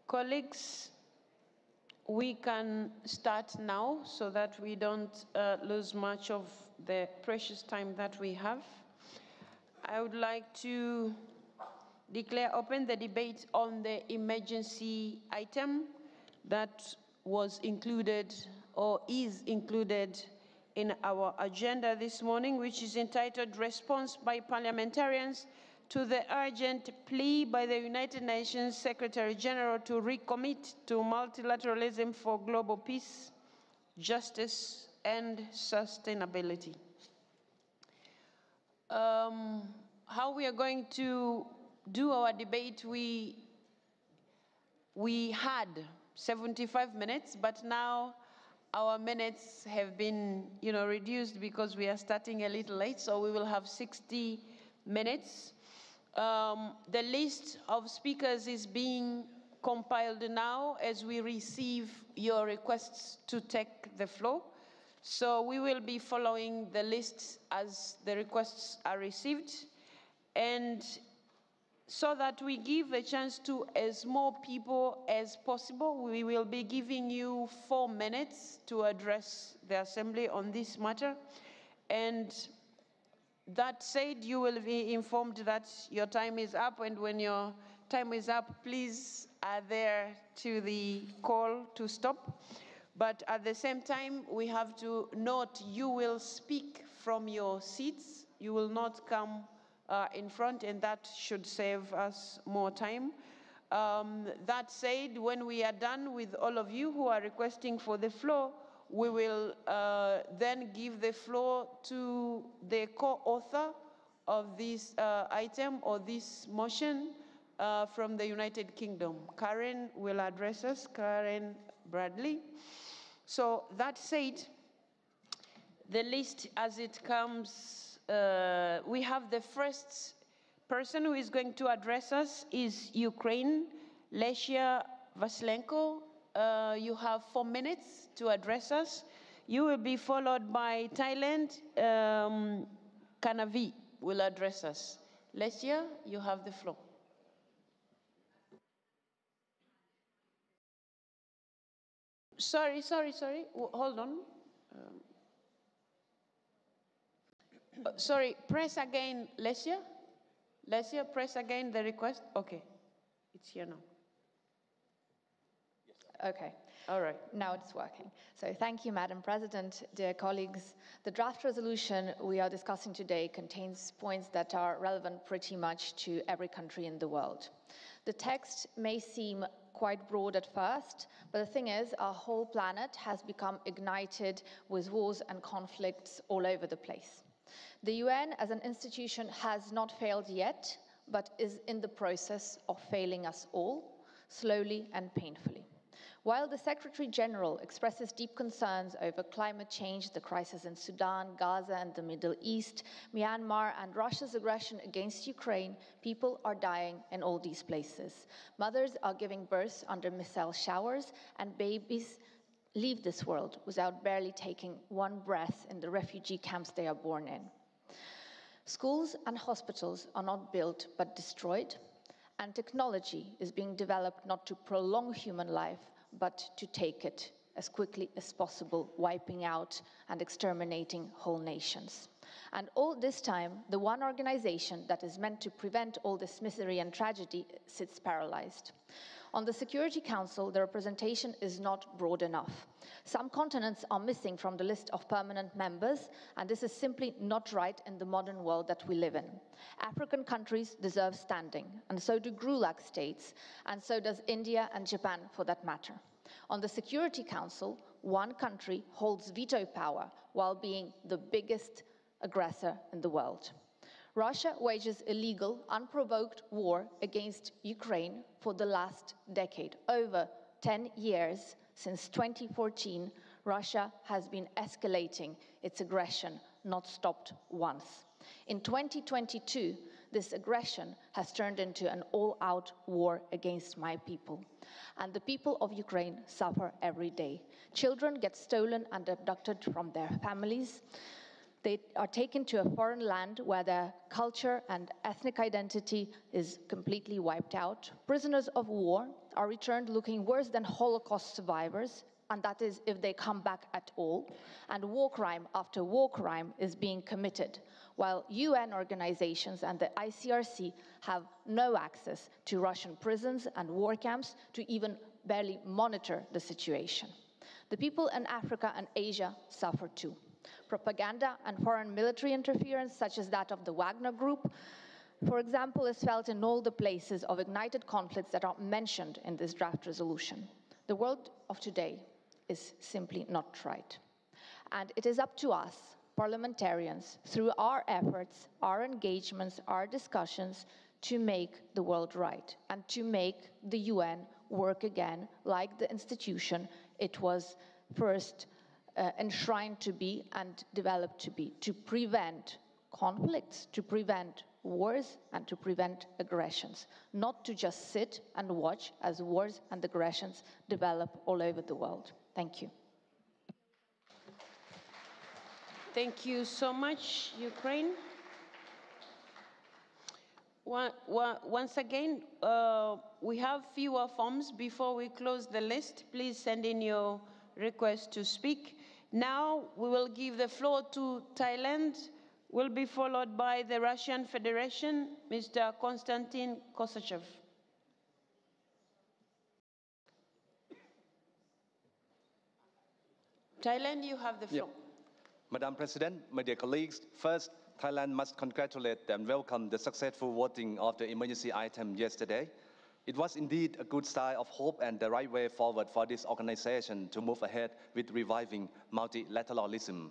Colleagues, we can start now so that we don't lose much of the precious time that we have. I would like to declare open the debate on the emergency item that was included or is included in our agenda this morning, which is entitled Response by Parliamentarians to the urgent plea by the United Nations Secretary General to recommit to multilateralism for global peace, justice, and sustainability. How we are going to do our debate, we had 75 minutes, but now our minutes have been, reduced because we are starting a little late, so we will have 60 minutes. The list of speakers is being compiled now as we receive your requests to take the floor. So we will be following the list as the requests are received. And so that we give a chance to as more people as possible, we will be giving you 4 minutes to address the Assembly on this matter. And that said, you will be informed that your time is up, and when your time is up, please adhere to the call to stop. But at the same time, we have to note you will speak from your seats. You will not come in front, and that should save us more time. That said, when we are done with all of you who are requesting for the floor, we will then give the floor to the co-author of this item or this motion from the United Kingdom. Karen will address us, Karen Bradley. So that said, the list as it comes, we have the first person who is going to address us is Ukraine, Lesia Vasilenko. You have 4 minutes to address us. You will be followed by Thailand. Kanavi will address us. Lesia, you have the floor. Sorry. Hold on. Sorry, press again, Lesia. Lesia, press again the request. Okay, it's here now. Okay. All right. Now it's working. So thank you, Madam President, dear colleagues. The draft resolution we are discussing today contains points that are relevant pretty much to every country in the world. The text may seem quite broad at first, but the thing is, our whole planet has become ignited with wars and conflicts all over the place. The UN as an institution has not failed yet, but is in the process of failing us all, slowly and painfully. While the Secretary General expresses deep concerns over climate change, the crisis in Sudan, Gaza and the Middle East, Myanmar and Russia's aggression against Ukraine, people are dying in all these places. Mothers are giving birth under missile showers, and babies leave this world without barely taking one breath in the refugee camps they are born in. Schools and hospitals are not built but destroyed, and technology is being developed not to prolong human life, but to take it as quickly as possible, wiping out and exterminating whole nations. And all this time, the one organization that is meant to prevent all this misery and tragedy sits paralyzed. On the Security Council, the representation is not broad enough. Some continents are missing from the list of permanent members, and this is simply not right in the modern world that we live in. African countries deserve standing, and so do Gulag states, and so does India and Japan for that matter. On the Security Council, one country holds veto power while being the biggest aggressor in the world. Russia wages illegal, unprovoked war against Ukraine for the last decade. Over 10 years, since 2014, Russia has been escalating its aggression, not stopped once. In 2022, this aggression has turned into an all-out war against my people. And the people of Ukraine suffer every day. Children get stolen and abducted from their families. They are taken to a foreign land where their culture and ethnic identity is completely wiped out. Prisoners of war are returned looking worse than Holocaust survivors, and that is if they come back at all, and war crime after war crime is being committed, while UN organizations and the ICRC have no access to Russian prisons and war camps to even barely monitor the situation. The people in Africa and Asia suffer too. Propaganda and foreign military interference, such as that of the Wagner Group, for example, is felt in all the places of ignited conflicts that are mentioned in this draft resolution. The world of today is simply not right. And it is up to us, parliamentarians, through our efforts, our engagements, our discussions, to make the world right and to make the UN work again like the institution it was first enshrined to be and developed to be, to prevent conflicts, to prevent wars, and to prevent aggressions, not to just sit and watch as wars and aggressions develop all over the world. Thank you. Thank you so much, Ukraine. Once again, we have fewer forms. Before we close the list, please send in your request to speak. Now we will give the floor to Thailand, will be followed by the Russian Federation, Mr. Konstantin Kosachev. Thailand, you have the floor. Yep. Madam President, my dear colleagues, first, Thailand must congratulate and welcome the successful voting of the emergency item yesterday. It was indeed a good sign of hope and the right way forward for this organization to move ahead with reviving multilateralism.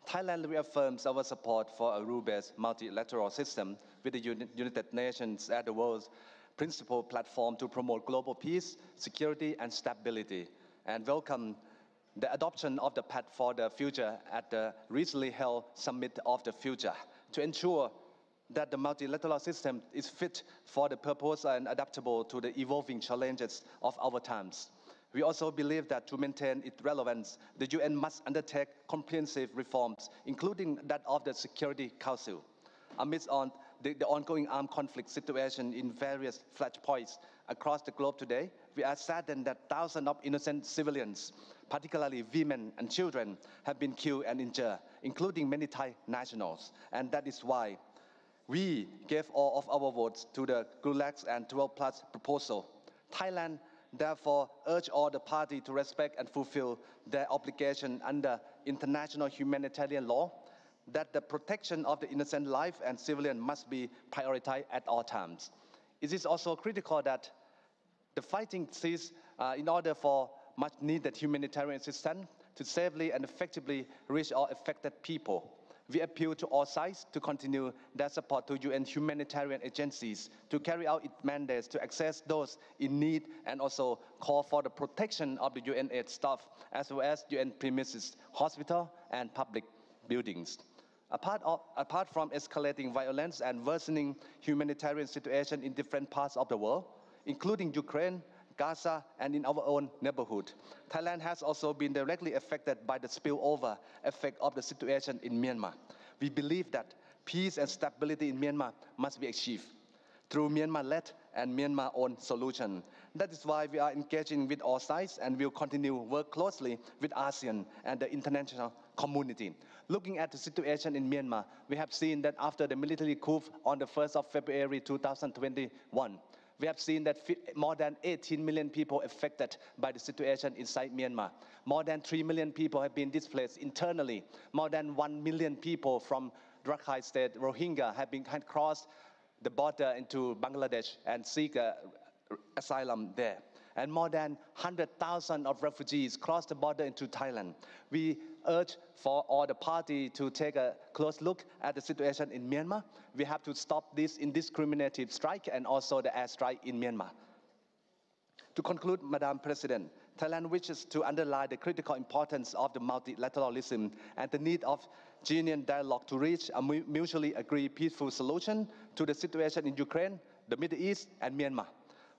Thailand reaffirms our support for a rule-based multilateral system with the United Nations as the world's principal platform to promote global peace, security, and stability, and welcome the adoption of the Path for the Future at the recently held Summit of the Future to ensure that the multilateral system is fit for the purpose and adaptable to the evolving challenges of our times. We also believe that to maintain its relevance, the UN must undertake comprehensive reforms, including that of the Security Council. Amidst the ongoing armed conflict situation in various flashpoints across the globe today, we are saddened that thousands of innocent civilians, particularly women and children, have been killed and injured, including many Thai nationals. And that is why we gave all of our votes to the Gulags and 12+ proposal. Thailand therefore urge all the parties to respect and fulfill their obligation under international humanitarian law, that the protection of the innocent life and civilian must be prioritized at all times. It is also critical that the fighting cease in order for much needed humanitarian assistance to safely and effectively reach all affected people. We appeal to all sides to continue their support to UN humanitarian agencies to carry out its mandates to access those in need, and also call for the protection of the UN aid staff as well as UN premises, hospital, and public buildings. Apart from escalating violence and worsening humanitarian situation in different parts of the world, including Ukraine, Gaza, and in our own neighborhood, Thailand has also been directly affected by the spillover effect of the situation in Myanmar. We believe that peace and stability in Myanmar must be achieved through Myanmar-led and Myanmar-owned solution. That is why we are engaging with all sides and will continue to work closely with ASEAN and the international community. Looking at the situation in Myanmar, we have seen that after the military coup on the 1st of February 2021, we have seen that more than 18 million people affected by the situation inside Myanmar. More than 3 million people have been displaced internally. More than 1 million people from Rakhine State, Rohingya, had crossed the border into Bangladesh and seek asylum there. And more than 100,000 of refugees crossed the border into Thailand. We urge for all the parties to take a close look at the situation in Myanmar. We have to stop this indiscriminative strike and also the airstrike in Myanmar. To conclude, Madam President, Thailand wishes to underline the critical importance of the multilateralism and the need of genuine dialogue to reach a mutually agreed peaceful solution to the situation in Ukraine, the Middle East, and Myanmar.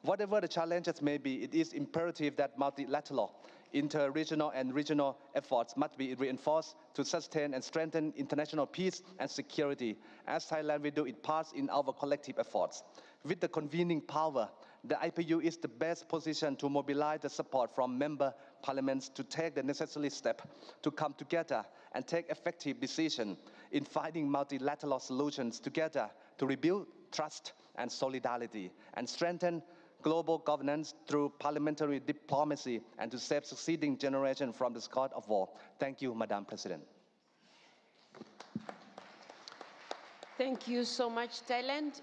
Whatever the challenges may be, it is imperative that multilateral, inter-regional and regional efforts must be reinforced to sustain and strengthen international peace and security, as Thailand will do its part in our collective efforts. With the convening power the IPU is the best position to mobilize the support from member parliaments to take the necessary step to come together and take effective decisions in finding multilateral solutions together to rebuild trust and solidarity and strengthen global governance through parliamentary diplomacy and to save succeeding generations from the scourge of war. Thank you, Madam President. Thank you so much, Thailand.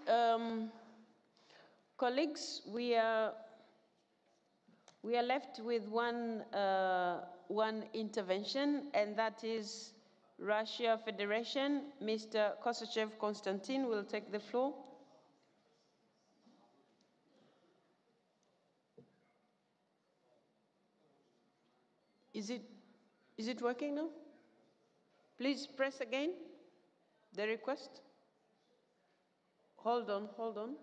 Colleagues, we are left with one intervention, and that is Russia Federation. Mr. Kosachev Konstantin will take the floor. Is it working now? Please press again the request. Hold on.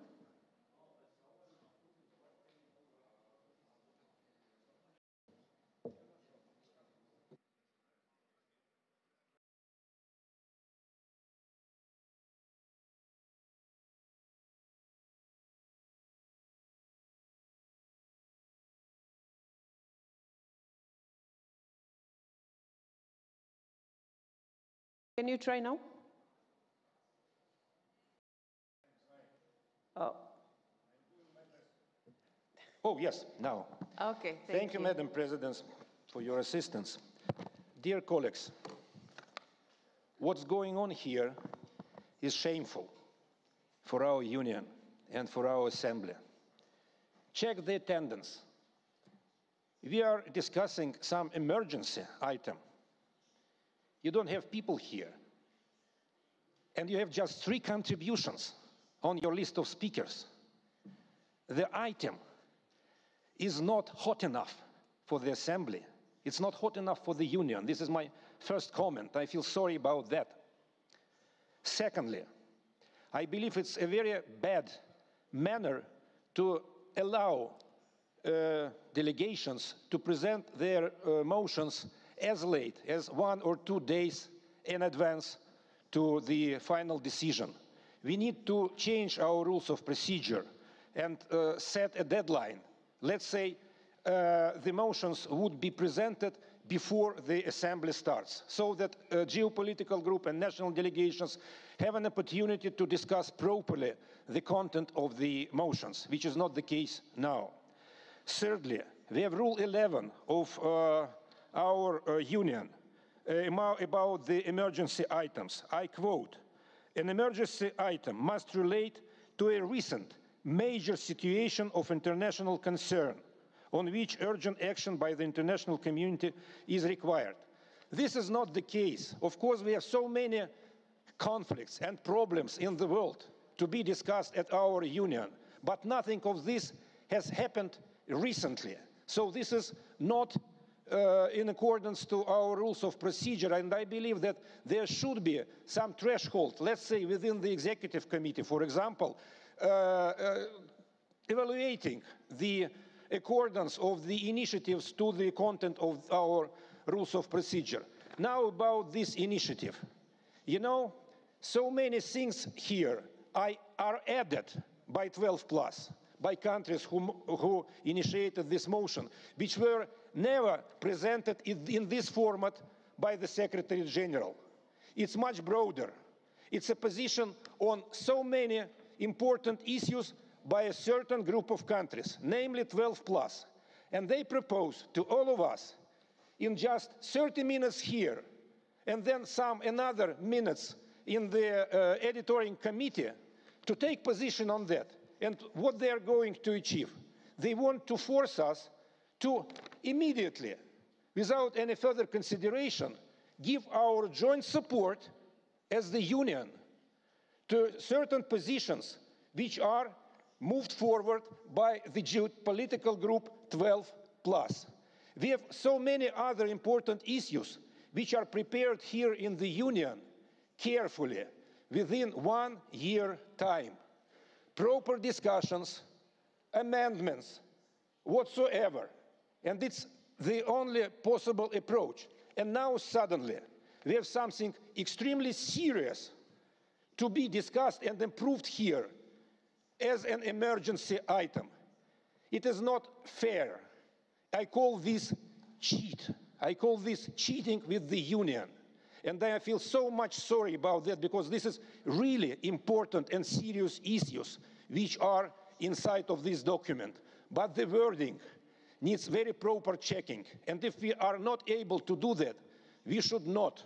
Can you try now? Oh, yes, now. Okay, Thank you, Madam President, for your assistance. Dear colleagues, what's going on here is shameful for our union and for our assembly. Check the attendance. We are discussing some emergency item. You don't have people here. And you have just 3 contributions on your list of speakers. The item is not hot enough for the assembly. It's not hot enough for the union. This is my first comment. I feel sorry about that. Secondly, I believe it's a very bad manner to allow delegations to present their motions as late as 1 or 2 days in advance to the final decision. We need to change our rules of procedure and set a deadline. Let's say the motions would be presented before the assembly starts, so that a geopolitical group and national delegations have an opportunity to discuss properly the content of the motions, which is not the case now. Thirdly, we have Rule 11 of our union about the emergency items. I quote, "An emergency item must relate to a recent major situation of international concern on which urgent action by the international community is required." This is not the case. Of course, we have so many conflicts and problems in the world to be discussed at our union, but nothing of this has happened recently. So this is not in accordance to our rules of procedure, and I believe that there should be some threshold, let's say within the executive committee, for example, evaluating the accordance of the initiatives to the content of our rules of procedure. Now about this initiative. You know, so many things here are added by 12+, by countries who initiated this motion, which were never presented in this format by the Secretary General. It's much broader. It's a position on so many important issues by a certain group of countries, namely 12+. And they propose to all of us in just 30 minutes here, and then another minutes in the editorial committee to take position on that. And what they are going to achieve? They want to force us to immediately, without any further consideration, give our joint support as the union to certain positions which are moved forward by the geopolitical group 12+. We have so many other important issues which are prepared here in the union carefully within 1 year time. Proper discussions, amendments, whatsoever. And it's the only possible approach. And now suddenly we have something extremely serious to be discussed and improved here as an emergency item. It is not fair. I call this cheat. I call this cheating with the union. And I feel so much sorry about that, because this is really important and serious issues which are inside of this document. But the wording needs very proper checking. And if we are not able to do that, we should not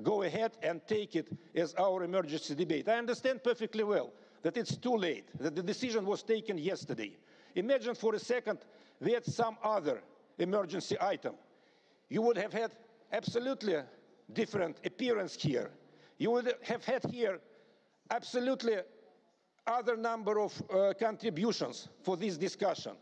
go ahead and take it as our emergency debate. I understand perfectly well that it's too late, that the decision was taken yesterday. Imagine for a second we had some other emergency item. You would have had absolutely different appearance here. You would have had here absolutely other number of contributions for this discussion.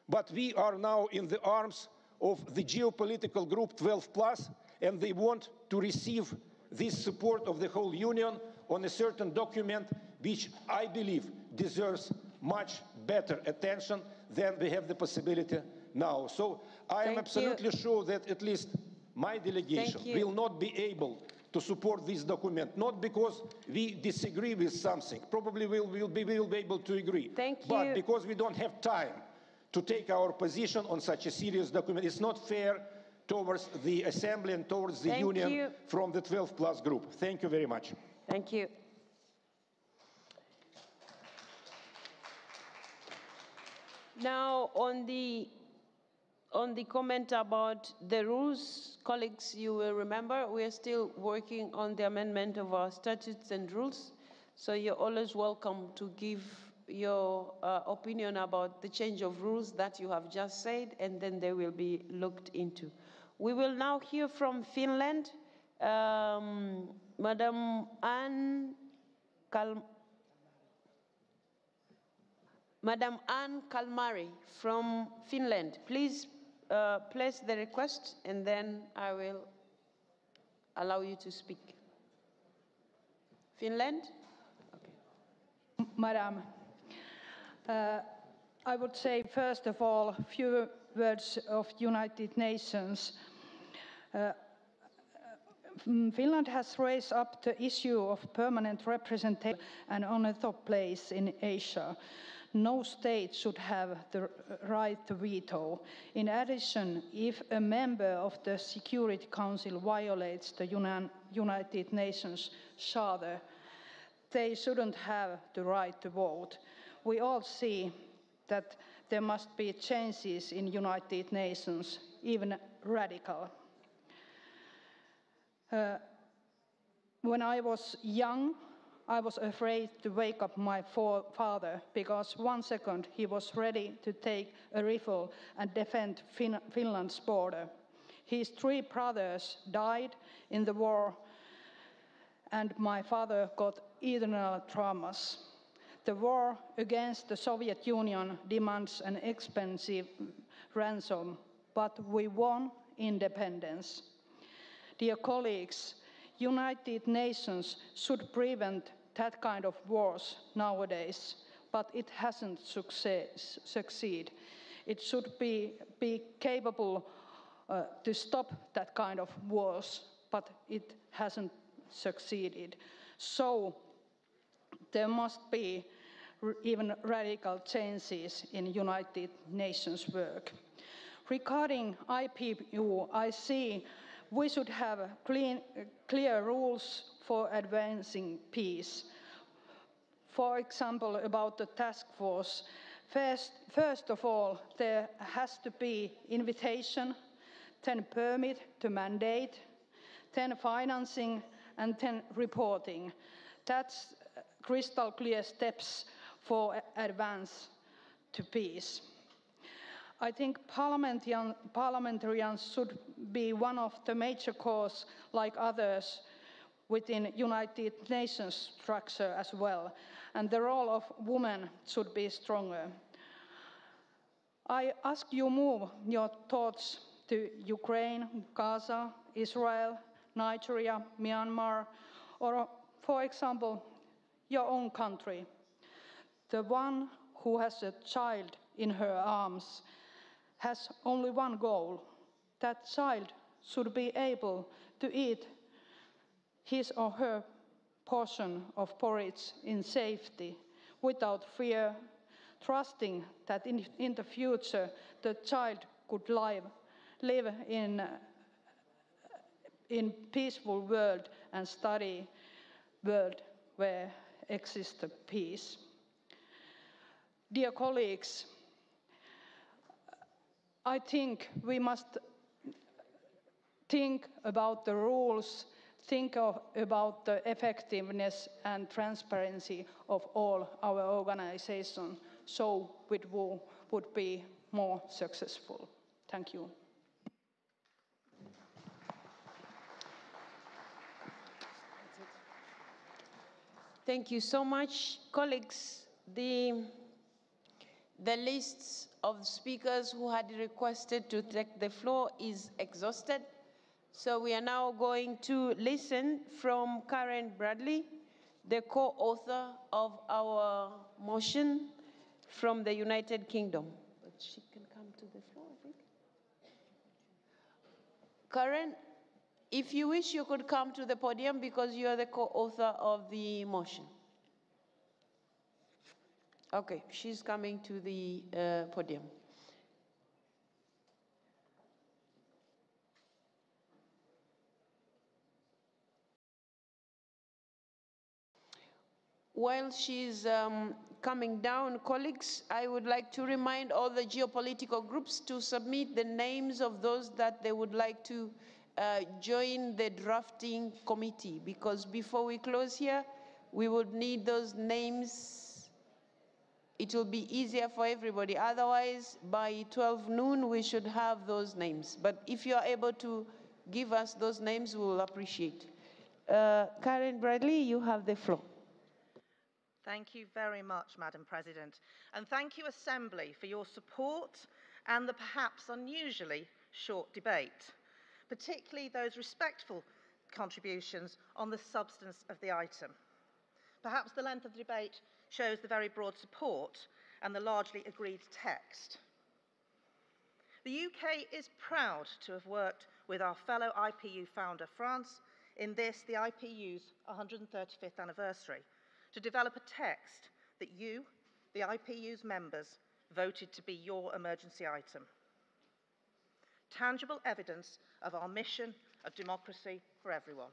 But we are now in the arms of the geopolitical group 12+, and they want to receive this support of the whole union on a certain document which I believe deserves much better attention than we have the possibility now. So I am absolutely sure that at least my delegation will not be able to support this document, not because we disagree with something. Probably we will be able to agree. But because we don't have time to take our position on such a serious document. It's not fair towards the Assembly and towards the Union from the 12+ group. Thank you very much. Thank you. Now, on the comment about the rules, colleagues, you will remember we are still working on the amendment of our statutes and rules. So you're always welcome to give your opinion about the change of rules that you have just said, and then they will be looked into. We will now hear from Finland, Madam Ann Kalmari from Finland. Please place the request, and then I will allow you to speak. Finland? Okay. Madam, I would say, first of all, a few words of United Nations. Finland has raised up the issue of permanent representation and on a top place in Asia. No state should have the right to veto. In addition, if a member of the Security Council violates the United Nations Charter, they shouldn't have the right to vote. We all see that there must be changes in United Nations, even radical. When I was young, I was afraid to wake up my father, because 1 second he was ready to take a rifle and defend Finland's border. His 3 brothers died in the war, and my father got eternal traumas. The war against the Soviet Union demands an expensive ransom, but we won independence. Dear colleagues, United Nations should prevent that kind of wars nowadays, but it hasn't succeeded. It should be capable to stop that kind of wars, but it hasn't succeeded. So there must be even radical changes in United Nations work. Regarding IPU, I see we should have clear rules for advancing peace. For example, about the task force, first of all, there has to be invitation, then permit to mandate, then financing, and then reporting. That's crystal clear steps for advance to peace. I think parliamentarians should be one of the major causes, like others, within United Nations structure as well, and the role of women should be stronger. I ask you move your thoughts to Ukraine, Gaza, Israel, Nigeria, Myanmar, or, for example, your own country. The one who has a child in her arms has only one goal. That child should be able to eat his or her portion of porridge in safety, without fear, trusting that in the future the child could live in peaceful world and study world where exists peace. Dear colleagues, I think we must think about the rules, think about the effectiveness and transparency of all our organizations, so it would be more successful. Thank you. Thank you so much. Colleagues, the list of speakers who had requested to take the floor is exhausted. So we are now going to listen from Karen Bradley, the co-author of our motion from the United Kingdom. But she can come to the floor, I think. Karen, if you wish, you could come to the podium because you are the co-author of the motion. Okay, she's coming to the podium. While she's coming down, colleagues, I would like to remind all the geopolitical groups to submit the names of those that they would like to join the drafting committee, because before we close here, we would need those names. It will be easier for everybody. Otherwise, by 12 noon, we should have those names. But if you are able to give us those names, we will appreciate. Karen Bradley, you have the floor. Thank you very much, Madam President. And thank you, Assembly, for your support and the perhaps unusually short debate, particularly those respectful contributions on the substance of the item. Perhaps the length of the debate shows the very broad support and the largely agreed text. The UK is proud to have worked with our fellow IPU founder, France, in this, the IPU's 135th anniversary, to develop a text that you, the IPU's members, voted to be your emergency item. Tangible evidence of our mission of democracy for everyone.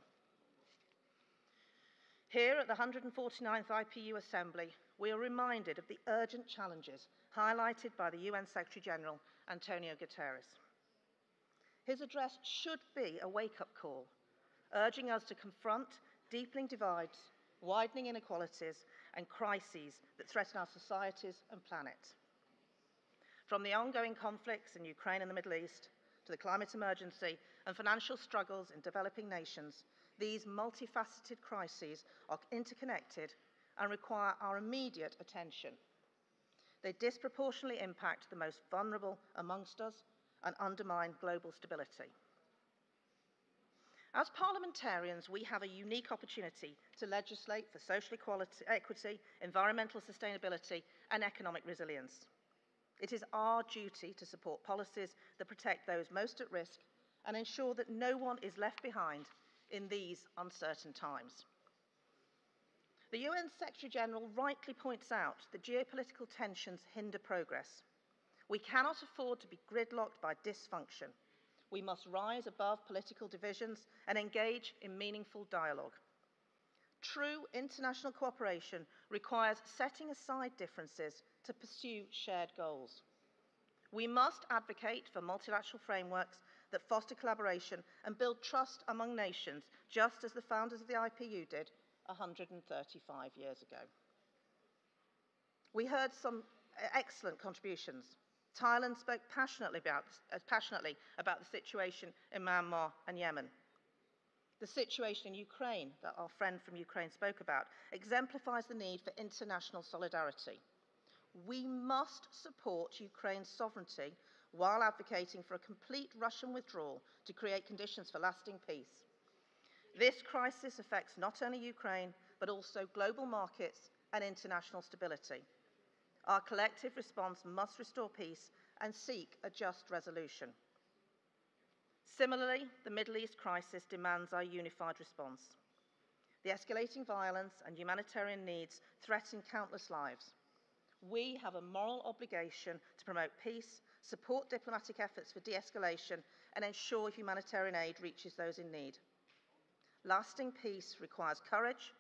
Here at the 149th IPU Assembly, we are reminded of the urgent challenges highlighted by the UN Secretary-General, Antonio Guterres. His address should be a wake-up call, urging us to confront deepening divides, widening inequalities, and crises that threaten our societies and planet. From the ongoing conflicts in Ukraine and the Middle East, to the climate emergency and financial struggles in developing nations, these multifaceted crises are interconnected and require our immediate attention. They disproportionately impact the most vulnerable amongst us and undermine global stability. As parliamentarians, we have a unique opportunity to legislate for social equity, environmental sustainability, and economic resilience. It is our duty to support policies that protect those most at risk and ensure that no one is left behind in these uncertain times. The UN Secretary-General rightly points out that geopolitical tensions hinder progress. We cannot afford to be gridlocked by dysfunction. We must rise above political divisions and engage in meaningful dialogue. True international cooperation requires setting aside differences to pursue shared goals. We must advocate for multilateral frameworks that foster collaboration and build trust among nations, just as the founders of the IPU did 135 years ago. We heard some excellent contributions. Thailand spoke passionately about the situation in Myanmar and Yemen. The situation in Ukraine that our friend from Ukraine spoke about exemplifies the need for international solidarity. We must support Ukraine's sovereignty while advocating for a complete Russian withdrawal to create conditions for lasting peace. This crisis affects not only Ukraine, but also global markets and international stability. Our collective response must restore peace and seek a just resolution. Similarly, the Middle East crisis demands our unified response. The escalating violence and humanitarian needs threaten countless lives. We have a moral obligation to promote peace, support diplomatic efforts for de-escalation, and ensure humanitarian aid reaches those in need. Lasting peace requires courage,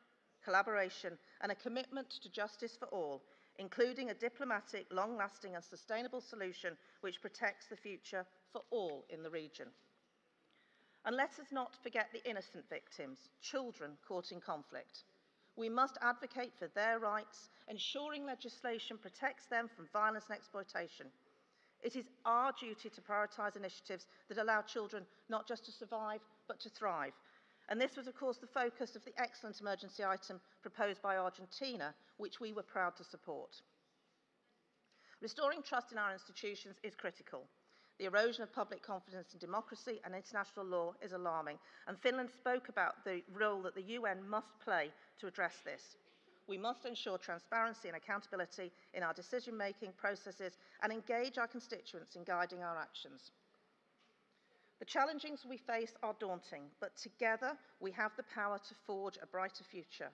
collaboration, and a commitment to justice for all, including a diplomatic, long-lasting and sustainable solution which protects the future for all in the region. And let us not forget the innocent victims, children caught in conflict. We must advocate for their rights, ensuring legislation protects them from violence and exploitation. It is our duty to prioritise initiatives that allow children not just to survive, but to thrive. And this was, of course, the focus of the excellent emergency item proposed by Argentina, which we were proud to support. Restoring trust in our institutions is critical. The erosion of public confidence in democracy and international law is alarming, and Finland spoke about the role that the UN must play to address this. We must ensure transparency and accountability in our decision-making processes and engage our constituents in guiding our actions. The challenges we face are daunting, but together we have the power to forge a brighter future.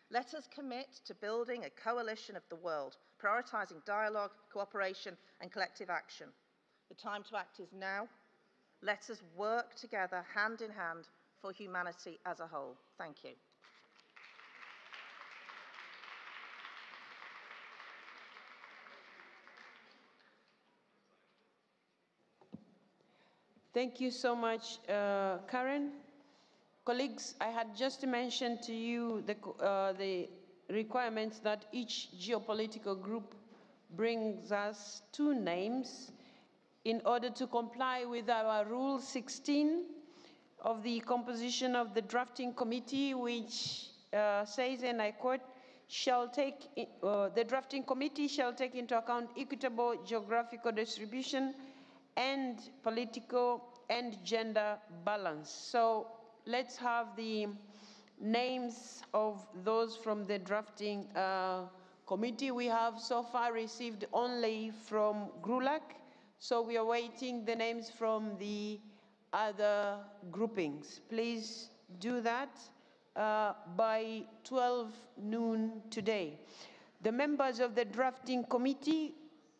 Let us commit to building a coalition of the world, prioritising dialogue, cooperation and collective action. The time to act is now. Let us work together, hand in hand, for humanity as a whole. Thank you. Thank you so much, Karen. Colleagues, I had just mentioned to you the requirements that each geopolitical group brings us 2 names in order to comply with our Rule 16 of the composition of the drafting committee, which says, and I quote, the drafting committee shall take into account equitable geographical distribution and political and gender balance. So let's have the names of those from the drafting committee. We have so far received only from GRULAC, so we are waiting the names from the other groupings. Please do that by 12 noon today. The members of the drafting committee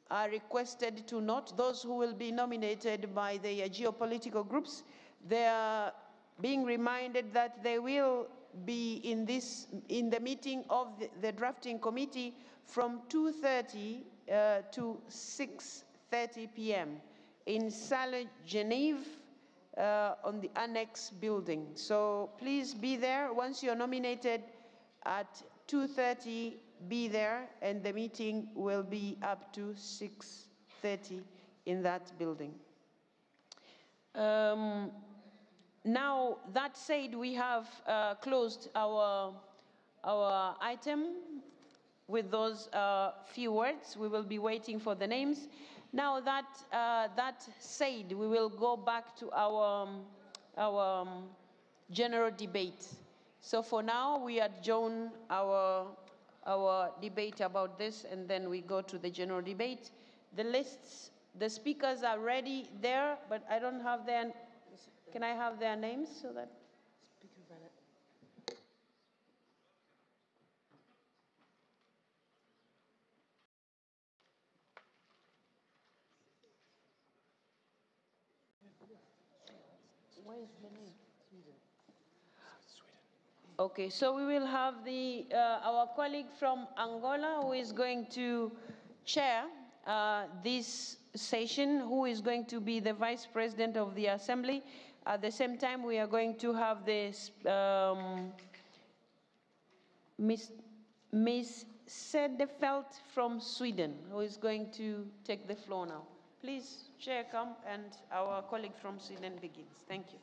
are requested to note those who will be nominated by the geopolitical groups. They are being reminded that they will be in the meeting of the drafting committee from 2:30 to 6:30 p.m. in Salle Genève on the Annex building. So please be there. Once you're nominated at 2:30, be there, and the meeting will be up to 6:30 in that building. Now, that said, we have closed our item with those few words. We will be waiting for the names. Now that said, we will go back to our general debate. So for now, we adjourn our debate about this, and then we go to the general debate. The lists, the speakers are ready there, but I don't have their, can I have their names so that? Where is the name? Okay, so we will have our colleague from Angola who is going to chair this session, who is going to be the Vice President of the Assembly. At the same time, we are going to have this Ms. Sedefelt from Sweden, who is going to take the floor now. Please, Chair, come, and our colleague from Sweden begins. Thank you.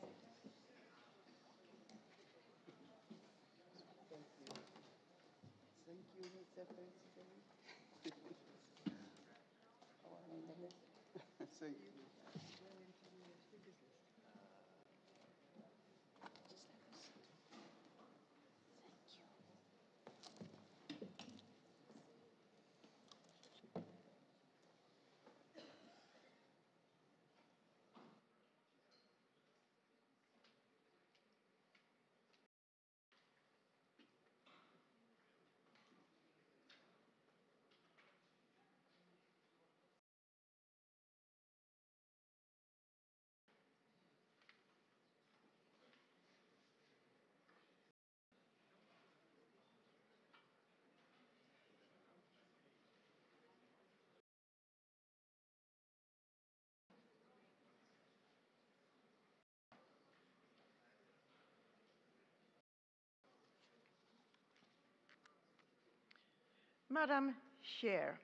Madam Chair,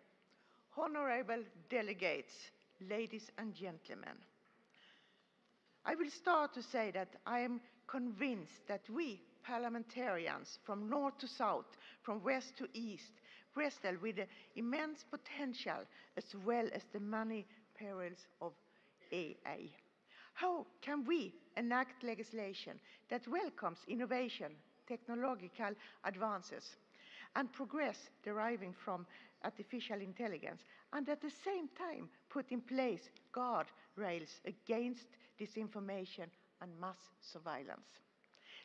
honorable delegates, ladies and gentlemen, I will start to say that I am convinced that we parliamentarians from north to south, from west to east, wrestle with the immense potential as well as the many perils of AI. How can we enact legislation that welcomes innovation, technological advances, and progress deriving from artificial intelligence, and at the same time put in place guardrails against disinformation and mass surveillance?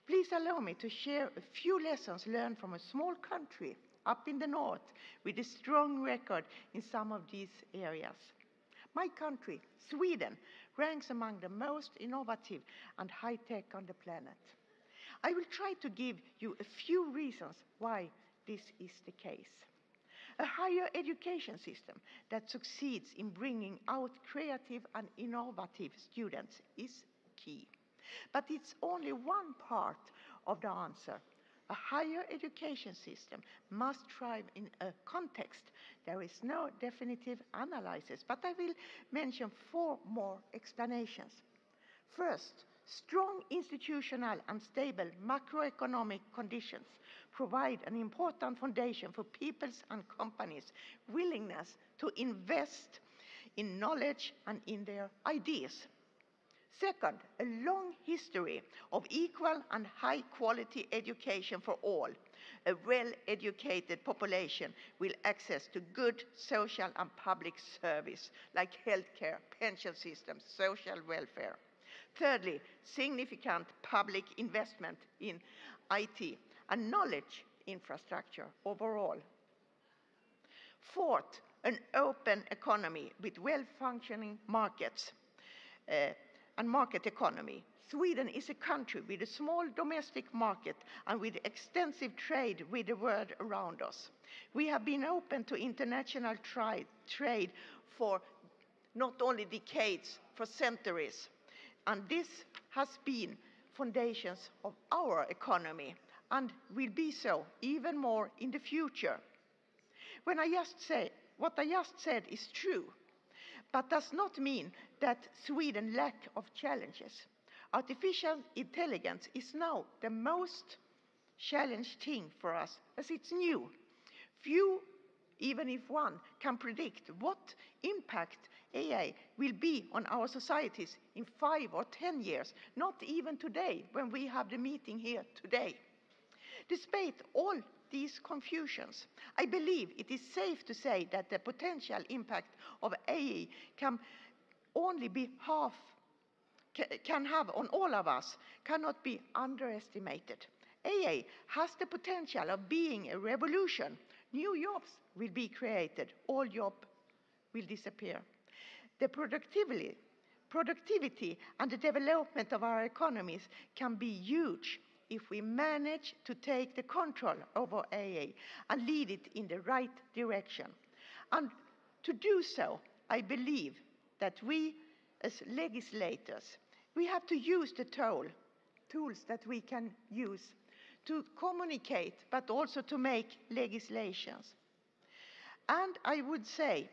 Please allow me to share a few lessons learned from a small country up in the north with a strong record in some of these areas. My country, Sweden, ranks among the most innovative and high-tech on the planet. I will try to give you a few reasons why this is the case. A higher education system that succeeds in bringing out creative and innovative students is key. But it's only one part of the answer. A higher education system must thrive in a context. There is no definitive analysis, but I will mention 4 more explanations. First, strong institutional and stable macroeconomic conditions provide an important foundation for people's and companies' willingness to invest in knowledge and in their ideas. Second, a long history of equal and high-quality education for all. A well-educated population will access to good social and public service like healthcare, pension systems, social welfare. Thirdly, significant public investment in IT and knowledge infrastructure overall. Fourth, an open economy with well-functioning markets and market economy. Sweden is a country with a small domestic market and with extensive trade with the world around us. We have been open to international trade for not only decades, for centuries. And this has been foundations of our economy and will be so even more in the future. What I just said is true, but does not mean that Sweden lacks of challenges. Artificial intelligence is now the most challenged thing for us as it's new. Few, even if one, can predict what impact AI will be on our societies in 5 or 10 years, not even today when we have the meeting here today. Despite all these confusions, I believe it is safe to say that the potential impact of AI can have on all of us cannot be underestimated. AI has the potential of being a revolution. New jobs will be created, old jobs will disappear. The productivity and the development of our economies can be huge if we manage to take the control over AI and lead it in the right direction. And to do so, I believe that we as legislators, we have to use the tools that we can use to communicate, but also to make legislations. And I would say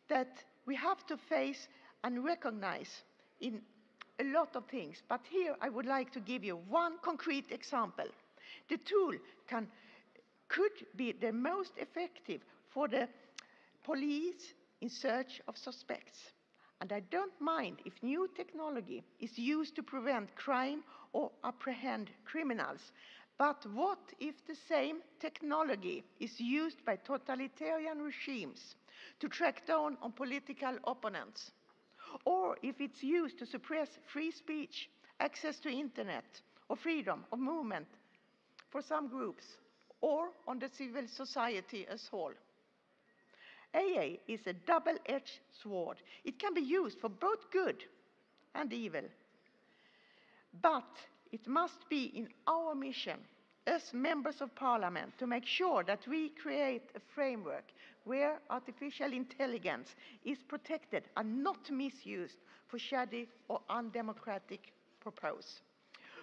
that we have to face and recognize in a lot of things, but here I would like to give you one concrete example. The tool could be the most effective for the police in search of suspects. And I don't mind if new technology is used to prevent crime or apprehend criminals. But what if the same technology is used by totalitarian regimes to track down on political opponents? Or if it's used to suppress free speech, access to internet, or freedom of movement for some groups, or on the civil society as a whole? AI is a double-edged sword. It can be used for both good and evil. But it must be in our mission as members of parliament to make sure that we create a framework where artificial intelligence is protected and not misused for shady or undemocratic purposes.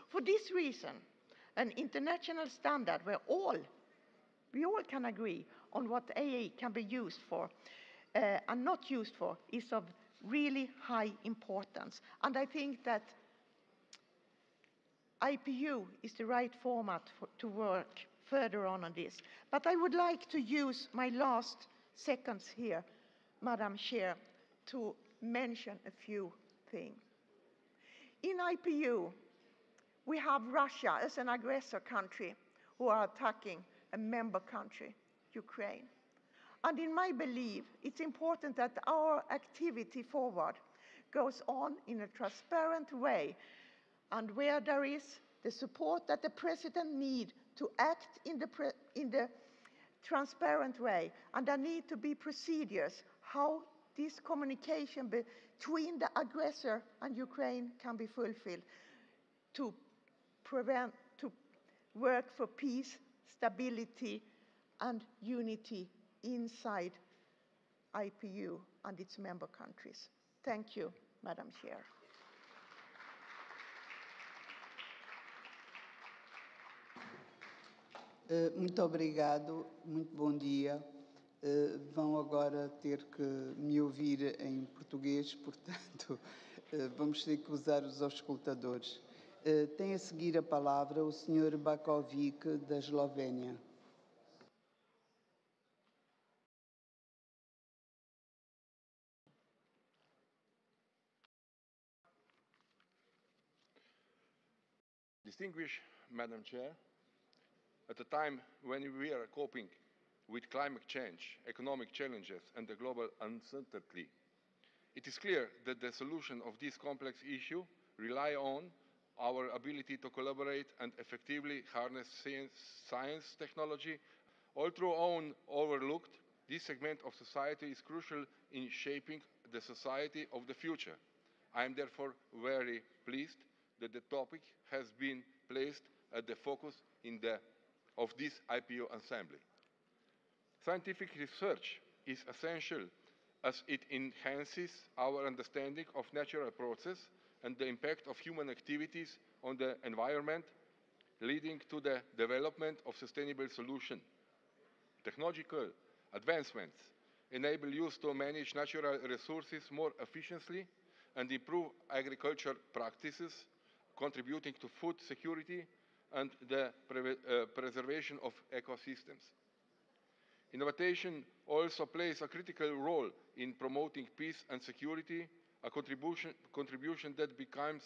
For this reason, an international standard where we all can agree on what AA can be used for and not used for is of really high importance. And I think that IPU is the right format to work further on this. But I would like to use my last seconds here, Madam Chair, to mention a few things. In IPU, we have Russia as an aggressor country who are attacking a member country, Ukraine. And in my belief, it's important that our activity forward goes on in a transparent way, and where there is the support that the President needs to act in the transparent way, and there need to be procedures how this communication between the aggressor and Ukraine can be fulfilled to work for peace, stability, and unity inside IPU and its member countries. Thank you, Madam Chair. Muito obrigado, muito bom dia. Vão agora ter que me ouvir em português, portanto, vamos ter que usar os auscultadores. Tem a seguir a palavra o Sr. Bakovic, da Eslovénia. Distinguished Madam Chair, at a time when we are coping with climate change, economic challenges, and the global uncertainty, it is clear that the solution of this complex issue rely on our ability to collaborate and effectively harness science technology. Although overlooked, this segment of society is crucial in shaping the society of the future. I am therefore very pleased that the topic has been placed at the focus of this IPU assembly. Scientific research is essential as it enhances our understanding of natural processes and the impact of human activities on the environment, leading to the development of sustainable solutions. Technological advancements enable use to manage natural resources more efficiently and improve agriculture practices, contributing to food security and the preservation of ecosystems. Innovation also plays a critical role in promoting peace and security, a contribution that becomes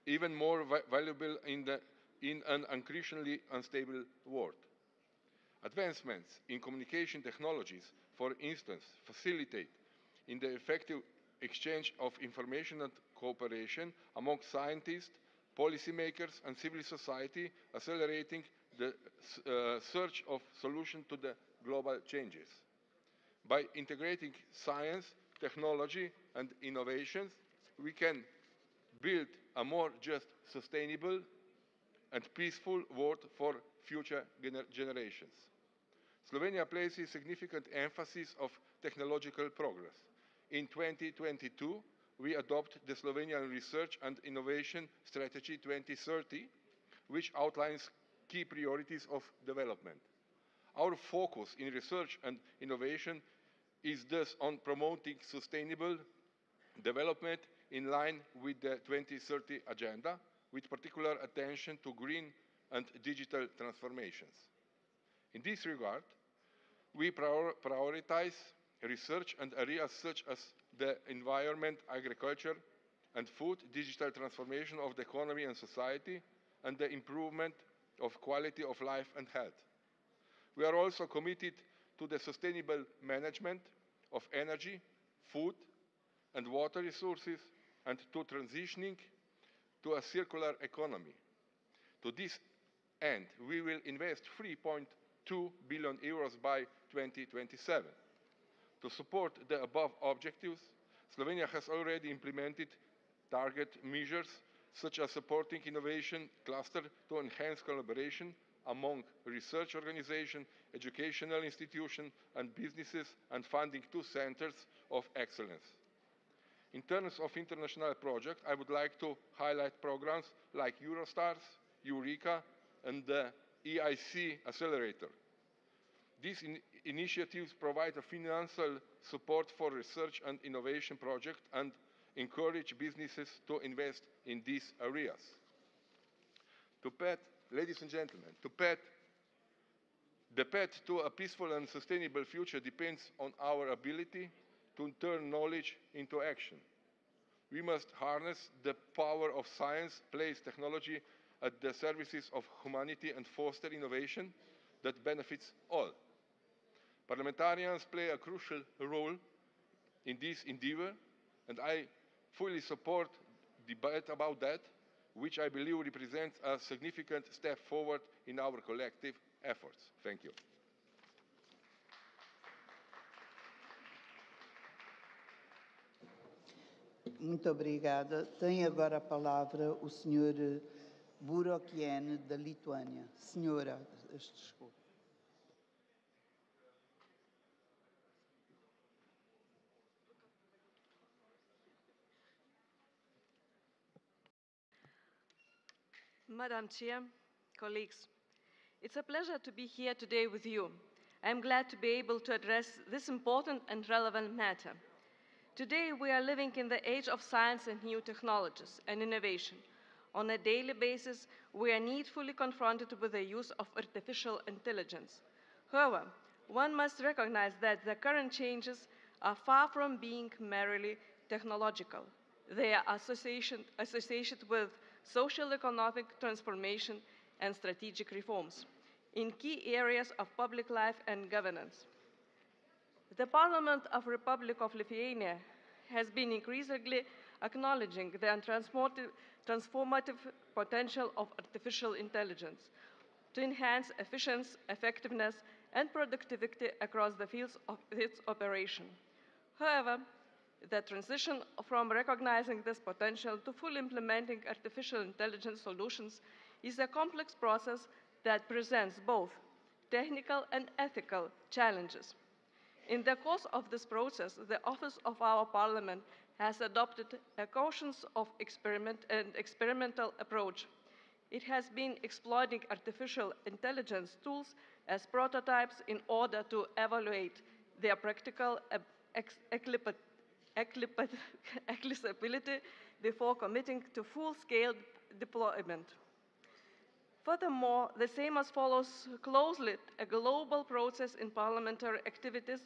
even more valuable in an increasingly unstable world. Advancements in communication technologies, for instance, facilitate in the effective exchange of information and cooperation among scientists, policymakers, and civil society, accelerating the search of solutions to the global changes. By integrating science, technology, and innovations, we can build a more just, sustainable, and peaceful world for future generations. Slovenia places significant emphasis on technological progress. In 2022, we adopted the Slovenian Research and Innovation Strategy 2030, which outlines key priorities of development. Our focus in research and innovation is thus on promoting sustainable development in line with the 2030 agenda, with particular attention to green and digital transformations. In this regard, we prioritize research and areas such as the environment, agriculture, and food, digital transformation of the economy and society, and the improvement of quality of life and health. We are also committed to the sustainable management of energy, food, and water resources, and to transitioning to a circular economy. To this end, we will invest 3.2 billion euros by 2027. To support the above objectives, Slovenia has already implemented target measures such as supporting innovation cluster to enhance collaboration among research organizations, educational institutions, and businesses, and funding 2 centers of excellence. In terms of international projects, I would like to highlight programs like Eurostars, Eureka, and the EIC Accelerator. These initiatives provide a financial support for research and innovation projects and encourage businesses to invest in these areas. Ladies and gentlemen, the path to a peaceful and sustainable future depends on our ability to turn knowledge into action. We must harness the power of science, place technology at the services of humanity, and foster innovation that benefits all. Parliamentarians play a crucial role in this endeavor, and I fully support debate about that, which I believe represents a significant step forward in our collective efforts. Thank you. Muito obrigada. Tem agora a palavra o Sr. Burokiene, da Lituânia. Senhora, desculpe. Madam Chair, colleagues, it's a pleasure to be here today with you. I'm glad to be able to address this important and relevant matter. Today, we are living in the age of science and new technologies and innovation. On a daily basis, we are needfully confronted with the use of artificial intelligence. However, one must recognize that the current changes are far from being merely technological. They are associated with social economic transformation and strategic reforms in key areas of public life and governance. The Parliament of the Republic of Lithuania has been increasingly acknowledging the transformative potential of artificial intelligence to enhance efficiency, effectiveness, and productivity across the fields of its operation. However, the transition from recognizing this potential to fully implementing artificial intelligence solutions is a complex process that presents both technical and ethical challenges. In the course of this process, the Office of our Parliament has adopted a cautious experimental approach. It has been exploiting artificial intelligence tools as prototypes in order to evaluate their practical accessibility before committing to full-scale deployment. Furthermore, the same follows closely a global process in parliamentary activities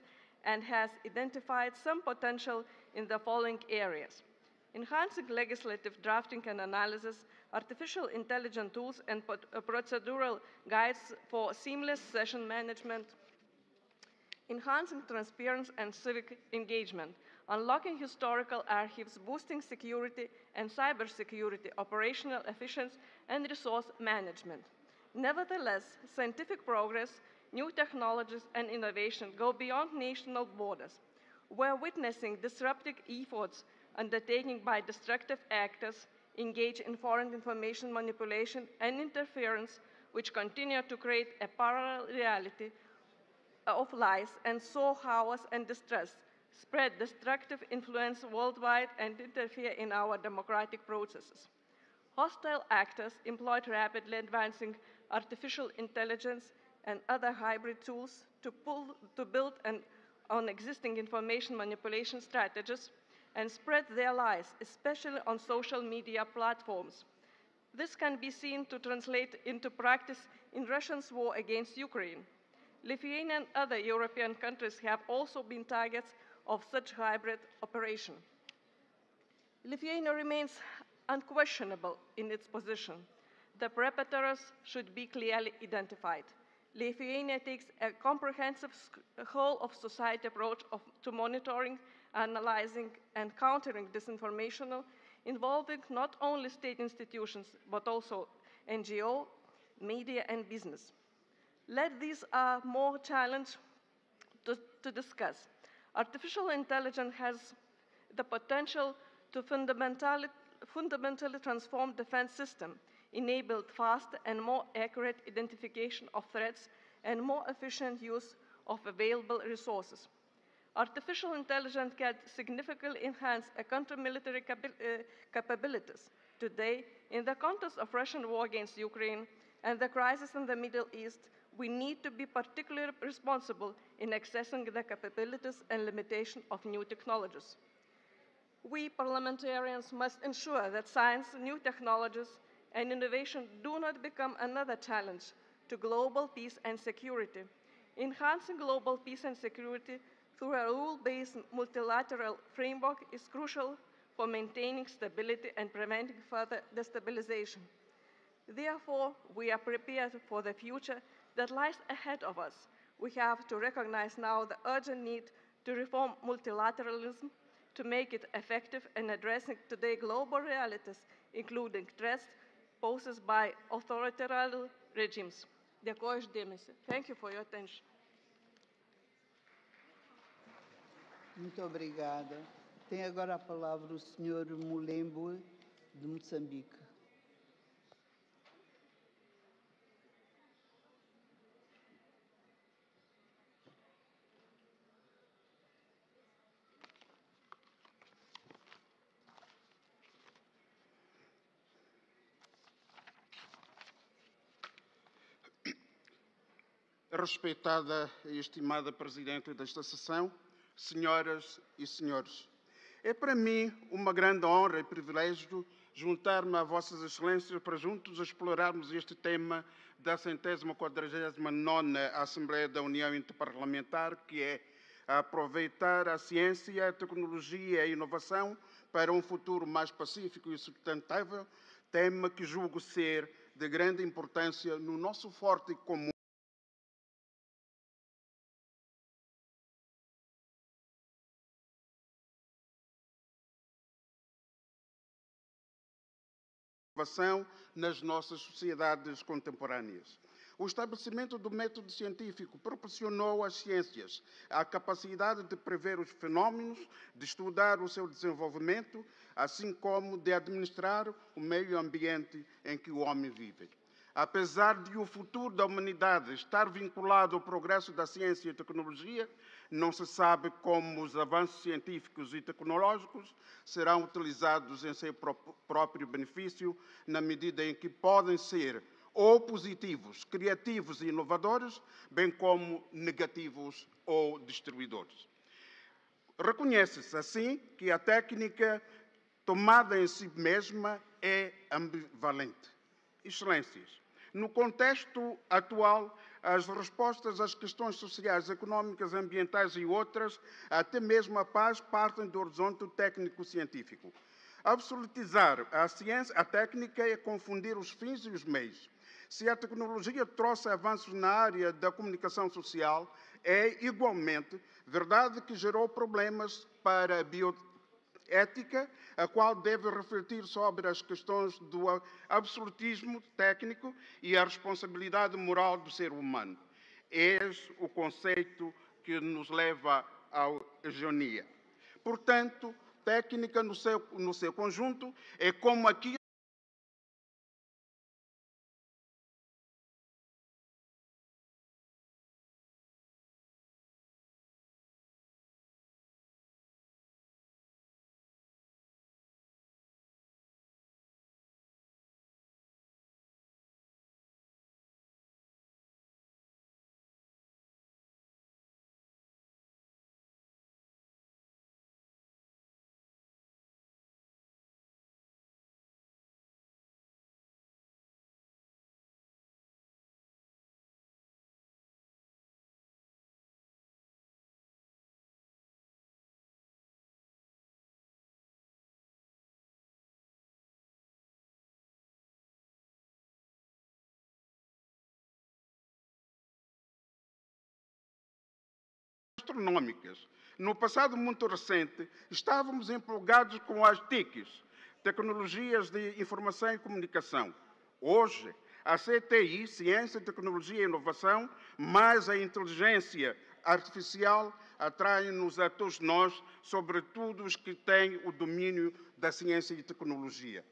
and has identified some potential in the following areas: enhancing legislative drafting and analysis, artificial intelligence tools and procedural guides for seamless session management, enhancing transparency and civic engagement, unlocking historical archives, boosting security and cybersecurity, operational efficiency, and resource management. Nevertheless, scientific progress, new technologies, and innovation go beyond national borders. We're witnessing disruptive efforts undertaken by destructive actors engaged in foreign information manipulation and interference, which continue to create a parallel reality of lies and sow chaos and distress, spread destructive influence worldwide, and interfere in our democratic processes. Hostile actors employed rapidly advancing artificial intelligence and other hybrid tools to build on existing information manipulation strategies and spread their lies, especially on social media platforms. This can be seen to translate into practice in Russia's war against Ukraine. Lithuania and other European countries have also been targets of such hybrid operation. Lithuania remains unquestionable in its position. The perpetrators should be clearly identified. Lithuania takes a comprehensive whole-of-society approach to monitoring, analyzing, and countering disinformation, involving not only state institutions, but also NGO, media, and business. These are more challenges to discuss. Artificial intelligence has the potential to fundamentally transform defense system, enable fast and more accurate identification of threats, and more efficient use of available resources. Artificial intelligence can significantly enhance a country's military capabilities. Today, in the context of Russian war against Ukraine and the crisis in the Middle East, we need to be particularly responsible in accessing the capabilities and limitations of new technologies. We parliamentarians must ensure that science, new technologies, and innovation do not become another challenge to global peace and security. Enhancing global peace and security through a rule-based multilateral framework is crucial for maintaining stability and preventing further destabilization. Therefore, we are prepared for the future that lies ahead of us. We have to recognize now the urgent need to reform multilateralism to make it effective in addressing today's global realities, including threats posed by authoritarian regimes. Dėkoju už dėmesį. Thank you for your attention. Muito obrigada. Tem agora a palavra o Sr. Mulembo, de Moçambique. Respeitada e estimada Presidente desta sessão, senhoras e senhores, é para mim uma grande honra e privilégio juntar-me a Vossas Excelências para juntos explorarmos este tema da 149ª Assembleia da União Interparlamentar, que é aproveitar a ciência, a tecnologia e a inovação para um futuro mais pacífico e sustentável, tema que julgo ser de grande importância no nosso forte e comum nas nossas sociedades contemporâneas. O estabelecimento do método científico proporcionou às ciências a capacidade de prever os fenómenos, de estudar o seu desenvolvimento, assim como de administrar o meio ambiente em que o homem vive. Apesar de o futuro da humanidade estar vinculado ao progresso da ciência e tecnologia, não se sabe como os avanços científicos e tecnológicos serão utilizados em seu próprio benefício, na medida em que podem ser ou positivos, criativos e inovadores, bem como negativos ou destruidores. Reconhece-se, assim, que a técnica tomada em si mesma é ambivalente. Excelências, no contexto atual, as respostas às questões sociais, económicas, ambientais e outras, até mesmo a paz, partem do horizonte técnico-científico. Absolutizar a ciência, a técnica é confundir os fins e os meios. Se a tecnologia trouxe avanços na área da comunicação social, é igualmente verdade que gerou problemas para a bioética, a qual deve refletir sobre as questões do absolutismo técnico e a responsabilidade moral do ser humano. Eis o conceito que nos leva à hegemonia. Portanto, técnica no seu conjunto é como aquilo astronômicas. No passado muito recente, estávamos empolgados com as TICs, Tecnologias de Informação e Comunicação. Hoje, a CTI, Ciência, Tecnologia e Inovação, mais a inteligência artificial, atraem-nos a todos nós, sobretudo os que têm o domínio da ciência e tecnologia.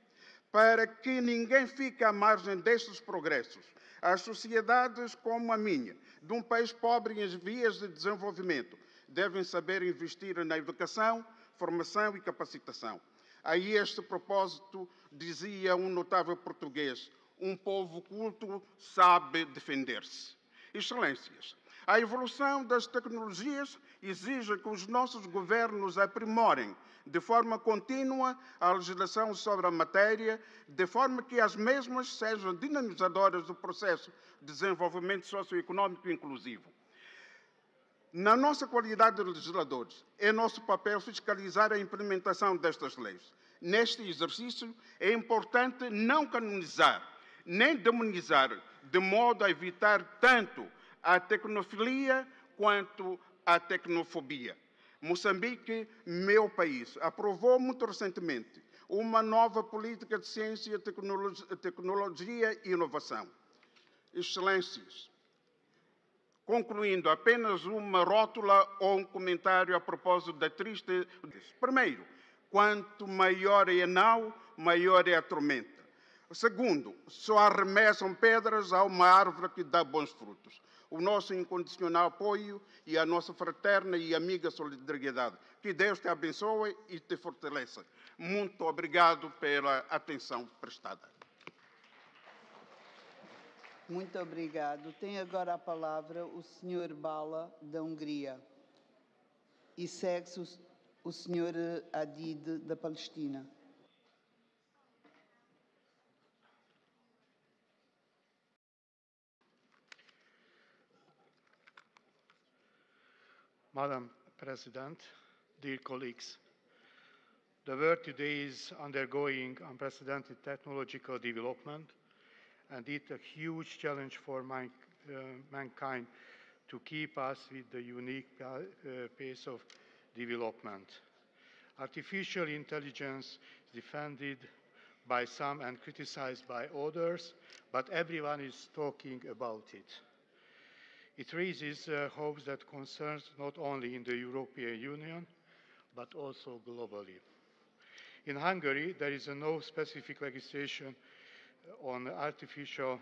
Para que ninguém fique à margem destes progressos, as sociedades como a minha, de um país pobre em vias de desenvolvimento, devem saber investir na educação, formação e capacitação. A este propósito, dizia um notável português, um povo culto sabe defender-se. Excelências, a evolução das tecnologias exige que os nossos governos aprimorem de forma contínua a legislação sobre a matéria, de forma que as mesmas sejam dinamizadoras do processo de desenvolvimento socioeconômico inclusivo. Na nossa qualidade de legisladores, é nosso papel fiscalizar a implementação destas leis. Neste exercício, é importante não canonizar, nem demonizar, de modo a evitar tanto a tecnofilia quanto a tecnofobia. Moçambique, meu país, aprovou muito recentemente uma nova política de ciência, tecnologia e inovação. Excelências, concluindo, apenas uma rótula ou um comentário a propósito da triste... Primeiro, quanto maior é a nau, maior é a tormenta. Segundo, só arremessam pedras a uma árvore que dá bons frutos. O nosso incondicional apoio e a nossa fraterna e amiga solidariedade. Que Deus te abençoe e te fortaleça. Muito obrigado pela atenção prestada. Muito obrigado. Tem agora a palavra o Sr. Bala, da Hungria. E segue-se o Sr. Hadid, da Palestina. Madam President, dear colleagues, the world today is undergoing unprecedented technological development, and it's a huge challenge for mankind to keep us with the unique pace of development. Artificial intelligence is defended by some and criticized by others, but everyone is talking about it. It raises hopes that concerns not only in the European Union, but also globally. In Hungary, there is no specific legislation on artificial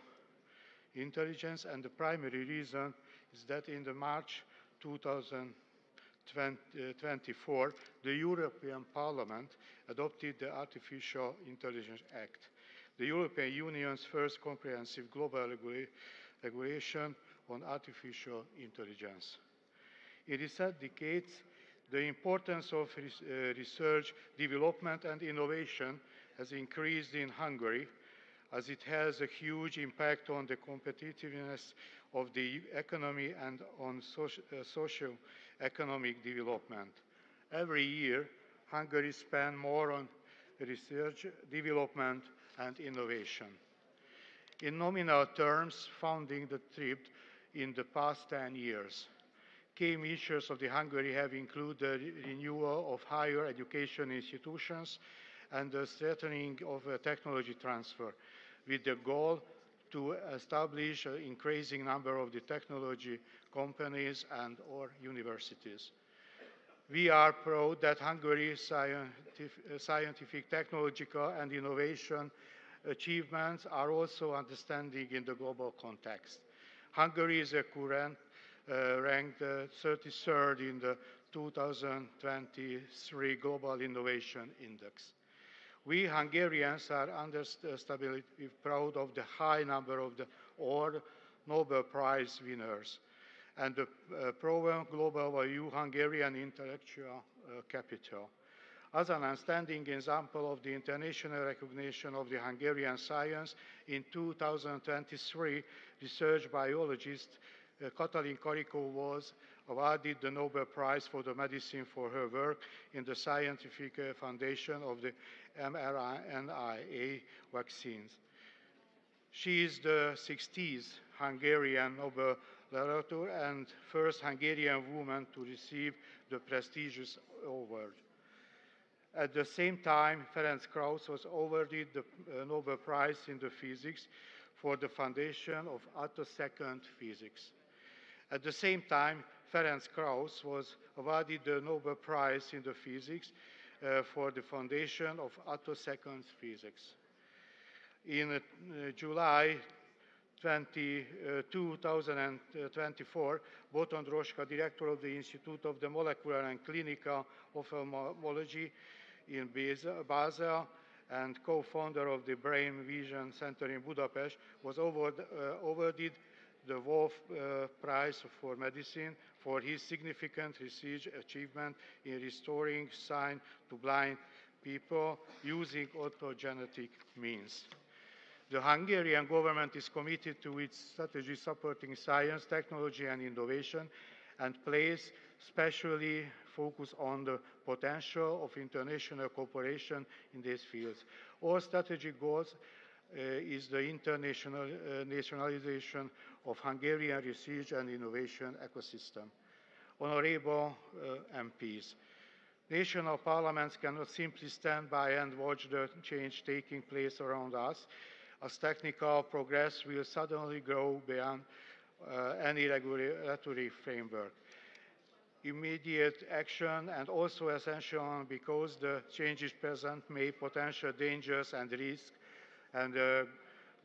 intelligence, and the primary reason is that in the March 2024, the European Parliament adopted the Artificial Intelligence Act, the European Union's first comprehensive global regulation on artificial intelligence. In recent decades, the importance of research, development and innovation has increased in Hungary, as it has a huge impact on the competitiveness of the economy and on socio-economic development. Every year, Hungary spends more on research, development and innovation. In nominal terms, funding tripled in the past 10 years. Key measures of Hungary have included the renewal of higher education institutions and the strengthening of technology transfer, with the goal to establish an increasing number of the technology companies and or universities. We are proud that Hungary's scientific, technological and innovation achievements are also understanding in the global context. Hungary is currently ranked 33rd in the 2023 Global Innovation Index. We Hungarians are understandably proud of the high number of the Nobel Prize winners and the proven global value Hungarian intellectual capital. As an outstanding example of the international recognition of the Hungarian science, in 2023, research biologist Katalin Karikó was awarded the Nobel Prize for the medicine for her work in the scientific foundation of the mRNA vaccines. She is the 60th Hungarian Nobel laureate and first Hungarian woman to receive the prestigious award. At the same time, Ferenc Krausz was awarded the Nobel Prize in the physics for the foundation of attosecond physics. At the same time, Ferenc Krausz was awarded the Nobel Prize in the physics for the foundation of attosecond physics. In July 2024, Botond Roska, director of the Institute of the Molecular and Clinical Ophthalmology in Basel and co-founder of the Brain Vision Center in Budapest, was awarded the Wolf Prize for Medicine for his significant research achievement in restoring sight to blind people using autogenetic means. The Hungarian government is committed to its strategy supporting science, technology and innovation, and places specially focus on the potential of international cooperation in these fields. Our strategic goals is the internationalization of Hungarian research and innovation ecosystem. Honorable MPs, national parliaments cannot simply stand by and watch the change taking place around us, as technical progress will suddenly grow beyond any regulatory framework. Immediate action and also essential because the changes present may potential dangers and risks, and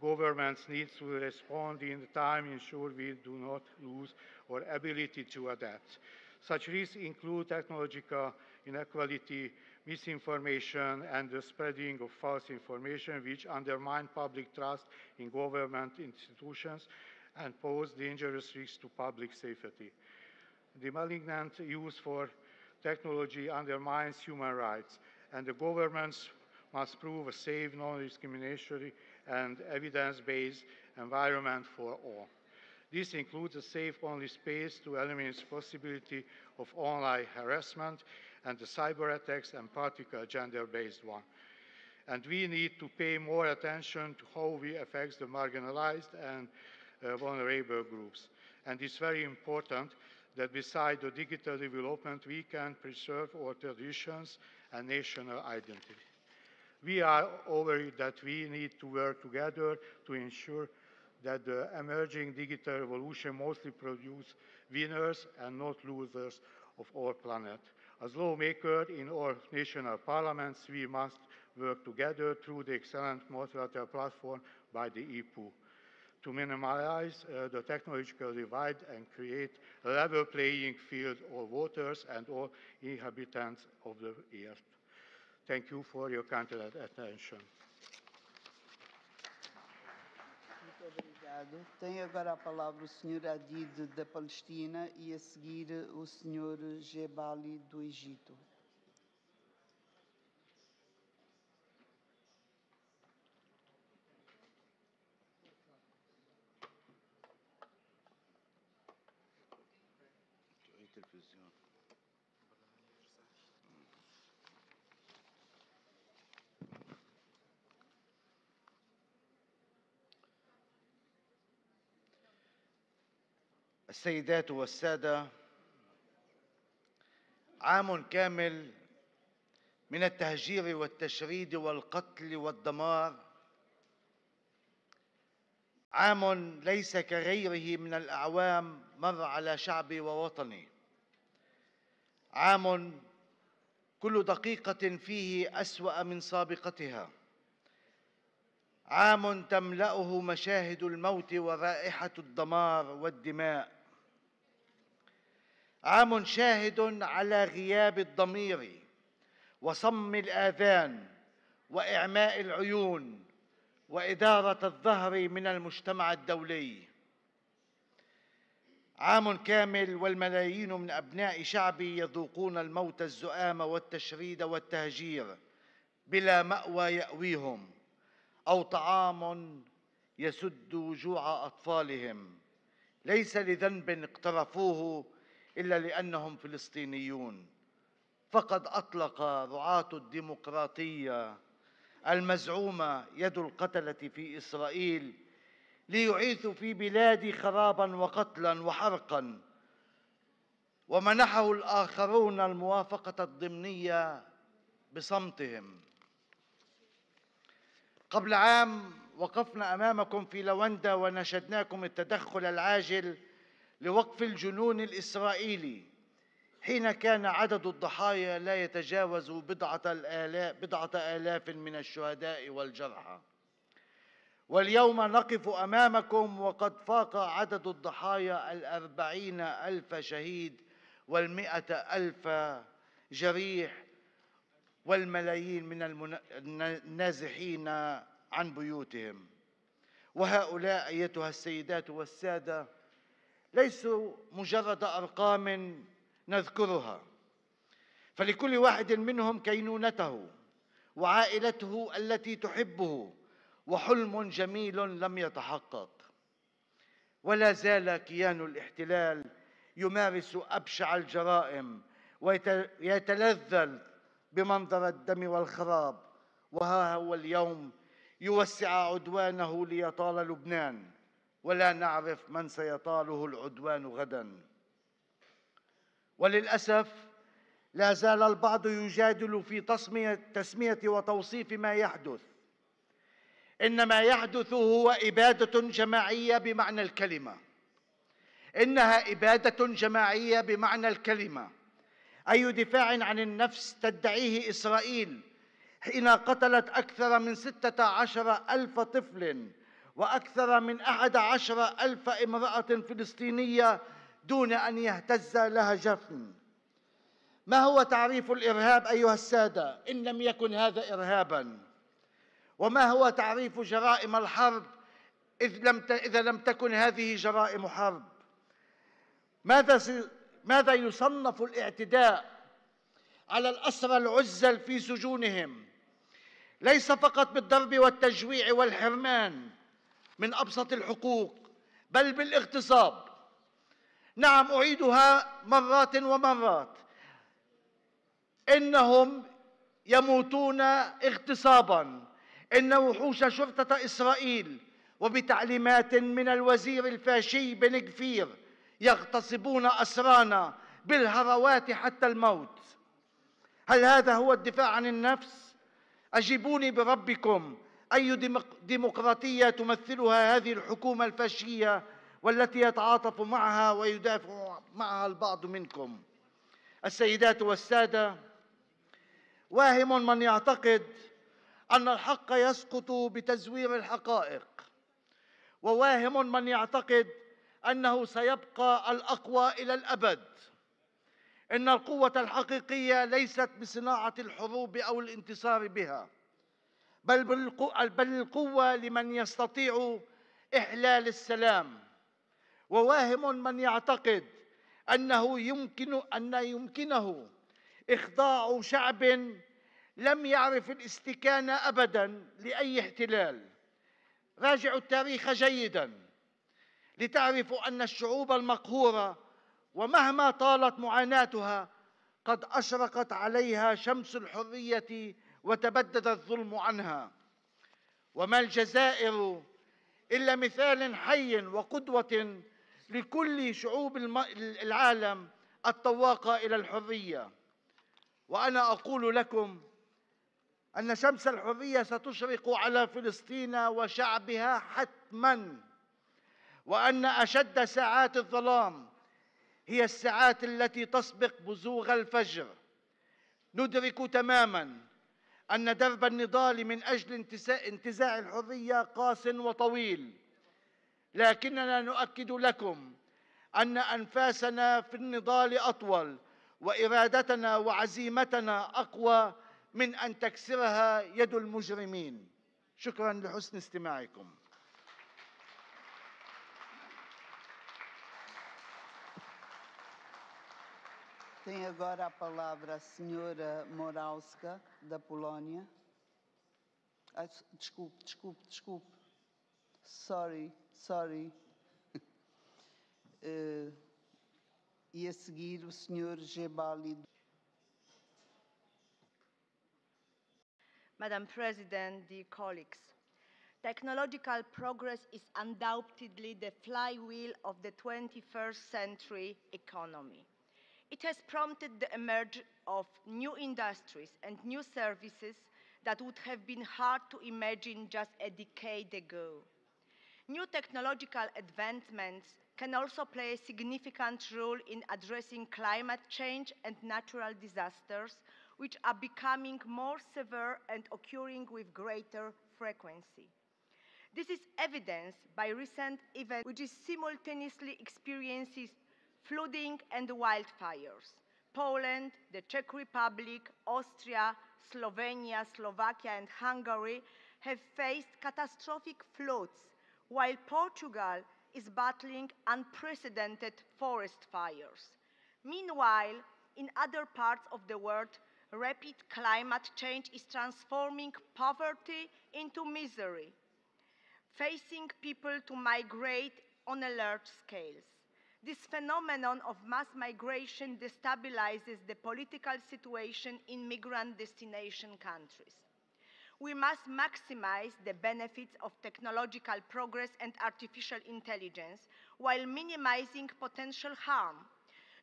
governments need to respond in time, ensure we do not lose our ability to adapt. Such risks include technological inequality, misinformation, and the spreading of false information, which undermine public trust in government institutions and pose dangerous risks to public safety. The malignant use for technology undermines human rights, and the governments must prove a safe, non-discriminatory, and evidence-based environment for all. This includes a safe-only space to eliminate the possibility of online harassment and the cyber attacks, and particularly gender-based one. And we need to pay more attention to how we affect the marginalized and vulnerable groups. And it's very important that beside the digital development, we can preserve our traditions and national identity. We are worried that we need to work together to ensure that the emerging digital revolution mostly produces winners and not losers of our planet. As lawmakers in our national parliaments, we must work together through the excellent multilateral platform by the IPU to minimize the technological divide and create a level playing field for voters and all inhabitants of the earth. Thank you for your kind attention. Muito obrigado. Tem agora a palavra o Sr. Adid da Palestina e a seguir o Sr. Jebali do Egito. السيدات والسادة، عام كامل من التهجير والتشريد والقتل والدمار، عام ليس كغيره من الأعوام مر على شعبي ووطني، عام كل دقيقة فيه أسوأ من سابقتها، عام تملأه مشاهد الموت ورائحة الدمار والدماء، عام شاهد على غياب الضمير وصم الآذان وإعماء العيون وإدارة الظهر من المجتمع الدولي، عام كامل والملايين من أبناء شعبي يذوقون الموت الزؤام والتشريد والتهجير بلا مأوى يأويهم أو طعام يسد جوع أطفالهم، ليس لذنب اقترفوه إلا لأنهم فلسطينيون. فقد أطلق رعاة الديمقراطية المزعومة يد القتلة في إسرائيل ليعيثوا في بلادي خرابا وقتلا وحرقا، ومنحه الآخرون الموافقة الضمنية بصمتهم. قبل عام وقفنا أمامكم في لوندا ونشدناكم التدخل العاجل لوقف الجنون الإسرائيلي حين كان عدد الضحايا لا يتجاوز بضعة آلاف من الشهداء والجرحى. واليوم نقف أمامكم وقد فاق عدد الضحايا 40,000 شهيد و100,000 جريح والملايين من النازحين عن بيوتهم. وهؤلاء أيتها السيدات والسادة ليسوا مجرد أرقام نذكرها، فلكل واحد منهم كينونته وعائلته التي تحبه وحلم جميل لم يتحقق. ولا زال كيان الاحتلال يمارس أبشع الجرائم ويتلذذ بمنظر الدم والخراب، وها هو اليوم يوسع عدوانه ليطال لبنان، ولا نعرف من سيطاله العدوان غدا. وللأسف لا زال البعض يجادل في تسمية وتوصيف ما يحدث. إن ما يحدث هو إبادة جماعية بمعنى الكلمة. إنها إبادة جماعية بمعنى الكلمة، أي دفاع عن النفس تدعيه إسرائيل حين قتلت أكثر من 16,000 طفل وأكثر من 11,000 امرأة فلسطينية دون أن يهتز لها جفن. ما هو تعريف الإرهاب أيها السادة إن لم يكن هذا إرهاباً؟ وما هو تعريف جرائم الحرب إذا لم تكن هذه جرائم حرب؟ ماذا يصنف الاعتداء على الأسرى العزل في سجونهم؟ ليس فقط بالضرب والتجويع والحرمان من أبسط الحقوق، بل بالاغتصاب. نعم، أعيدها مرات ومرات، إنهم يموتون اغتصاباً. إن وحوش شرطة إسرائيل وبتعليمات من الوزير الفاشي بن غفير يغتصبون أسرانا بالهروات حتى الموت. هل هذا هو الدفاع عن النفس؟ أجيبوني بربكم، أي ديمقراطية تمثلها هذه الحكومة الفاشية والتي يتعاطف معها ويدافع معها البعض منكم؟ السيدات والسادة، واهم من يعتقد أن الحق يسقط بتزوير الحقائق، وواهم من يعتقد أنه سيبقى الأقوى إلى الأبد. إن القوة الحقيقية ليست بصناعة الحروب أو الانتصار بها، بل القوة لمن يستطيع إحلال السلام. وواهم من يعتقد أنه يمكنه إخضاع شعب لم يعرف الاستكانة أبداً لأي احتلال. راجعوا التاريخ جيداً لتعرفوا أن الشعوب المقهورة ومهما طالت معاناتها قد أشرقت عليها شمس الحرية وتبدد الظلم عنها. وما الجزائر إلا مثال حي وقدوة لكل شعوب العالم الطواقة إلى الحرية. وأنا أقول لكم أن شمس الحرية ستشرق على فلسطين وشعبها حتماً، وأن أشد ساعات الظلام هي الساعات التي تسبق بزوغ الفجر. ندرك تماماً أن درب النضال من أجل انتزاع الحرية قاس وطويل، لكننا نؤكد لكم أن أنفاسنا في النضال أطول وإرادتنا وعزيمتنا أقوى من أن تكسرها يد المجرمين. شكراً لحسن استماعكم. Tem agora a palavra a senhora Morawska, da Polónia. Desculpe. Sorry. E a seguir o senhor Gebali. Madam President, dear colleagues, technological progress is undoubtedly the flywheel of the 21st century economy. It has prompted the emergence of new industries and new services that would have been hard to imagine just a decade ago. New technological advancements can also play a significant role in addressing climate change and natural disasters, which are becoming more severe and occurring with greater frequency. This is evidenced by recent events, which is simultaneously experiences flooding and wildfires. Poland, the Czech Republic, Austria, Slovenia, Slovakia, and Hungary have faced catastrophic floods, while Portugal is battling unprecedented forest fires. Meanwhile, in other parts of the world, rapid climate change is transforming poverty into misery, facing people to migrate on a large scale. This phenomenon of mass migration destabilizes the political situation in migrant destination countries. We must maximize the benefits of technological progress and artificial intelligence while minimizing potential harm.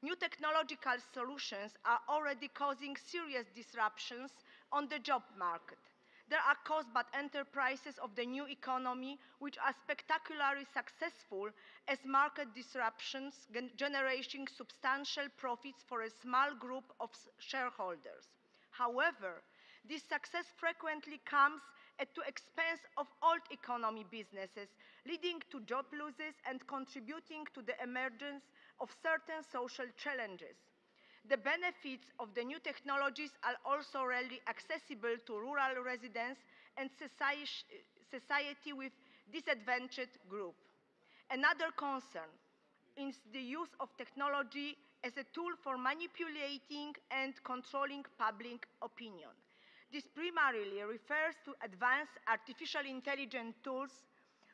New technological solutions are already causing serious disruptions on the job market. They are caused by enterprises of the new economy, which are spectacularly successful as market disruptions, generating substantial profits for a small group of shareholders. However, this success frequently comes at the expense of old economy businesses, leading to job losses and contributing to the emergence of certain social challenges. The benefits of the new technologies are also rarely accessible to rural residents and society with disadvantaged groups. Another concern is the use of technology as a tool for manipulating and controlling public opinion. This primarily refers to advanced artificial intelligence tools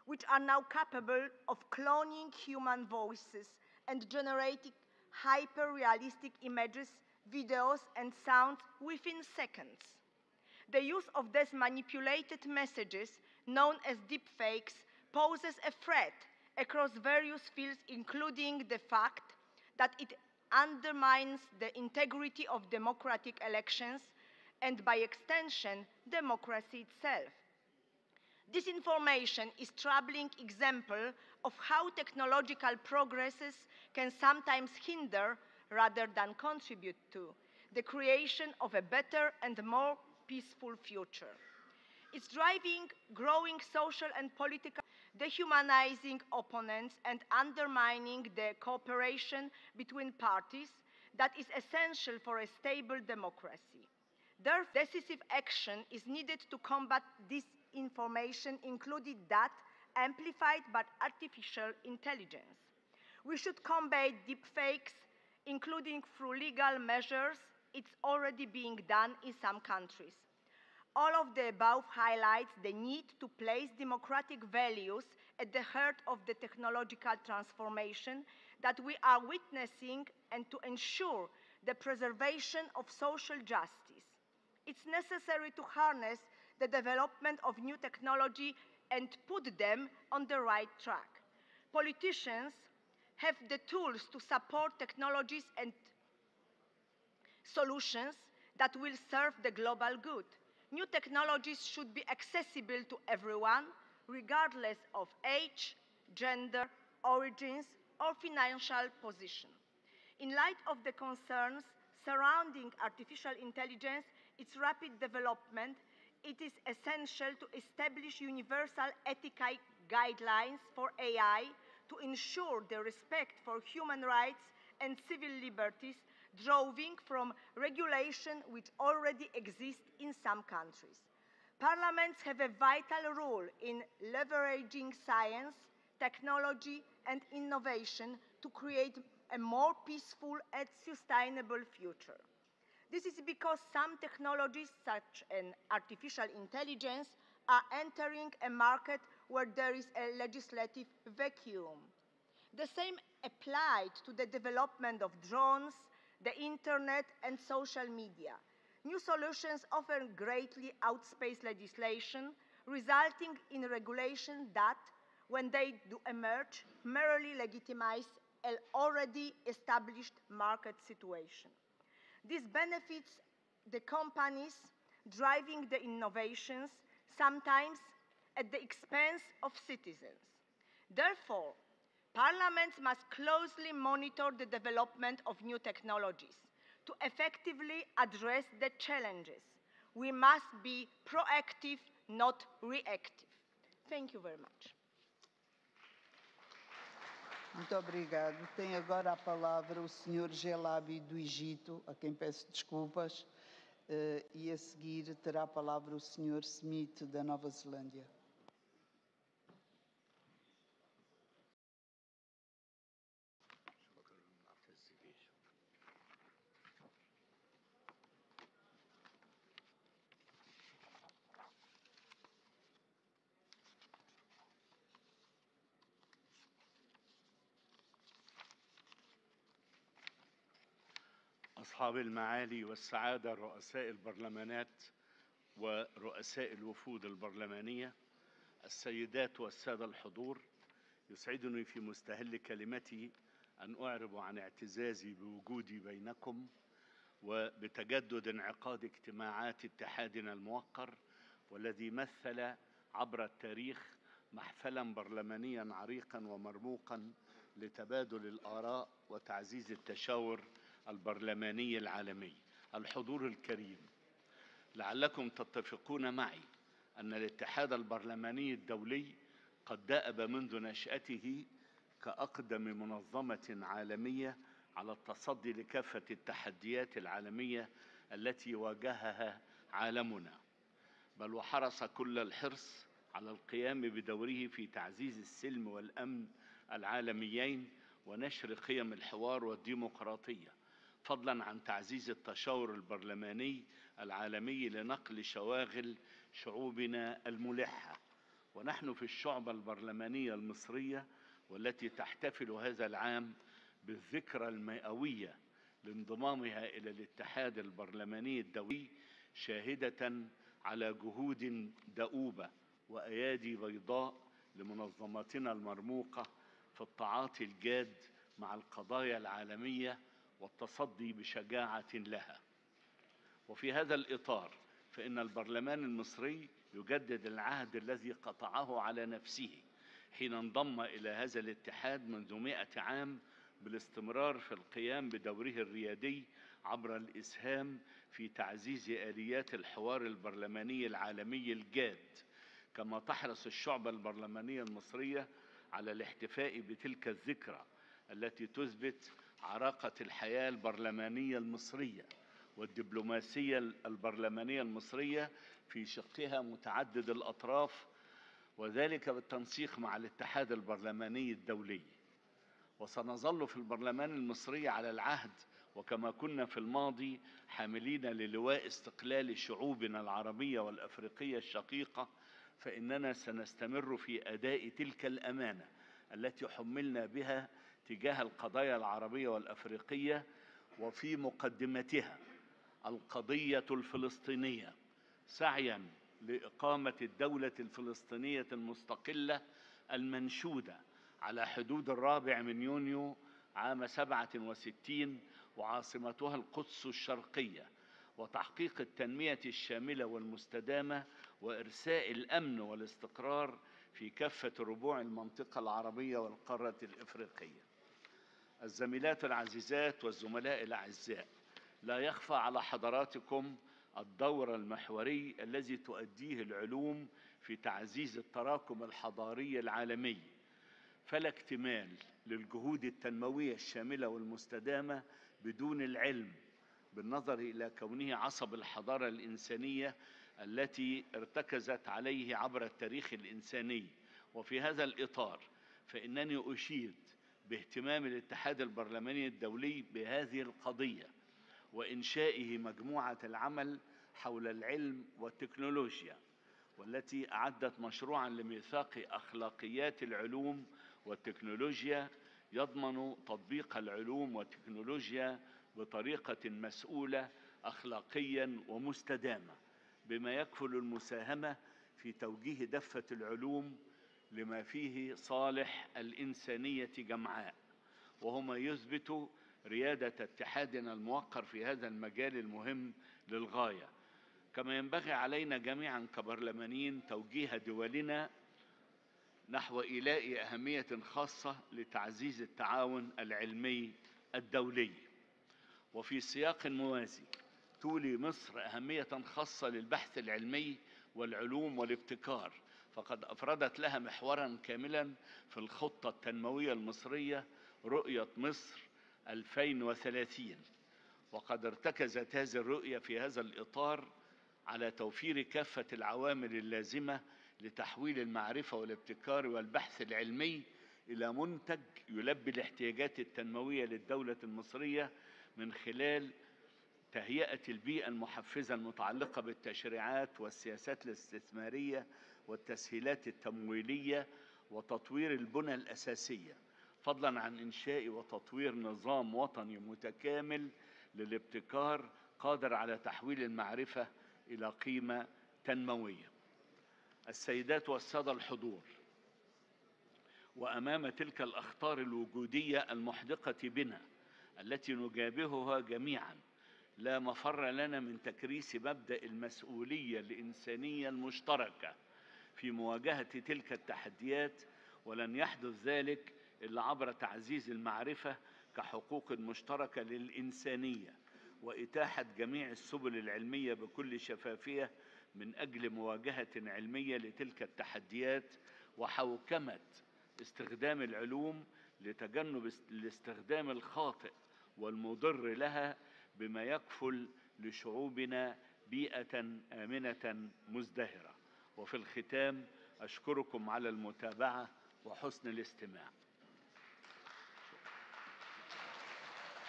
which are now capable of cloning human voices and generating hyper-realistic images, videos, and sounds within seconds. The use of these manipulated messages, known as deepfakes, poses a threat across various fields, including the fact that it undermines the integrity of democratic elections and, by extension, democracy itself. Disinformation is a troubling example of how technological progresses can sometimes hinder rather than contribute to the creation of a better and more peaceful future. It's driving growing social and political, dehumanizing opponents and undermining the cooperation between parties that is essential for a stable democracy. Therefore, decisive action is needed to combat disinformation, including that amplified by artificial intelligence. We should combat deepfakes, including through legal measures. It's already being done in some countries. All of the above highlights the need to place democratic values at the heart of the technological transformation that we are witnessing and to ensure the preservation of social justice. It's necessary to harness the development of new technology and put them on the right track. Politicians have the tools to support technologies and solutions that will serve the global good. New technologies should be accessible to everyone, regardless of age, gender, origins, or financial position. In light of the concerns surrounding artificial intelligence, its rapid development, it is essential to establish universal ethical guidelines for AI to ensure the respect for human rights and civil liberties, drawing from regulation which already exists in some countries. Parliaments have a vital role in leveraging science, technology, and innovation to create a more peaceful and sustainable future. This is because some technologies, such as artificial intelligence, are entering a market where there is a legislative vacuum. The same applied to the development of drones, the internet, and social media. New solutions often greatly outpace legislation, resulting in regulation that, when they do emerge, merely legitimize an already established market situation. This benefits the companies driving the innovations, sometimes at the expense of citizens. Therefore, parliaments must closely monitor the development of new technologies to effectively address the challenges. We must be proactive, not reactive. Thank you very much. Muito obrigado. Tem agora a palavra o Sr. Gelabi do Egito, a quem peço desculpas, e a seguir terá a palavra o Sr. Smith da Nova Zelândia. أصحاب المعالي والسعادة رؤساء البرلمانات ورؤساء الوفود البرلمانية، السيدات والسادة الحضور، يسعدني في مستهل كلمتي أن أعرب عن اعتزازي بوجودي بينكم وبتجدد انعقاد اجتماعات اتحادنا الموقر، والذي مثل عبر التاريخ محفلا برلمانيا عريقا ومرموقا لتبادل الآراء وتعزيز التشاور البرلماني العالمي. الحضور الكريم، لعلكم تتفقون معي أن الاتحاد البرلماني الدولي قد دأب منذ نشأته كأقدم منظمة عالمية على التصدي لكافة التحديات العالمية التي واجهها عالمنا، بل وحرص كل الحرص على القيام بدوره في تعزيز السلم والأمن العالميين ونشر قيم الحوار والديمقراطية، فضلا عن تعزيز التشاور البرلماني العالمي لنقل شواغل شعوبنا الملحة. ونحن في الشعبة البرلمانية المصرية والتي تحتفل هذا العام بالذكرى المئوية لانضمامها إلى الاتحاد البرلماني الدولي، شاهدة على جهود دؤوبة وأيادي بيضاء لمنظماتنا المرموقة في التعاطي الجاد مع القضايا العالمية والتصدي بشجاعة لها. وفي هذا الإطار فإن البرلمان المصري يجدد العهد الذي قطعه على نفسه حين انضم إلى هذا الاتحاد منذ 100 عام، بالاستمرار في القيام بدوره الريادي عبر الإسهام في تعزيز آليات الحوار البرلماني العالمي الجاد، كما تحرص الشعبة البرلمانية المصرية على الاحتفاء بتلك الذكرى التي تثبت عراقة الحياة البرلمانية المصرية والدبلوماسية البرلمانية المصرية في شقها متعدد الأطراف، وذلك بالتنسيق مع الاتحاد البرلماني الدولي. وسنظل في البرلمان المصري على العهد وكما كنا في الماضي حاملين للواء استقلال شعوبنا العربية والأفريقية الشقيقة، فإننا سنستمر في أداء تلك الأمانة التي حملنا بها تجاه القضايا العربية والأفريقية، وفي مقدمتها القضية الفلسطينية، سعيا لإقامة الدولة الفلسطينية المستقلة المنشودة على حدود 4 يونيو عام 67 وعاصمتها القدس الشرقية، وتحقيق التنمية الشاملة والمستدامة وإرساء الأمن والاستقرار في كافة ربوع المنطقة العربية والقارة الإفريقية. الزميلات العزيزات والزملاء الأعزاء، لا يخفى على حضراتكم الدور المحوري الذي تؤديه العلوم في تعزيز التراكم الحضاري العالمي، فلا اكتمال للجهود التنموية الشاملة والمستدامة بدون العلم، بالنظر إلى كونه عصب الحضارة الإنسانية التي ارتكزت عليه عبر التاريخ الإنساني. وفي هذا الإطار فإنني أشيد باهتمام الاتحاد البرلماني الدولي بهذه القضية وإنشائه مجموعة العمل حول العلم والتكنولوجيا، والتي أعدت مشروعا لميثاق أخلاقيات العلوم والتكنولوجيا يضمن تطبيق العلوم والتكنولوجيا بطريقة مسؤولة أخلاقيا ومستدامة، بما يكفل المساهمة في توجيه دفة العلوم لما فيه صالح الإنسانية جمعاء، وهو ما يثبت ريادة اتحادنا الموقر في هذا المجال المهم للغاية. كما ينبغي علينا جميعا كبرلمانيين توجيه دولنا نحو إيلاء أهمية خاصة لتعزيز التعاون العلمي الدولي. وفي سياق موازي تولي مصر أهمية خاصة للبحث العلمي والعلوم والابتكار، فقد أفردت لها محورا كاملا في الخطة التنموية المصرية رؤية مصر 2030، وقد ارتكزت هذه الرؤية في هذا الإطار على توفير كافة العوامل اللازمة لتحويل المعرفة والابتكار والبحث العلمي إلى منتج يلبي الاحتياجات التنموية للدولة المصرية، من خلال تهيئة البيئة المحفزة المتعلقة بالتشريعات والسياسات الاستثمارية والتسهيلات التمويلية وتطوير البنى الأساسية، فضلا عن إنشاء وتطوير نظام وطني متكامل للابتكار قادر على تحويل المعرفة إلى قيمة تنموية. السيدات والسادة الحضور، وأمام تلك الأخطار الوجودية المحدقة بنا التي نجابهها جميعا، لا مفر لنا من تكريس مبدأ المسؤولية الإنسانية المشتركة في مواجهة تلك التحديات، ولن يحدث ذلك إلا عبر تعزيز المعرفة كحقوق مشتركة للإنسانية وإتاحة جميع السبل العلمية بكل شفافية من أجل مواجهة علمية لتلك التحديات وحوكمة استخدام العلوم لتجنب الاستخدام الخاطئ والمضر لها بما يكفل لشعوبنا بيئة آمنة مزدهرة. وفي الختام أشكركم على المتابعة وحسن الاستماع.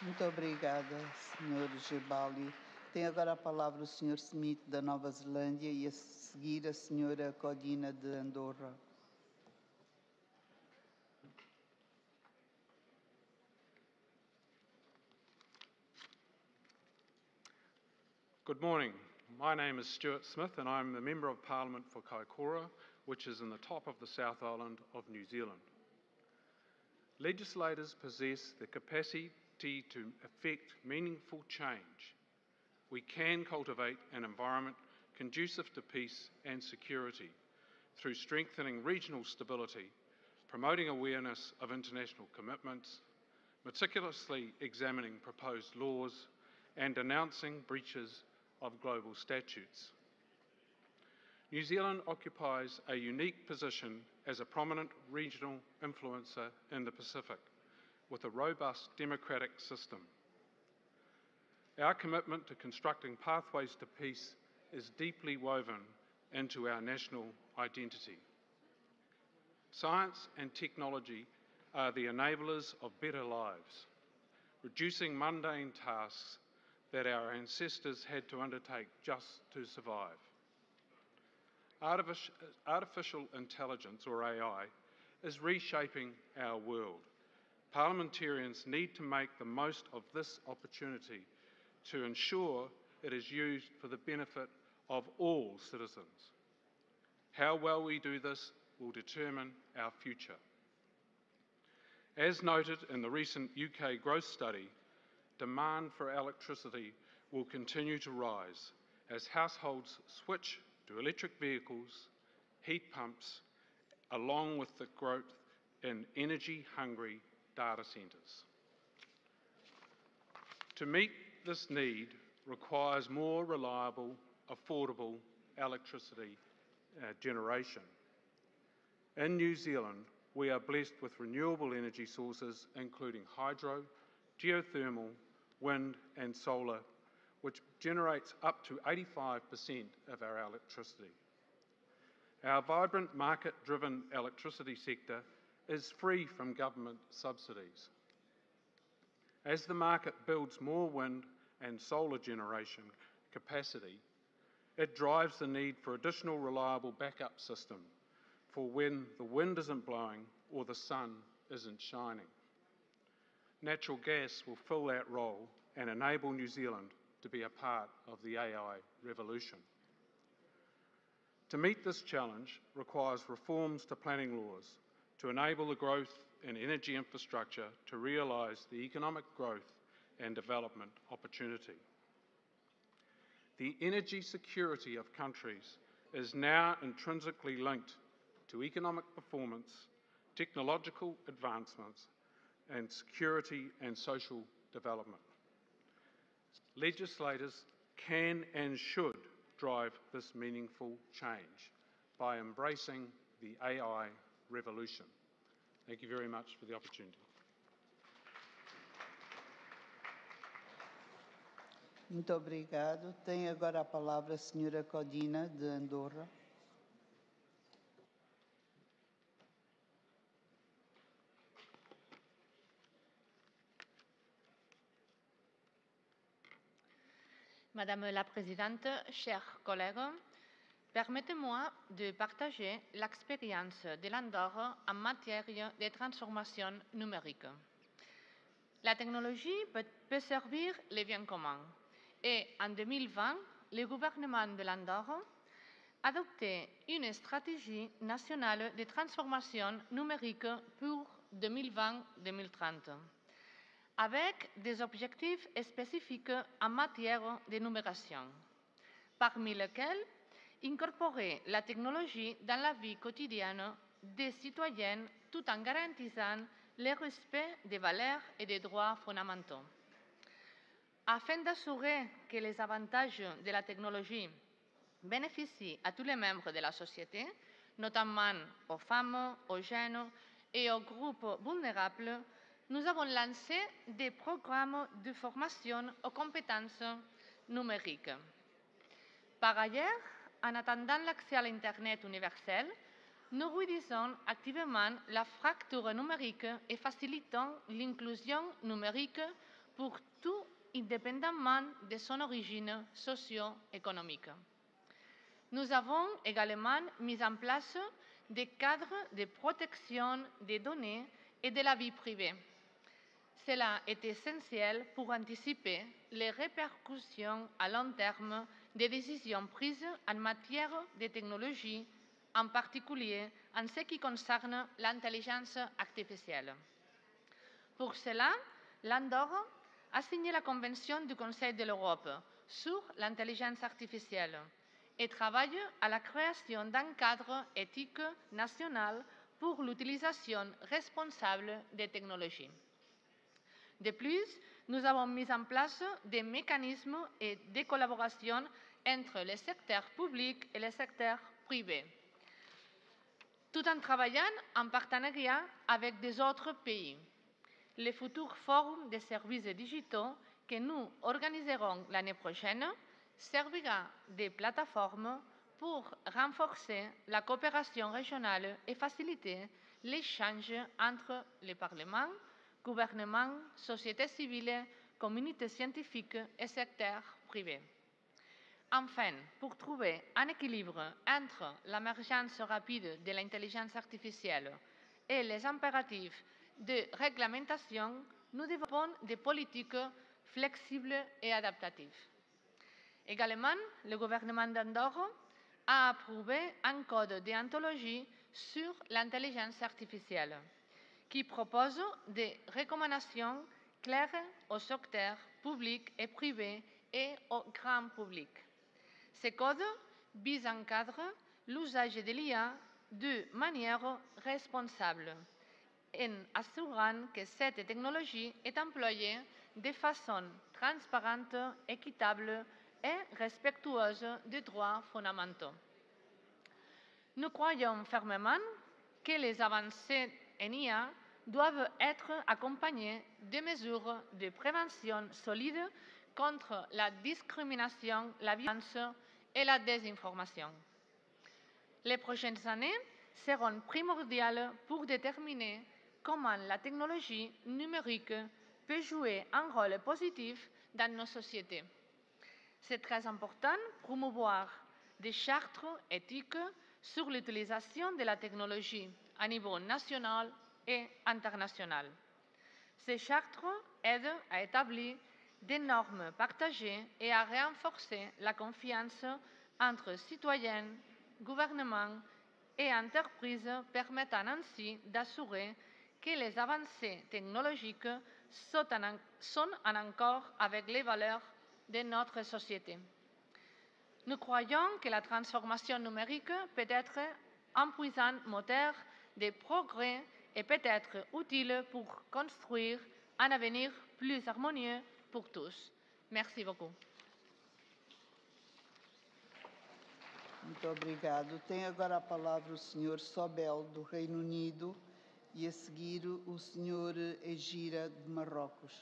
Muito obrigada, Sr. Gebali. Tem agora a palavra o Sr. Smith, da Nova Zelândia, e a seguir a Sra. Codina, de Andorra. Good morning. My name is Stuart Smith and I'm the Member of Parliament for Kaikoura, which is in the top of the South Island of New Zealand. Legislators possess the capacity to effect meaningful change. We can cultivate an environment conducive to peace and security through strengthening regional stability, promoting awareness of international commitments, meticulously examining proposed laws, and denouncing breaches of global statutes. New Zealand occupies a unique position as a prominent regional influencer in the Pacific, with a robust democratic system. Our commitment to constructing pathways to peace is deeply woven into our national identity. Science and technology are the enablers of better lives, reducing mundane tasks that our ancestors had to undertake just to survive. Artificial intelligence, or AI, is reshaping our world. Parliamentarians need to make the most of this opportunity to ensure it is used for the benefit of all citizens. How well we do this will determine our future. As noted in the recent UK growth study, demand for electricity will continue to rise as households switch to electric vehicles, heat pumps, along with the growth in energy-hungry data centres. To meet this need requires more reliable, affordable electricity generation. In New Zealand, we are blessed with renewable energy sources including hydro, geothermal, wind and solar, which generates up to 85% of our electricity. Our vibrant market-driven electricity sector is free from government subsidies. As the market builds more wind and solar generation capacity, it drives the need for additional reliable backup system for when the wind isn't blowing or the sun isn't shining. Natural gas will fill that role and enable New Zealand to be a part of the AI revolution. To meet this challenge requires reforms to planning laws to enable the growth in energy infrastructure to realise the economic growth and development opportunity. The energy security of countries is now intrinsically linked to economic performance, technological advancements, and security and social development. Legislators can and should drive this meaningful change by embracing the AI revolution. Thank you very much for the opportunity. Muito obrigado. Tem agora a palavra a Sra. Codina, de Andorra. Madame la Présidente, chers collègues, permettez-moi de partager l'expérience de l'Andorre en matière de transformation numérique. la technologie peut servir les biens communs. Et en 2020, le gouvernement de l'Andorre a adopté une stratégie nationale de transformation numérique pour 2020-2030, avec des objectifs spécifiques en matière de numération, parmi lesquels incorporer la technologie dans la vie quotidienne des citoyens tout en garantissant le respect des valeurs et des droits fondamentaux. Afin d'assurer que les avantages de la technologie bénéficient à tous les membres de la société, notamment aux femmes, aux jeunes et aux groupes vulnérables, nous avons lancé des programmes de formation aux compétences numériques. Par ailleurs, en attendant l'accès à l'Internet universel, nous réduisons activement la fracture numérique et facilitons l'inclusion numérique pour tout, indépendamment de son origine socio-économique. Nous avons également mis en place des cadres de protection des données et de la vie privée. Cela est essentiel pour anticiper les répercussions à long terme des décisions prises en matière de technologie, en particulier en ce qui concerne l'intelligence artificielle. Pour cela, l'Andorre a signé la Convention du Conseil de l'Europe sur l'intelligence artificielle et travaille à la création d'un cadre éthique national pour l'utilisation responsable des technologies. De plus, nous avons mis en place des mécanismes de collaboration entre le secteur public et le secteur privé, tout en travaillant en partenariat avec des autres pays. Le futur forum des services digitaux que nous organiserons l'année prochaine servira de plateforme pour renforcer la coopération régionale et faciliter l'échange entre les parlements, gouvernements, sociétés civiles, communautés scientifiques et secteur privé. Enfin, pour trouver un équilibre entre l'émergence rapide de l'intelligence artificielle et les impératifs de réglementation, nous développons des politiques flexibles et adaptatives. Également, le gouvernement d'Andorre a approuvé un code déontologie sur l'intelligence artificielle qui propose des recommandations claires au secteur public et privé et au grand public. Ce code vise à encadrer l'usage de l'IA de manière responsable, en assurant que cette technologie est employée de façon transparente, équitable et respectueuse des droits fondamentaux. Nous croyons fermement que les avancées en IA doivent être accompagnées de mesures de prévention solides contre la discrimination, la violence et la désinformation. Les prochaines années seront primordiales pour déterminer comment la technologie numérique peut jouer un rôle positif dans nos sociétés. C'est très important de promouvoir des chartes éthiques sur l'utilisation de la technologie à niveau national et international. Ces chartes aident à établir des normes partagées et à renforcer la confiance entre citoyens, gouvernements et entreprises, permettant ainsi d'assurer que les avancées technologiques sont en accord avec les valeurs de notre société. Nous croyons que la transformation numérique peut être un puissant moteur de progrès et peut être utile pour construire un avenir plus harmonieux pour tous. Merci beaucoup. Muito obrigado. Tem agora a palavra o Sr. Sobel, do Reino Unido, e a seguir o Sr. Egira, de Marrocos.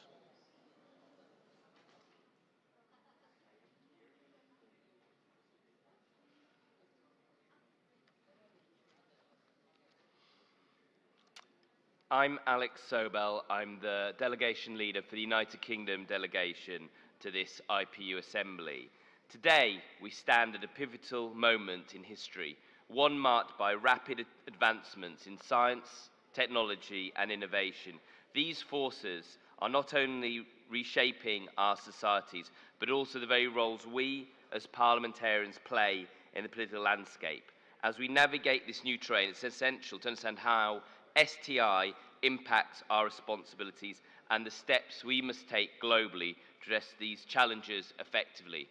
I'm Alex Sobel. I'm the delegation leader for the United Kingdom delegation to this IPU Assembly. Today, we stand at a pivotal moment in history, one marked by rapid advancements in science, technology, and innovation. These forces are not only reshaping our societies, but also the very roles we as parliamentarians play in the political landscape. As we navigate this new terrain, it's essential to understand how STI impacts our responsibilities and the steps we must take globally to address these challenges effectively.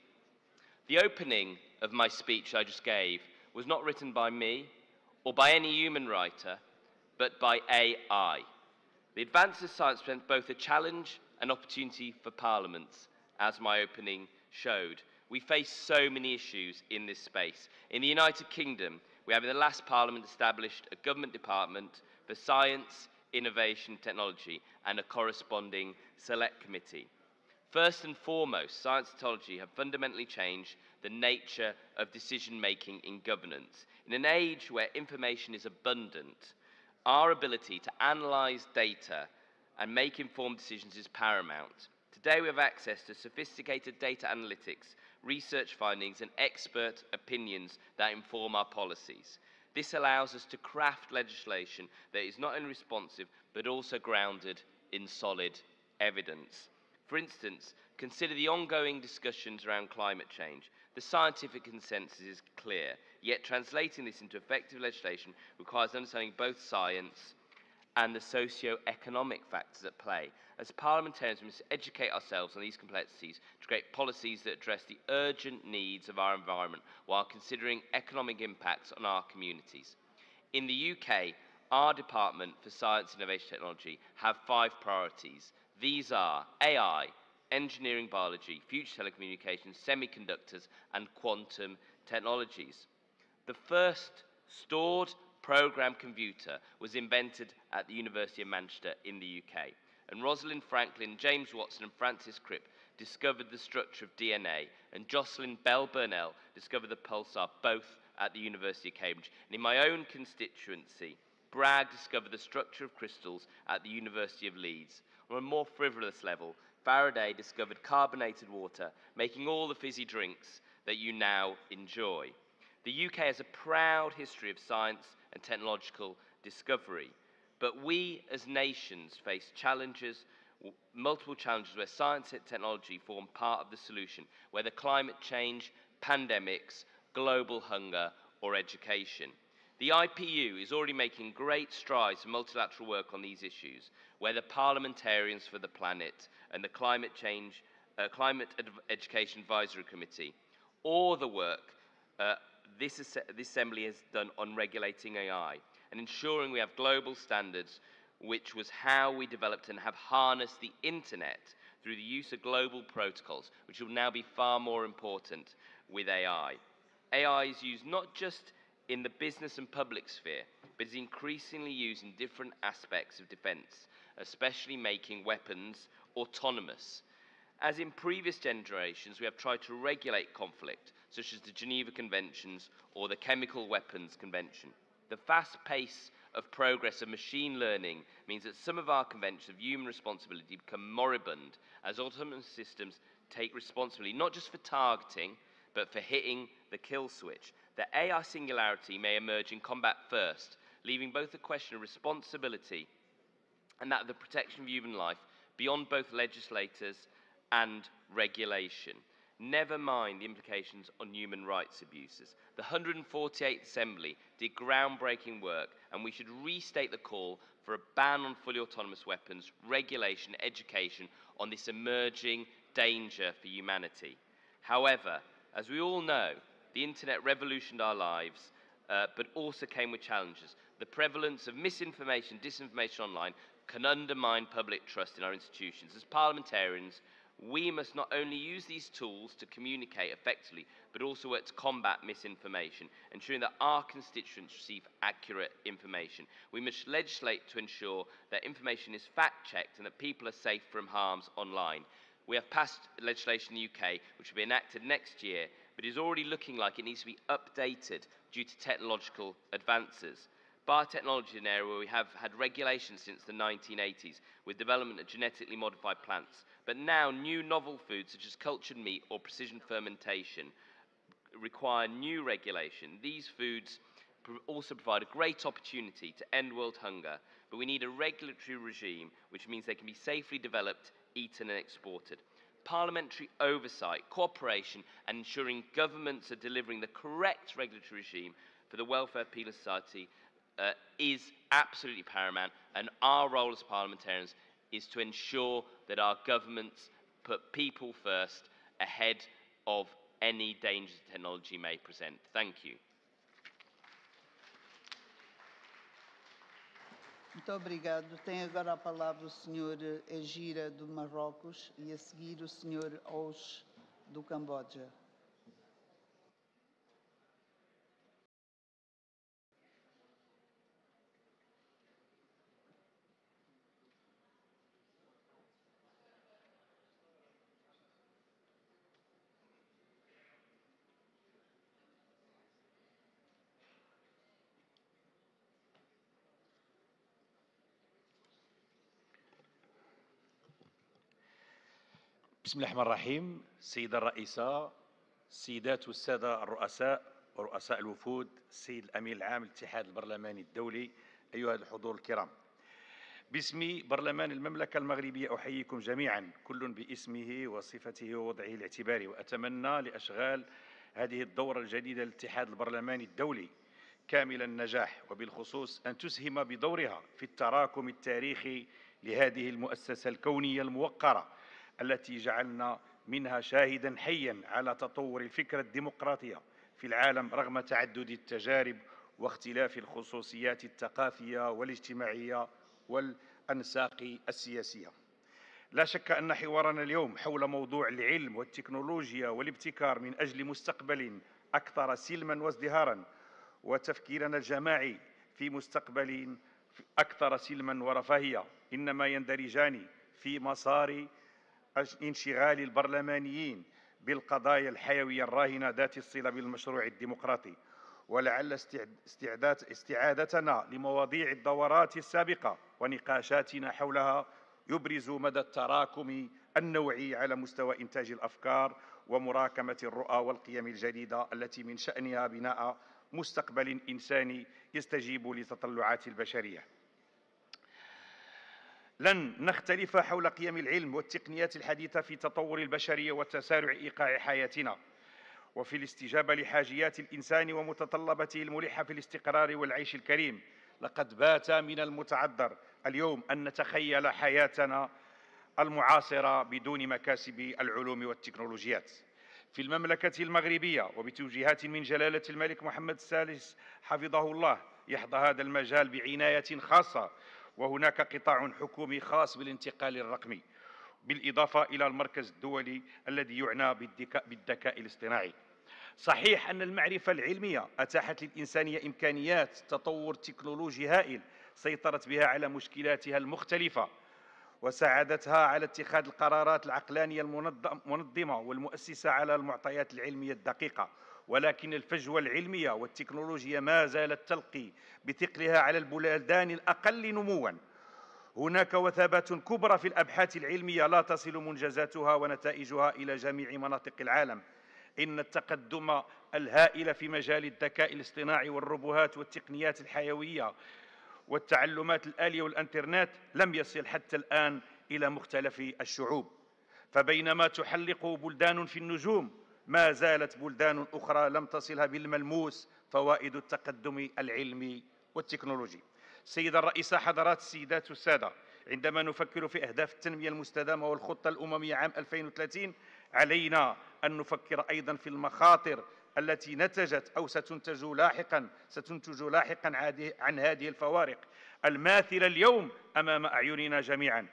The opening of my speech I just gave was not written by me or by any human writer, but by AI. The advances of science present both a challenge and opportunity for parliaments, as my opening showed. We face so many issues in this space. In the United Kingdom, we have in the last parliament established a government department for science, innovation, technology, and a corresponding select committee. First and foremost, science and technology have fundamentally changed the nature of decision-making in governance. In an age where information is abundant, our ability to analyse data and make informed decisions is paramount. Today we have access to sophisticated data analytics, research findings and expert opinions that inform our policies. This allows us to craft legislation that is not only responsive but also grounded in solid evidence. For instance, consider the ongoing discussions around climate change. The scientific consensus is clear, yet translating this into effective legislation requires understanding both science and the socio-economic factors at play. As parliamentarians, we must educate ourselves on these complexities to create policies that address the urgent needs of our environment while considering economic impacts on our communities. In the UK, our Department for Science, Innovation and Technology have 5 priorities. These are AI, engineering, biology, future telecommunications, semiconductors, and quantum technologies. The first stored program computer was invented at the University of Manchester in the UK. And Rosalind Franklin, James Watson, and Francis Crick discovered the structure of DNA, and Jocelyn Bell Burnell discovered the pulsar, both at the University of Cambridge. And in my own constituency, Bragg discovered the structure of crystals at the University of Leeds. On a more frivolous level, Faraday discovered carbonated water, making all the fizzy drinks that you now enjoy. The UK has a proud history of science and technological discovery, but we as nations face challenges, multiple challenges where science and technology form part of the solution, whether climate change, pandemics, global hunger, or education. The IPU is already making great strides in multilateral work on these issues, whether Parliamentarians for the Planet and the Climate Education Advisory Committee, or the work this Assembly has done on regulating AI and ensuring we have global standards, which was how we developed and have harnessed the internet through the use of global protocols, which will now be far more important with AI. AI is used not just in the business and public sphere, but is increasingly used in different aspects of defence, especially making weapons autonomous. As in previous generations, we have tried to regulate conflict, such as the Geneva Conventions or the Chemical Weapons Convention. The fast pace of progress of machine learning means that some of our conventions of human responsibility become moribund as autonomous systems take responsibility not just for targeting, but for hitting the kill switch. The AI singularity may emerge in combat first, leaving both the question of responsibility and that of the protection of human life beyond both legislators and regulation. Never mind the implications on human rights abuses. The 148th Assembly did groundbreaking work, and we should restate the call for a ban on fully autonomous weapons, regulation, education on this emerging danger for humanity. However, as we all know, the internet revolutionized our lives, but also came with challenges. The prevalence of misinformation, disinformation online can undermine public trust in our institutions. As parliamentarians, we must not only use these tools to communicate effectively, but also work to combat misinformation, ensuring that our constituents receive accurate information. We must legislate to ensure that information is fact-checked and that people are safe from harms online. We have passed legislation in the UK, which will be enacted next year, but is already looking like it needs to be updated due to technological advances. Biotechnology is an area where we have had regulations since the 1980s, with development of genetically modified plants. But now new novel foods, such as cultured meat or precision fermentation, require new regulation. These foods also provide a great opportunity to end world hunger, but we need a regulatory regime, which means they can be safely developed, eaten and exported. Parliamentary oversight, cooperation and ensuring governments are delivering the correct regulatory regime for the welfare of people in society is absolutely paramount, and our role as parliamentarians is to ensure that our governments put people first ahead of any dangers technology may present. Thank you. Muito obrigado. Tem agora a palavra o Sr. Egira do Marrocos e a seguir o Sr. Osh do Camboja. بسم الله الرحمن الرحيم. السيدة الرئيسة، السيدات والسادة الرؤساء ورؤساء الوفود، السيد الأمين العام للاتحاد البرلماني الدولي، أيها الحضور الكرام، باسم برلمان المملكة المغربية أحييكم جميعا كل باسمه وصفته ووضعه الاعتباري، وأتمنى لأشغال هذه الدورة الجديدة للاتحاد البرلماني الدولي كامل النجاح، وبالخصوص أن تسهم بدورها في التراكم التاريخي لهذه المؤسسة الكونية الموقرة التي جعلنا منها شاهدا حيا على تطور الفكرة الديمقراطية في العالم رغم تعدد التجارب واختلاف الخصوصيات الثقافية والاجتماعية والأنساق السياسية. لا شك أن حوارنا اليوم حول موضوع العلم والتكنولوجيا والابتكار من أجل مستقبل أكثر سلما وازدهارا، وتفكيرنا الجماعي في مستقبل أكثر سلما ورفاهية، إنما يندرجان في مسار انشغال البرلمانيين بالقضايا الحيوية الراهنة ذات الصلة بالمشروع الديمقراطي. ولعل استعادتنا لمواضيع الدورات السابقة ونقاشاتنا حولها يبرز مدى التراكم النوعي على مستوى إنتاج الأفكار ومراكمة الرؤى والقيم الجديدة التي من شأنها بناء مستقبل إنساني يستجيب لتطلعات البشرية. لن نختلف حول قيم العلم والتقنيات الحديثة في تطور البشرية وتسارع إيقاع حياتنا، وفي الاستجابة لحاجيات الإنسان ومتطلباته الملحة في الاستقرار والعيش الكريم. لقد بات من المتعذر اليوم أن نتخيل حياتنا المعاصرة بدون مكاسب العلوم والتكنولوجيات. في المملكة المغربية وبتوجيهات من جلالة الملك محمد الثالث حفظه الله يحظى هذا المجال بعناية خاصة، وهناك قطاع حكومي خاص بالانتقال الرقمي، بالإضافة إلى المركز الدولي الذي يعنى بالذكاء الاصطناعي. صحيح أن المعرفة العلمية أتاحت للإنسانية إمكانيات تطور تكنولوجي هائل سيطرت بها على مشكلاتها المختلفة وساعدتها على اتخاذ القرارات العقلانية المنظمة والمؤسسة على المعطيات العلمية الدقيقة، ولكن الفجوة العلمية والتكنولوجيا ما زالت تلقي بثقلها على البلدان الأقل نمواً. هناك وثبات كبرى في الأبحاث العلمية لا تصل منجزاتها ونتائجها إلى جميع مناطق العالم. إن التقدم الهائل في مجال الذكاء الاصطناعي والروبوتات والتقنيات الحيوية والتعلمات الآلية والإنترنت لم يصل حتى الآن إلى مختلف الشعوب، فبينما تحلق بلدان في النجوم ما زالت بلدان أخرى لم تصلها بالملموس فوائد التقدم العلمي والتكنولوجي. السيدة الرئيسة، حضرات السيدات والسادة، عندما نفكر في أهداف التنمية المستدامة والخطة الأممية عام 2030 علينا أن نفكر أيضا في المخاطر التي نتجت أو ستنتج لاحقا عن هذه الفوارق الماثلة اليوم أمام أعيننا جميعا،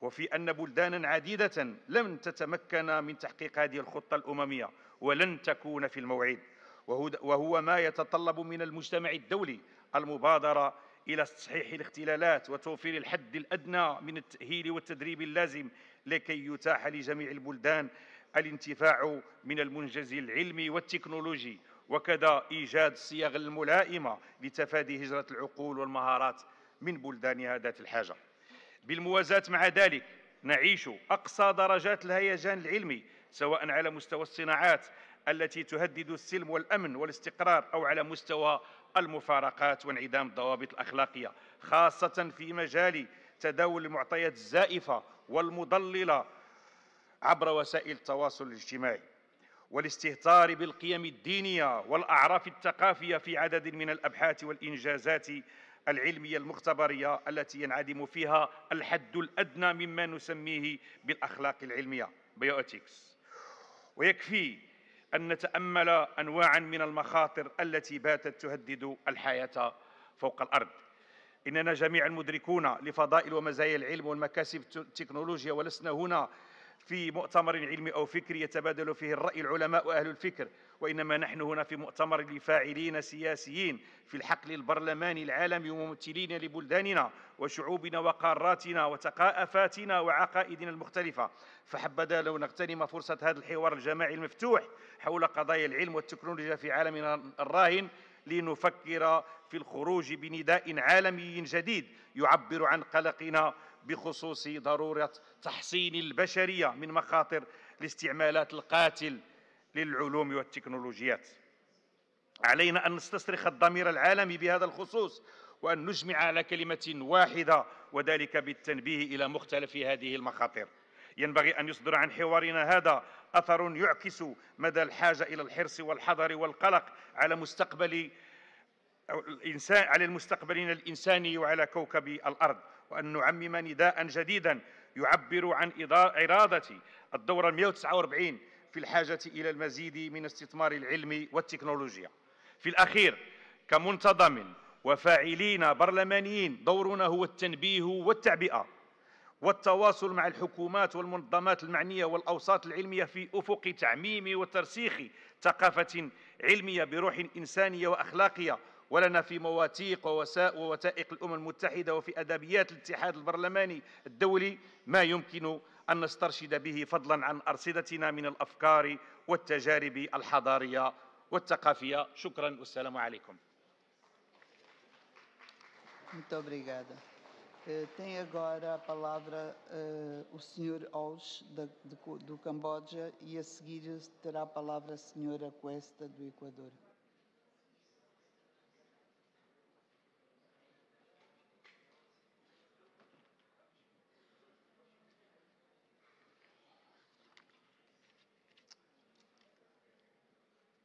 وفي أن بلدانا عديدة لم تتمكن من تحقيق هذه الخطة الأممية ولن تكون في الموعد، وهو ما يتطلب من المجتمع الدولي المبادرة إلى تصحيح الاختلالات وتوفير الحد الأدنى من التأهيل والتدريب اللازم لكي يتاح لجميع البلدان الانتفاع من المنجز العلمي والتكنولوجي، وكذا إيجاد الصيغ الملائمة لتفادي هجرة العقول والمهارات من بلدانها ذات الحاجة. بالموازاة مع ذلك نعيش أقصى درجات الهيجان العلمي سواء على مستوى الصناعات التي تهدد السلم والأمن والاستقرار أو على مستوى المفارقات وانعدام الضوابط الأخلاقية، خاصة في مجال تداول المعطيات الزائفة والمضللة عبر وسائل التواصل الاجتماعي، والاستهتار بالقيم الدينية والأعراف الثقافية في عدد من الأبحاث والإنجازات العلمية المختبرية التي ينعدم فيها الحد الأدنى مما نسميه بالأخلاق العلمية bioethics. ويكفي أن نتأمل أنواعا من المخاطر التي باتت تهدد الحياة فوق الأرض. إننا جميعا مدركون لفضائل ومزايا العلم والمكاسب التكنولوجيا، ولسنا هنا في مؤتمر علمي أو فكري يتبادل فيه الرأي العلماء وأهل الفكر، وإنما نحن هنا في مؤتمر لفاعلين سياسيين في الحقل البرلماني العالمي وممثلين لبلداننا وشعوبنا وقاراتنا وثقافاتنا وعقائدنا المختلفة. فحبذا لو نغتنم فرصة هذا الحوار الجماعي المفتوح حول قضايا العلم والتكنولوجيا في عالمنا الراهن لنفكر في الخروج بنداء عالمي جديد يعبر عن قلقنا بخصوص ضرورة تحصين البشرية من مخاطر الاستعمالات القاتل للعلوم والتكنولوجيات. علينا أن نستصرخ الضمير العالمي بهذا الخصوص وأن نجمع على كلمة واحدة، وذلك بالتنبيه إلى مختلف هذه المخاطر. ينبغي أن يصدر عن حوارنا هذا أثر يعكس مدى الحاجة إلى الحرص والحذر والقلق على المستقبلين الإنساني وعلى كوكب الأرض، وأن نعمم نداء جديدا يعبر عن إرادة الدورة 149 في الحاجة إلى المزيد من استثمار العلم والتكنولوجيا. في الأخير كمنتظم وفاعلين برلمانيين دورنا هو التنبيه والتعبئة والتواصل مع الحكومات والمنظمات المعنية والأوساط العلمية في أفق تعميم وترسيخ ثقافة علمية بروح إنسانية وأخلاقية. ولنا في مواثيق ووثائق الأمم المتحدة وفي أدبيات الاتحاد البرلماني الدولي ما يمكن أن نسترشد به فضلا عن أرصدتنا من الأفكار والتجارب الحضارية والثقافية. شكرا والسلام عليكم. Muito obrigada. Tem agora a palavra o Sr. Osh, do Camboja, e a seguir terá a palavra a Sra. Cuesta, do Equador.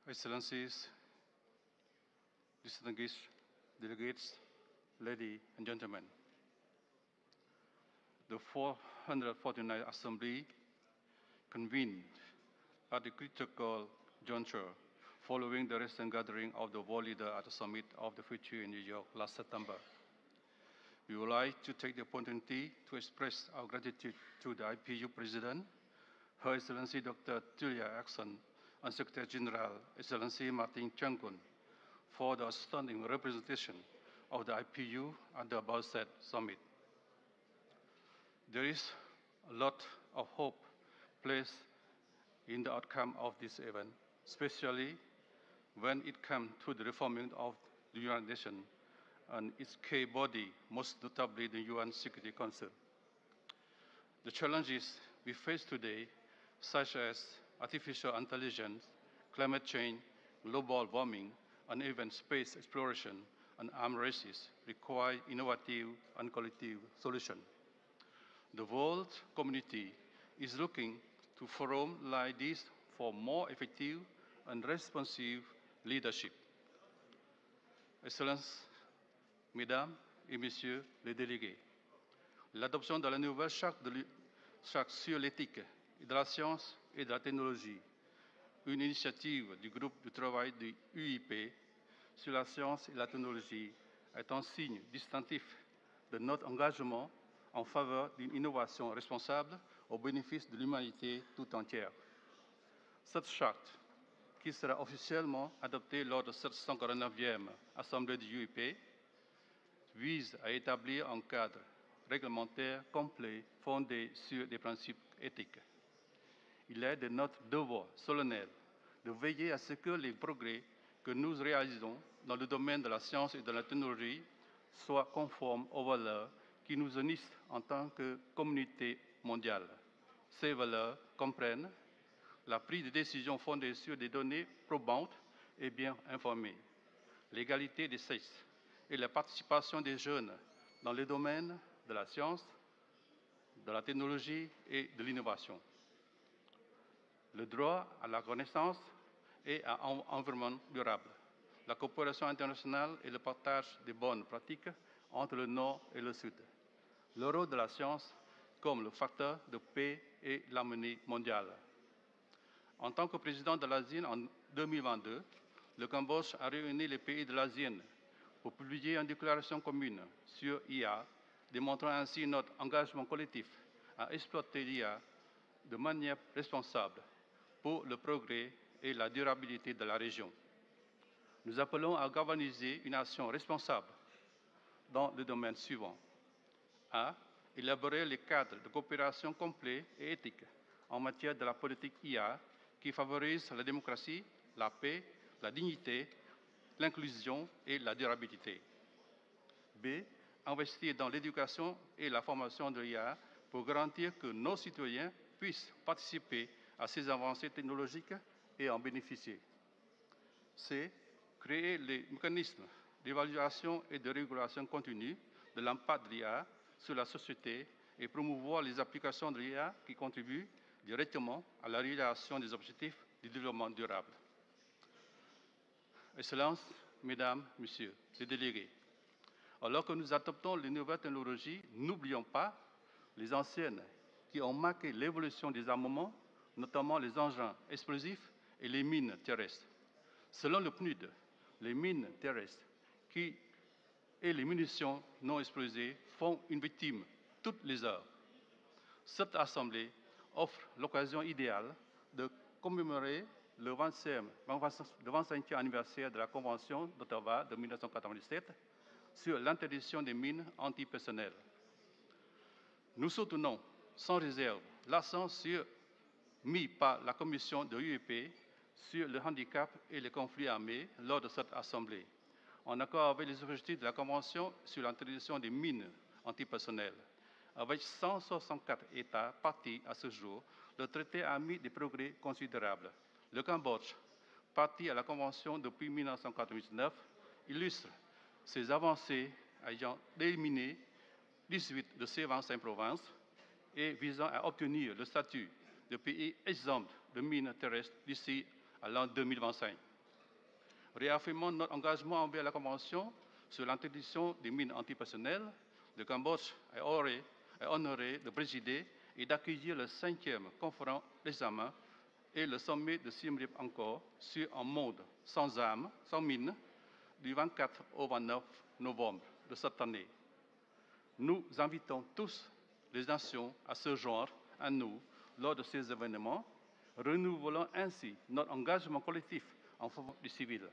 Excellencies, distinguished delegates, ladies and gentlemen. The 449th Assembly convened at a critical juncture following the recent gathering of the world leaders at the summit of the future in New York last September. We would like to take the opportunity to express our gratitude to the IPU President, Her Excellency Dr. Tulia Axon, and Secretary General, Excellency Martin Changkun, for the outstanding representation of the IPU at the above-said summit. There is a lot of hope placed in the outcome of this event, especially when it comes to the reforming of the United Nations and its key body, most notably the UN Security Council. The challenges we face today, such as artificial intelligence, climate change, global warming, and even space exploration and arms races, require innovative and collective solutions. The world community is looking to forums like this for more effective and responsive leadership. Excellences, Mesdames et Messieurs les délégués, l'adoption de la nouvelle charte sur l'éthique et de la science et de la technologie, une initiative du groupe de travail du UIP sur la science et la technologie, est un signe distinctif de notre engagement en faveur d'une innovation responsable au bénéfice de l'humanité tout entière. Cette charte, qui sera officiellement adoptée lors de cette 149e Assemblée du UIP, vise à établir un cadre réglementaire complet fondé sur des principes éthiques. Il est de notre devoir solennel de veiller à ce que les progrès que nous réalisons dans le domaine de la science et de la technologie soient conformes aux valeurs qui nous unissent en tant que communauté mondiale. Ces valeurs comprennent la prise de décisions fondée sur des données probantes et bien informées, l'égalité des sexes et la participation des jeunes dans les domaines de la science, de la technologie et de l'innovation. Le droit à la connaissance et à un environnement durable, la coopération internationale et le partage des bonnes pratiques entre le Nord et le Sud, le rôle de la science comme le facteur de paix et l'harmonie mondiale. En tant que président de l'ASEAN en 2022, le Cambodge a réuni les pays de l'ASEAN pour publier une déclaration commune sur l'IA, démontrant ainsi notre engagement collectif à exploiter l'IA de manière responsable pour le progrès et la durabilité de la région. Nous appelons à galvaniser une action responsable dans le domaine suivant. A. Élaborer les cadres de coopération complets et éthiques en matière de la politique IA qui favorise la démocratie, la paix, la dignité, l'inclusion et la durabilité. B. Investir dans l'éducation et la formation de l'IA pour garantir que nos citoyens puissent participer à ces avancées technologiques et en bénéficier. C. Créer les mécanismes d'évaluation et de régulation continue de l'impact de l'IA sur la société et promouvoir les applications de l'IA qui contribuent directement à la réalisation des objectifs du développement durable. Excellences, Mesdames, Messieurs les délégués, alors que nous adoptons les nouvelles technologies, n'oublions pas les anciennes qui ont marqué l'évolution des armements, notamment les engins explosifs et les mines terrestres. Selon le PNUD, les mines terrestres et les munitions non explosées font une victime toutes les heures. Cette Assemblée offre l'occasion idéale de commémorer le 25e anniversaire de la Convention d'Ottawa de 1997 sur l'interdiction des mines antipersonnelles. Nous soutenons sans réserve l'accent mis par la Commission de l'UEP sur le handicap et les conflits armés lors de cette Assemblée, en accord avec les objectifs de la Convention sur l'interdiction des mines antipersonnelles. Avec 164 États partis à ce jour, le traité a mis des progrès considérables. Le Cambodge, parti à la Convention depuis 1999, illustre ces avancées ayant éliminé 18 de ces 25 provinces et visant à obtenir le statut de pays exempt de mines terrestres d'ici à l'an 2025. Réaffirmant notre engagement envers la Convention sur l'interdiction des mines antipersonnelles, le Cambodge est honoré de présider et d'accueillir le 5e conférence d'examen et le sommet de Siem Reap encore sur un monde sans armes, sans mines, du 24 au 29 novembre de cette année. Nous invitons tous les nations à se joindre à nous lors de ces événements, renouvelant ainsi notre engagement collectif en faveur du civil.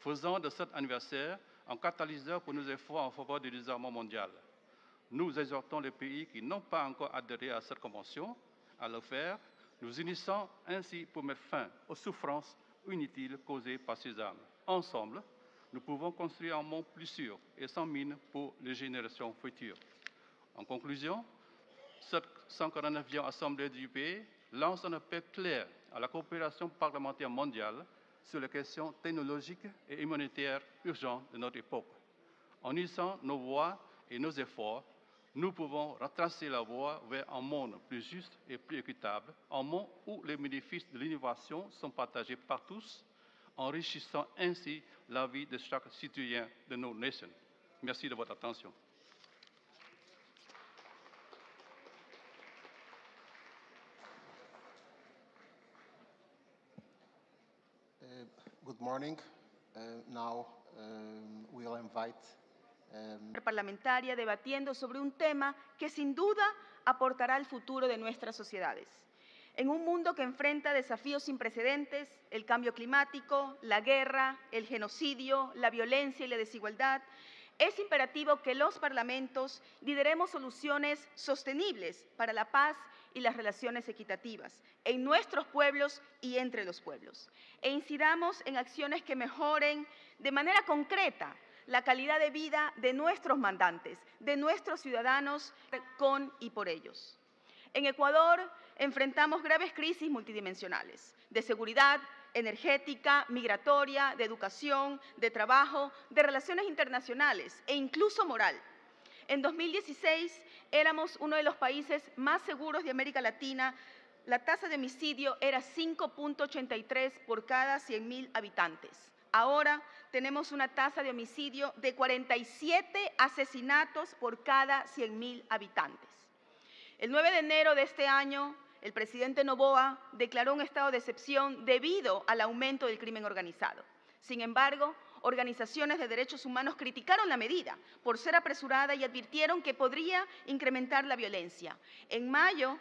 Faisant de cet anniversaire un catalyseur pour nos efforts en faveur du désarmement mondial. Nous exhortons les pays qui n'ont pas encore adhéré à cette convention à le faire, nous unissant ainsi pour mettre fin aux souffrances inutiles causées par ces armes. Ensemble, nous pouvons construire un monde plus sûr et sans mines pour les générations futures. En conclusion, cette 149e Assemblée du pays lance un appel clair à la coopération parlementaire mondiale sur les questions technologiques et humanitaires urgentes de notre époque. En unissant nos voix et nos efforts, nous pouvons retracer la voie vers un monde plus juste et plus équitable, un monde où les bénéfices de l'innovation sont partagés par tous, enrichissant ainsi la vie de chaque citoyen de nos nations. Merci de votre attention. Good morning. Now we'll invite parlamentaria debatiendo sobre un tema que sin duda aportará al futuro de nuestras sociedades. En un mundo que enfrenta desafíos sin precedentes, el cambio climático, la guerra, el genocidio, la violencia y la desigualdad, es imperativo que los parlamentos lideremos soluciones sostenibles para la paz y las relaciones equitativas en nuestros pueblos y entre los pueblos, e incidamos en acciones que mejoren de manera concreta la calidad de vida de nuestros mandantes, de nuestros ciudadanos, con y por ellos. En Ecuador enfrentamos graves crisis multidimensionales de seguridad, energética, migratoria, de educación, de trabajo, de relaciones internacionales e incluso moral. En 2016 éramos uno de los países más seguros de América Latina. La tasa de homicidio era 5.83 por cada 100.000 habitantes. Ahora tenemos una tasa de homicidio de 47 asesinatos por cada 100.000 habitantes. El 9 de enero de este año, el presidente Noboa declaró un estado de excepción debido al aumento del crimen organizado. Sin embargo, organizaciones de derechos humanos criticaron la medida por ser apresurada y advirtieron que podría incrementar la violencia. En mayo,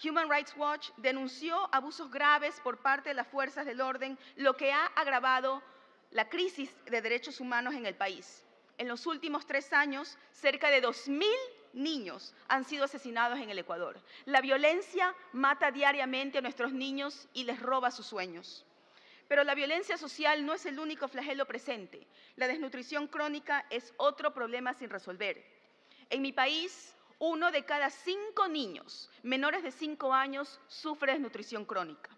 Human Rights Watch denunció abusos graves por parte de las fuerzas del orden, lo que ha agravado la crisis de derechos humanos en el país. En los últimos 3 años, cerca de 2.000 niños han sido asesinados en el Ecuador. La violencia mata diariamente a nuestros niños y les roba sus sueños. Pero la violencia social no es el único flagelo presente. La desnutrición crónica es otro problema sin resolver. En mi país, 1 de cada 5 niños menores de 5 años sufre desnutrición crónica.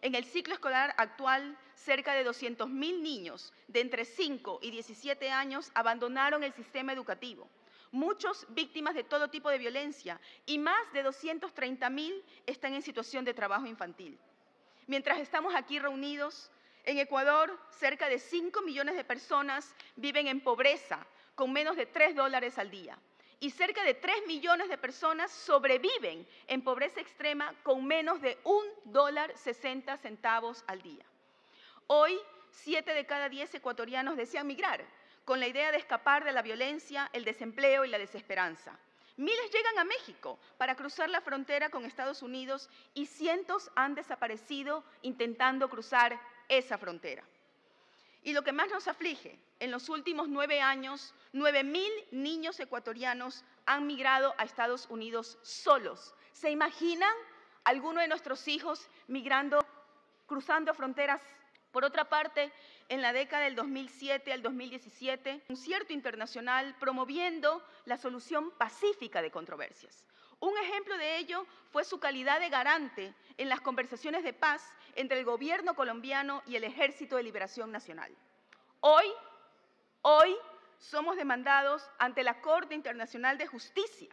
En el ciclo escolar actual, cerca de 200.000 niños de entre 5 y 17 años abandonaron el sistema educativo. Muchos víctimas de todo tipo de violencia y más de 230.000 están en situación de trabajo infantil. Mientras estamos aquí reunidos, en Ecuador, cerca de 5 millones de personas viven en pobreza con menos de $3 al día. Y cerca de 3 millones de personas sobreviven en pobreza extrema con menos de $1.60 al día. Hoy, 7 de cada 10 ecuatorianos desean migrar, con la idea de escapar de la violencia, el desempleo y la desesperanza. Miles llegan a México para cruzar la frontera con Estados Unidos y cientos han desaparecido intentando cruzar esa frontera. Y lo que más nos aflige, en los últimos 9 años, 9.000 niños ecuatorianos han migrado a Estados Unidos solos. ¿Se imaginan alguno de nuestros hijos migrando, cruzando fronteras? Por otra parte, en la década del 2007 al 2017, un concierto internacional promoviendo la solución pacífica de controversias. Un ejemplo de ello fue su calidad de garante en las conversaciones de paz entre el gobierno colombiano y el Ejército de Liberación Nacional. Hoy somos demandados ante la Corte Internacional de Justicia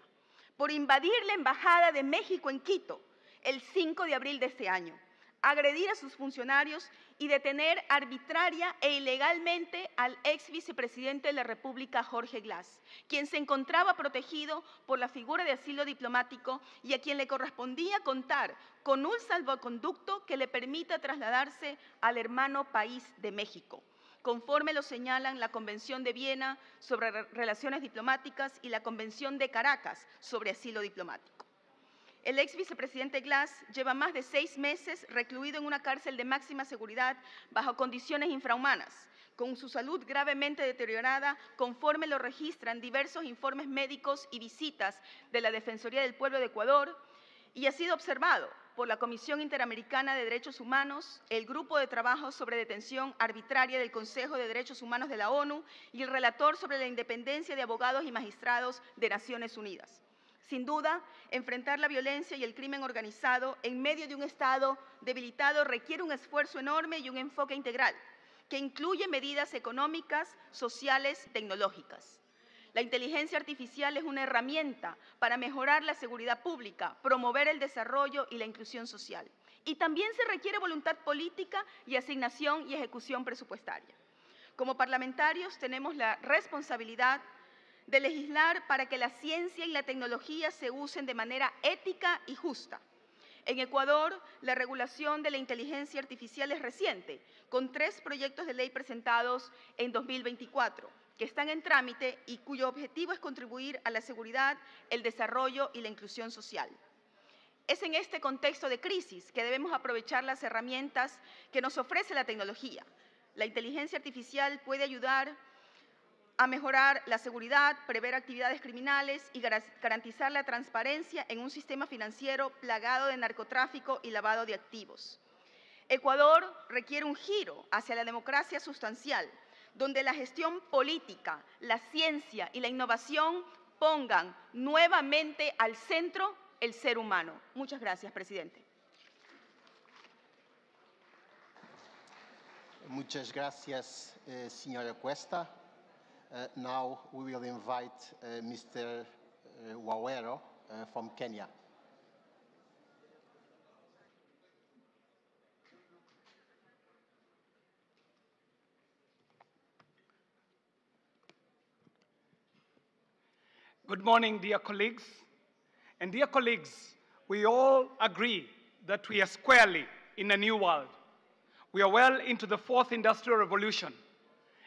por invadir la Embajada de México en Quito el 5 de abril de este año, agredir a sus funcionarios y detener arbitraria e ilegalmente al ex vicepresidente de la República, Jorge Glass, quien se encontraba protegido por la figura de asilo diplomático y a quien le correspondía contar con un salvoconducto que le permita trasladarse al hermano país de México, conforme lo señalan la Convención de Viena sobre Relaciones Diplomáticas y la Convención de Caracas sobre Asilo Diplomático. El ex vicepresidente Glass lleva más de 6 meses recluido en una cárcel de máxima seguridad bajo condiciones infrahumanas, con su salud gravemente deteriorada, conforme lo registran diversos informes médicos y visitas de la Defensoría del Pueblo de Ecuador, y ha sido observado por la Comisión Interamericana de Derechos Humanos, el Grupo de Trabajo sobre Detención Arbitraria del Consejo de Derechos Humanos de la ONU y el relator sobre la independencia de abogados y magistrados de Naciones Unidas. Sin duda, enfrentar la violencia y el crimen organizado en medio de un Estado debilitado requiere un esfuerzo enorme y un enfoque integral, que incluye medidas económicas, sociales y tecnológicas. La inteligencia artificial es una herramienta para mejorar la seguridad pública, promover el desarrollo y la inclusión social. Y también se requiere voluntad política y asignación y ejecución presupuestaria. Como parlamentarios tenemos la responsabilidad de legislar para que la ciencia y la tecnología se usen de manera ética y justa. En Ecuador, la regulación de la inteligencia artificial es reciente, con 3 proyectos de ley presentados en 2024, que están en trámite y cuyo objetivo es contribuir a la seguridad, el desarrollo y la inclusión social. Es en este contexto de crisis que debemos aprovechar las herramientas que nos ofrece la tecnología. La inteligencia artificial puede ayudar a mejorar la seguridad, prever actividades criminales y garantizar la transparencia en un sistema financiero plagado de narcotráfico y lavado de activos. Ecuador requiere un giro hacia la democracia sustancial, donde la gestión política, la ciencia y la innovación pongan nuevamente al centro el ser humano. Muchas gracias, presidente. Muchas gracias, señora Cuesta. Now we will invite Mr. Wawero from Kenya. Good morning, dear colleagues. And dear colleagues, we all agree that we are squarely in a new world. We are well into the fourth industrial revolution.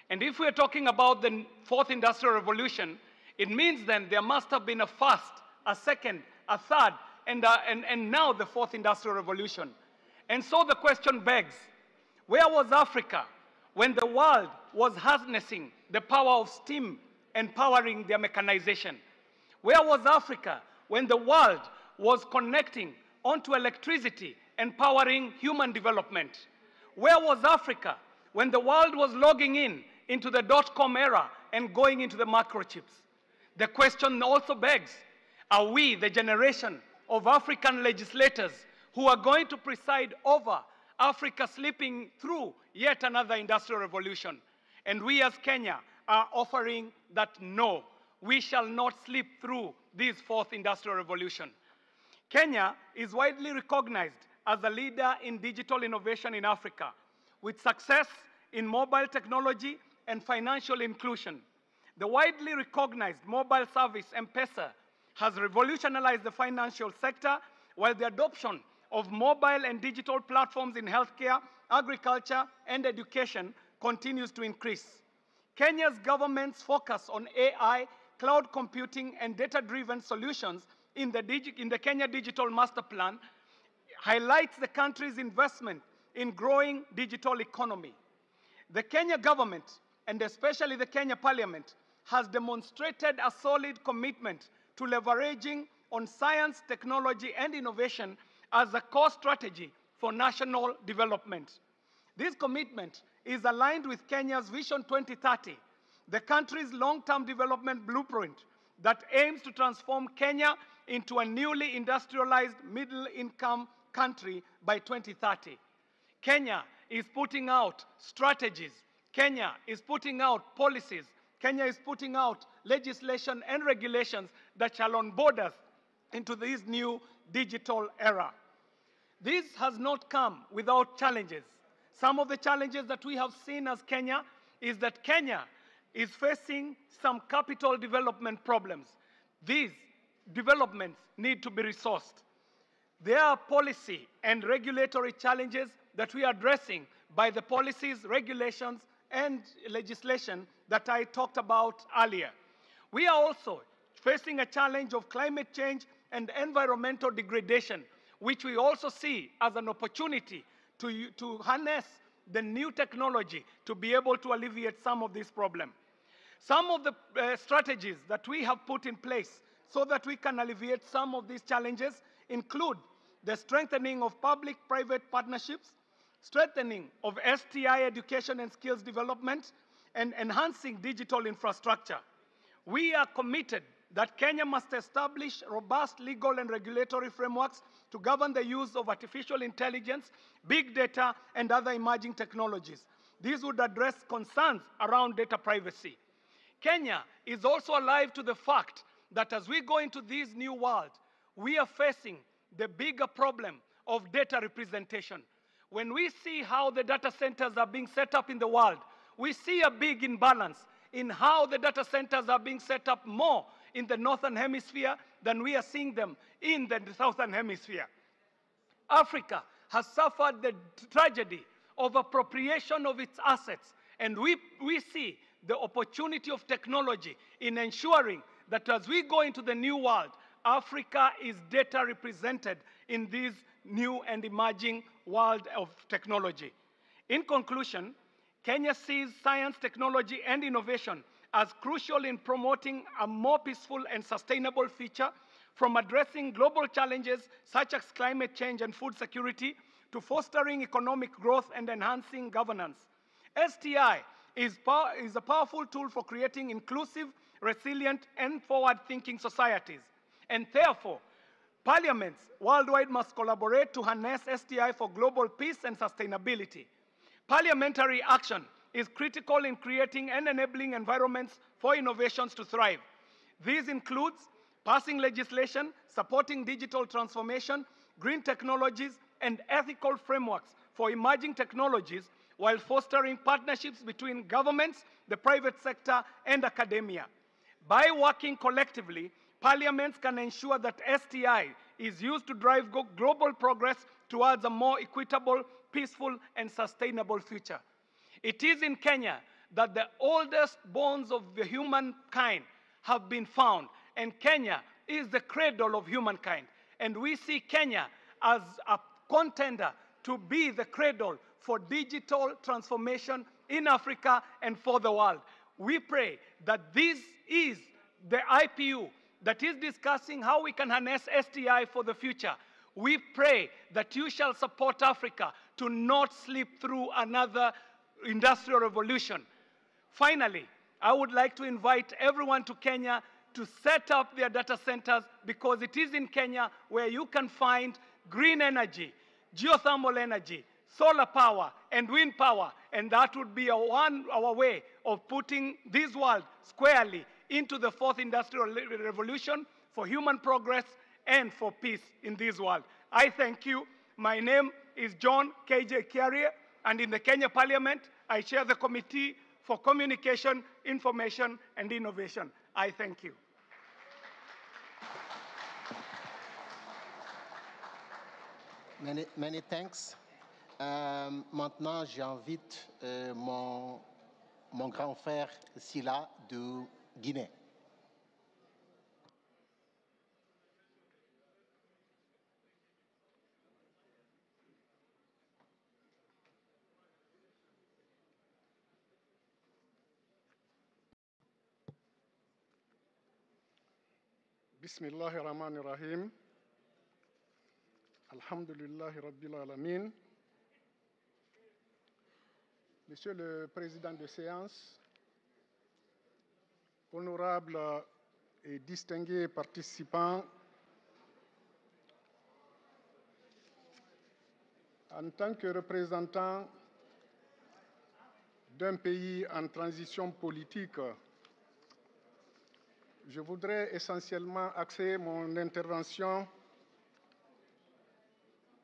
And if we are talking about the fourth industrial revolution, it means then there must have been a first, a second, a third, and now the fourth industrial revolution. And so the question begs, where was Africa when the world was harnessing the power of steam and powering their mechanization? Where was Africa when the world was connecting onto electricity and powering human development? Where was Africa when the world was logging into the dot-com era and going into the microchips? The question also begs, are we the generation of African legislators who are going to preside over Africa slipping through yet another industrial revolution? And we as Kenya are offering that no, we shall not slip through this fourth industrial revolution. Kenya is widely recognized as a leader in digital innovation in Africa, with success in mobile technology and financial inclusion. The widely recognized mobile service M-Pesa has revolutionized the financial sector, while the adoption of mobile and digital platforms in healthcare, agriculture, and education continues to increase. Kenya's government's focus on AI, cloud computing, and data-driven solutions in the Kenya Digital Master Plan highlights the country's investment in growing digital economy. The Kenya government, and especially the Kenya Parliament, has demonstrated a solid commitment to leveraging on science, technology, and innovation as a core strategy for national development. This commitment is aligned with Kenya's Vision 2030, the country's long-term development blueprint that aims to transform Kenya into a newly industrialized middle-income country by 2030. Kenya is putting out strategies. Kenya is putting out policies. Kenya is putting out legislation and regulations that shall onboard us into this new digital era. This has not come without challenges. Some of the challenges that we have seen as Kenya is that Kenya is facing some capital development problems. These developments need to be resourced. There are policy and regulatory challenges that we are addressing by the policies, regulations, and legislation that I talked about earlier. We are also facing a challenge of climate change and environmental degradation, which we also see as an opportunity to harness the new technology to be able to alleviate some of these problems. Some of the strategies that we have put in place so that we can alleviate some of these challenges include the strengthening of public-private partnerships, strengthening of STI education and skills development, and enhancing digital infrastructure. We are committed that Kenya must establish robust legal and regulatory frameworks to govern the use of artificial intelligence, big data, and other emerging technologies. These would address concerns around data privacy. Kenya is also alive to the fact that as we go into this new world, we are facing the bigger problem of data representation. When we see how the data centers are being set up in the world, we see a big imbalance in how the data centers are being set up more in the northern hemisphere than we are seeing them in the southern hemisphere. Africa has suffered the tragedy of appropriation of its assets, and we see the opportunity of technology in ensuring that as we go into the new world, Africa is data represented in this new and emerging world of technology. In conclusion, Kenya sees science, technology, and innovation as crucial in promoting a more peaceful and sustainable future, from addressing global challenges such as climate change and food security to fostering economic growth and enhancing governance. STI is a powerful tool for creating inclusive, resilient, and forward-thinking societies. And therefore, Parliaments worldwide must collaborate to harness STI for global peace and sustainability. Parliamentary action is critical in creating and enabling environments for innovations to thrive. This includes passing legislation, supporting digital transformation, green technologies, and ethical frameworks for emerging technologies, while fostering partnerships between governments, the private sector, and academia. By working collectively, parliaments can ensure that STI is used to drive global progress towards a more equitable, peaceful, and sustainable future. It is in Kenya that the oldest bones of the humankind have been found, and Kenya is the cradle of humankind. And we see Kenya as a contender to be the cradle for digital transformation in Africa and for the world. We pray that this is the IPU that is discussing how we can harness STI for the future. We pray that you shall support Africa to not slip through another industrial revolution. Finally, I would like to invite everyone to Kenya to set up their data centers, because it is in Kenya where you can find green energy, geothermal energy, solar power, and wind power, and that would be our way of putting this world squarely into the fourth industrial revolution for human progress and for peace in this world. I thank you. My name is John K.J. Kiarie, and in the Kenya Parliament, I chair the Committee for Communication, Information, and Innovation. I thank you. Many thanks. Maintenant, j'invite mon grand frère Sila de Guinée. Bismillahirrahmanirrahim. Alhamdulillahi Rabbil Alamin. Monsieur le Président de séance, honorables et distingués participants, en tant que représentant d'un pays en transition politique, je voudrais essentiellement axer mon intervention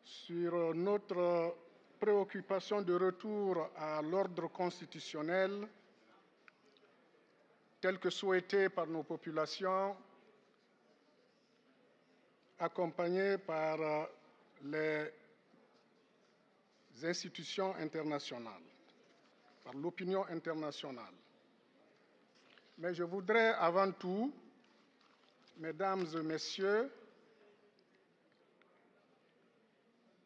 sur notre préoccupation de retour à l'ordre constitutionnel tel que souhaité par nos populations, accompagnées par les institutions internationales, par l'opinion internationale. Mais je voudrais avant tout, mesdames et messieurs,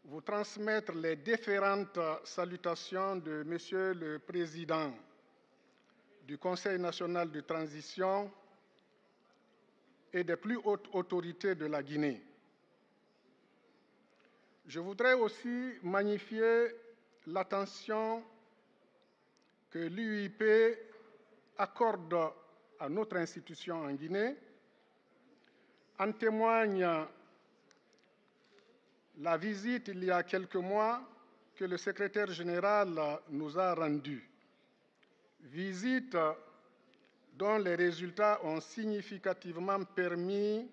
vous transmettre les différentes salutations de Monsieur le Président du Conseil national de transition et des plus hautes autorités de la Guinée. Je voudrais aussi magnifier l'attention que l'UIP accorde à notre institution en Guinée. En témoigne la visite il y a quelques mois que le secrétaire général nous a rendue. Visite dont les résultats ont significativement permis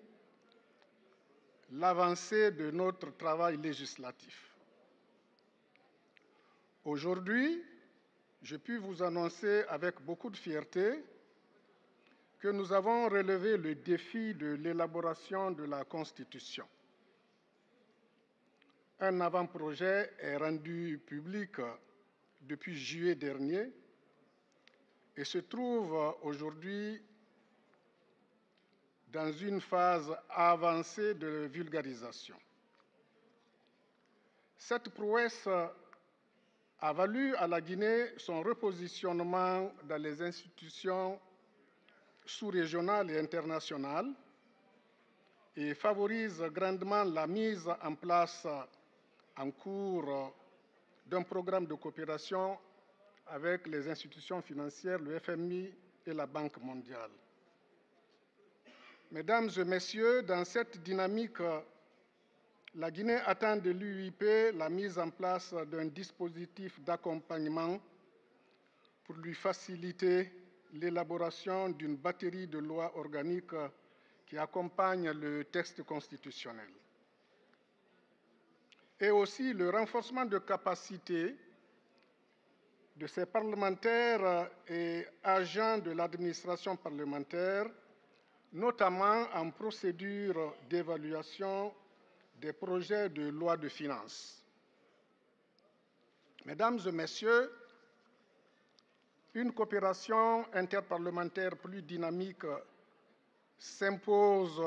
l'avancée de notre travail législatif. Aujourd'hui, je puis vous annoncer avec beaucoup de fierté que nous avons relevé le défi de l'élaboration de la Constitution. Un avant-projet est rendu public depuis juillet dernier et se trouve aujourd'hui dans une phase avancée de vulgarisation. Cette prouesse a valu à la Guinée son repositionnement dans les institutions sous-régionales et internationales et favorise grandement la mise en place en cours d'un programme de coopération avec les institutions financières, le FMI et la Banque mondiale. Mesdames et messieurs, dans cette dynamique La Guinée attend de l'UIP la mise en place d'un dispositif d'accompagnement pour lui faciliter l'élaboration d'une batterie de lois organiques qui accompagnent le texte constitutionnel. Et aussi le renforcement de capacités de ces parlementaires et agents de l'administration parlementaire, notamment en procédure d'évaluation des projets de loi de finances. Mesdames et messieurs, une coopération interparlementaire plus dynamique s'impose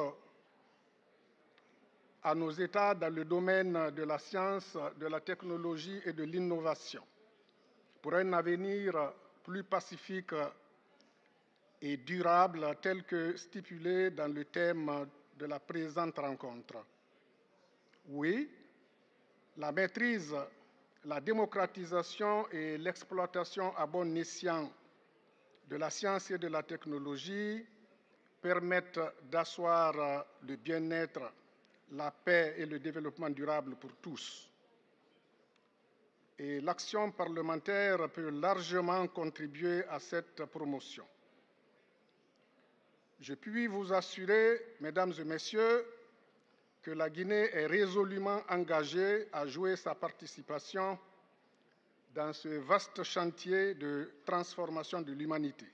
à nos États dans le domaine de la science, de la technologie et de l'innovation, pour un avenir plus pacifique et durable tel que stipulé dans le thème de la présente rencontre. Oui, la maîtrise, la démocratisation et l'exploitation à bon escient de la science et de la technologie permettent d'asseoir le bien-être, la paix et le développement durable pour tous. Et l'action parlementaire peut largement contribuer à cette promotion. Je puis vous assurer, mesdames et messieurs, que la Guinée est résolument engagée à jouer sa participation dans ce vaste chantier de transformation de l'humanité.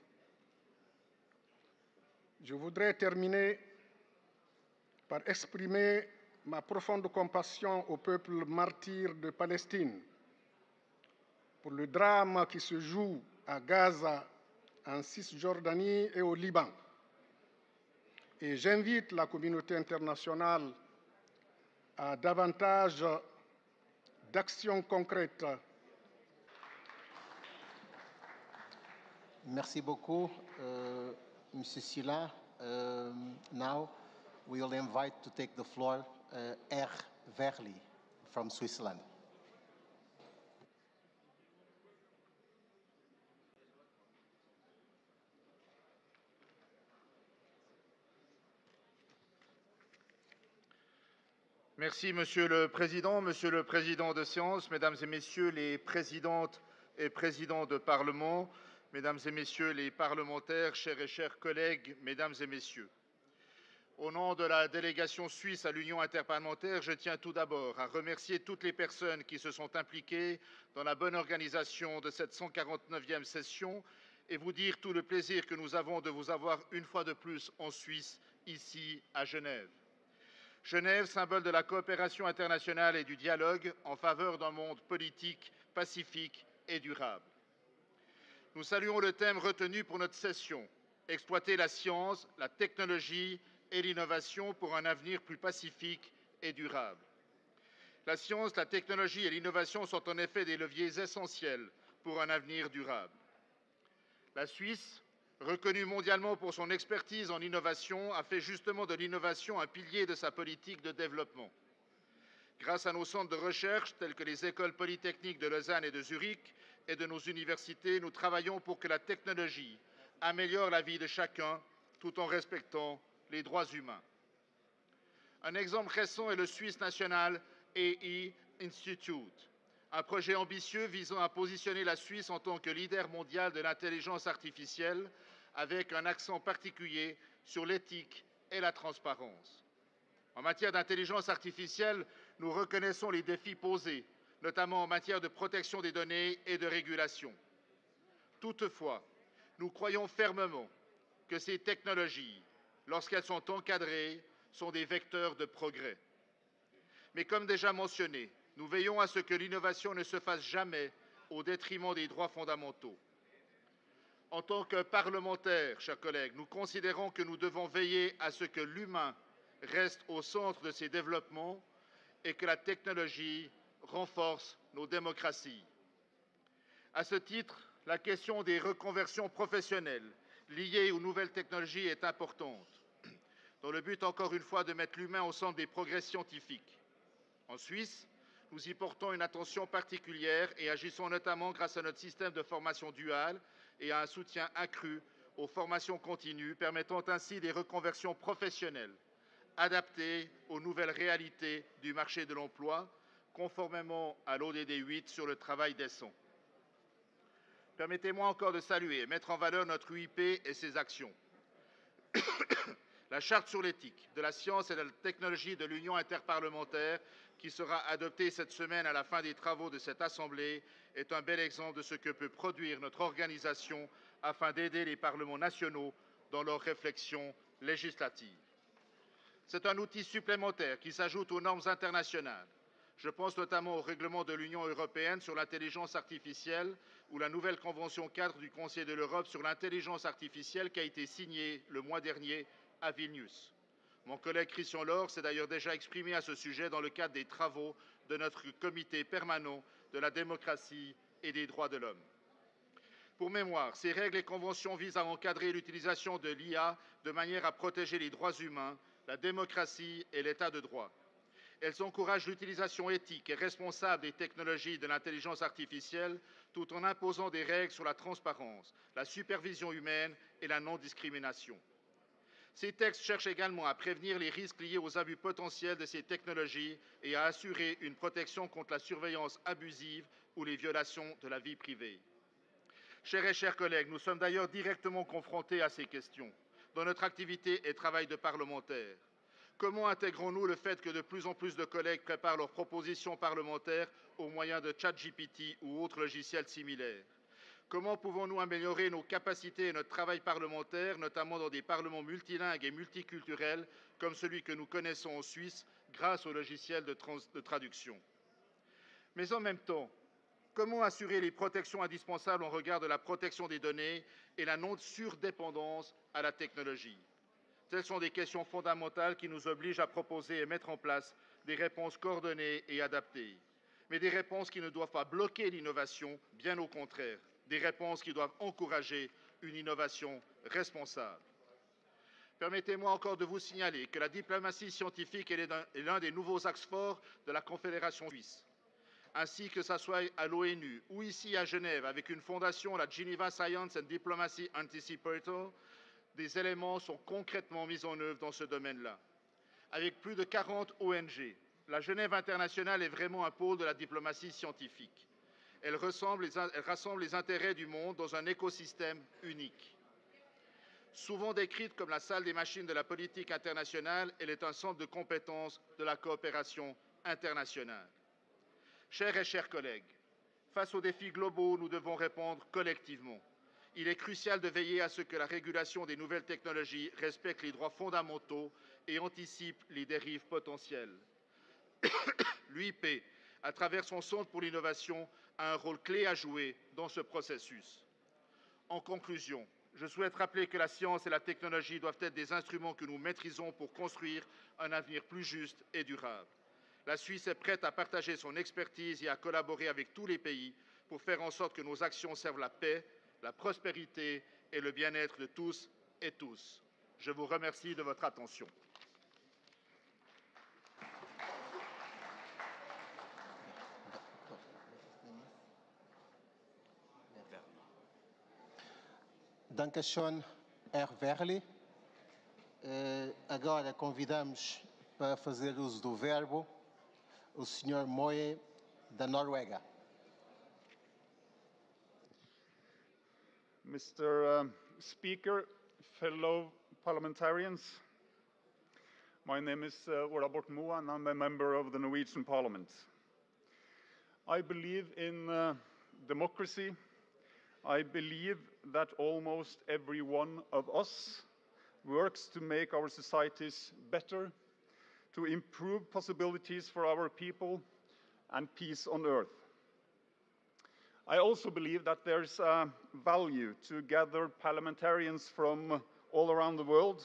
Je voudrais terminer par exprimer ma profonde compassion au peuple martyr de Palestine pour le drame qui se joue à Gaza, en Cisjordanie et au Liban. Et j'invite la communauté internationale à davantage d'actions concrètes. Merci beaucoup, Mr. Silla. Now we will invite to take the floor Verli from Switzerland. Merci, Monsieur le Président de séance, Mesdames et Messieurs les présidentes et présidents de Parlement, Mesdames et Messieurs les parlementaires, chers et chers collègues, Mesdames et Messieurs. Au nom de la délégation suisse à l'Union interparlementaire, je tiens tout d'abord à remercier toutes les personnes qui se sont impliquées dans la bonne organisation de cette 149e session et vous dire tout le plaisir que nous avons de vous avoir une fois de plus en Suisse, ici à Genève. Genève, symbole de la coopération internationale et du dialogue en faveur d'un monde politique, pacifique et durable. Nous saluons le thème retenu pour notre session, exploiter la science, la technologie et l'innovation pour un avenir plus pacifique et durable. La science, la technologie et l'innovation sont en effet des leviers essentiels pour un avenir durable. La Suisse, reconnue mondialement pour son expertise en innovation, a fait justement de l'innovation un pilier de sa politique de développement. Grâce à nos centres de recherche, tels que les écoles polytechniques de Lausanne et de Zurich, et de nos universités, nous travaillons pour que la technologie améliore la vie de chacun, tout en respectant les droits humains. Un exemple récent est le Swiss National AI Institute, un projet ambitieux visant à positionner la Suisse en tant que leader mondial de l'intelligence artificielle, avec un accent particulier sur l'éthique et la transparence. En matière d'intelligence artificielle, nous reconnaissons les défis posés, notamment en matière de protection des données et de régulation. Toutefois, nous croyons fermement que ces technologies, lorsqu'elles sont encadrées, sont des vecteurs de progrès. Mais comme déjà mentionné, nous veillons à ce que l'innovation ne se fasse jamais au détriment des droits fondamentaux. En tant que parlementaires, chers collègues, nous considérons que nous devons veiller à ce que l'humain reste au centre de ces développements et que la technologie renforce nos démocraties. À ce titre, la question des reconversions professionnelles liées aux nouvelles technologies est importante, dans le but, encore une fois, de mettre l'humain au centre des progrès scientifiques. En Suisse, nous y portons une attention particulière et agissons notamment grâce à notre système de formation duale et à un soutien accru aux formations continues, permettant ainsi des reconversions professionnelles, adaptées aux nouvelles réalités du marché de l'emploi, conformément à l'ODD 8 sur le travail décent. Permettez-moi encore de saluer et mettre en valeur notre UIP et ses actions. La charte sur l'éthique de la science et de la technologie de l'Union interparlementaire, qui sera adoptée cette semaine à la fin des travaux de cette Assemblée, est un bel exemple de ce que peut produire notre organisation afin d'aider les parlements nationaux dans leurs réflexions législatives. C'est un outil supplémentaire qui s'ajoute aux normes internationales. Je pense notamment au règlement de l'Union européenne sur l'intelligence artificielle ou la nouvelle convention cadre du Conseil de l'Europe sur l'intelligence artificielle qui a été signée le mois dernier à Vilnius. Mon collègue Christian Laure s'est d'ailleurs déjà exprimé à ce sujet dans le cadre des travaux de notre comité permanent de la démocratie et des droits de l'homme. Pour mémoire, ces règles et conventions visent à encadrer l'utilisation de l'IA de manière à protéger les droits humains, la démocratie et l'état de droit. Elles encouragent l'utilisation éthique et responsable des technologies de l'intelligence artificielle tout en imposant des règles sur la transparence, la supervision humaine et la non-discrimination. Ces textes cherchent également à prévenir les risques liés aux abus potentiels de ces technologies et à assurer une protection contre la surveillance abusive ou les violations de la vie privée. Chers collègues, nous sommes d'ailleurs directement confrontés à ces questions dans notre activité et travail de parlementaire. Comment intégrons-nous le fait que de plus en plus de collègues préparent leurs propositions parlementaires au moyen de ChatGPT ou autres logiciels similaires? Comment pouvons-nous améliorer nos capacités et notre travail parlementaire, notamment dans des parlements multilingues et multiculturels, comme celui que nous connaissons en Suisse, grâce aux logiciels de traduction? Mais en même temps, comment assurer les protections indispensables en regard de la protection des données et la non-surdépendance à la technologie? Telles sont des questions fondamentales qui nous obligent à proposer et mettre en place des réponses coordonnées et adaptées. Mais des réponses qui ne doivent pas bloquer l'innovation, bien au contraire. Des réponses qui doivent encourager une innovation responsable. Permettez-moi encore de vous signaler que la diplomatie scientifique est l'un des nouveaux axes forts de la Confédération suisse. Ainsi que ça soit à l'ONU ou ici à Genève avec une fondation, la Geneva Science and Diplomacy Anticipator, des éléments sont concrètement mis en œuvre dans ce domaine-là. Avec plus de 40 ONG, la Genève internationale est vraiment un pôle de la diplomatie scientifique. Elle rassemble les intérêts du monde dans un écosystème unique. Souvent décrite comme la salle des machines de la politique internationale, elle est un centre de compétences de la coopération internationale. Chers collègues, face aux défis globaux, nous devons répondre collectivement. Il est crucial de veiller à ce que la régulation des nouvelles technologies respecte les droits fondamentaux et anticipe les dérives potentielles. L'UIP, à travers son Centre pour l'innovation, a un rôle clé à jouer dans ce processus. En conclusion, je souhaite rappeler que la science et la technologie doivent être des instruments que nous maîtrisons pour construire un avenir plus juste et durable. La Suisse est prête à partager son expertise et à collaborer avec tous les pays pour faire en sorte que nos actions servent la paix, la prospérité et le bien-être de tous et tous. Je vous remercie de votre attention. Dankeschön, Herr Verli. Agora convidamos para fazer uso do verbo o Sr. Moe, da Noruega. Mr. Speaker, fellow parliamentarians, my name is Ola Borten Moe and I'm a member of the Norwegian Parliament. I believe in democracy. I believe that almost every one of us works to make our societies better, to improve possibilities for our people and peace on earth. I also believe that there's a value to gather parliamentarians from all around the world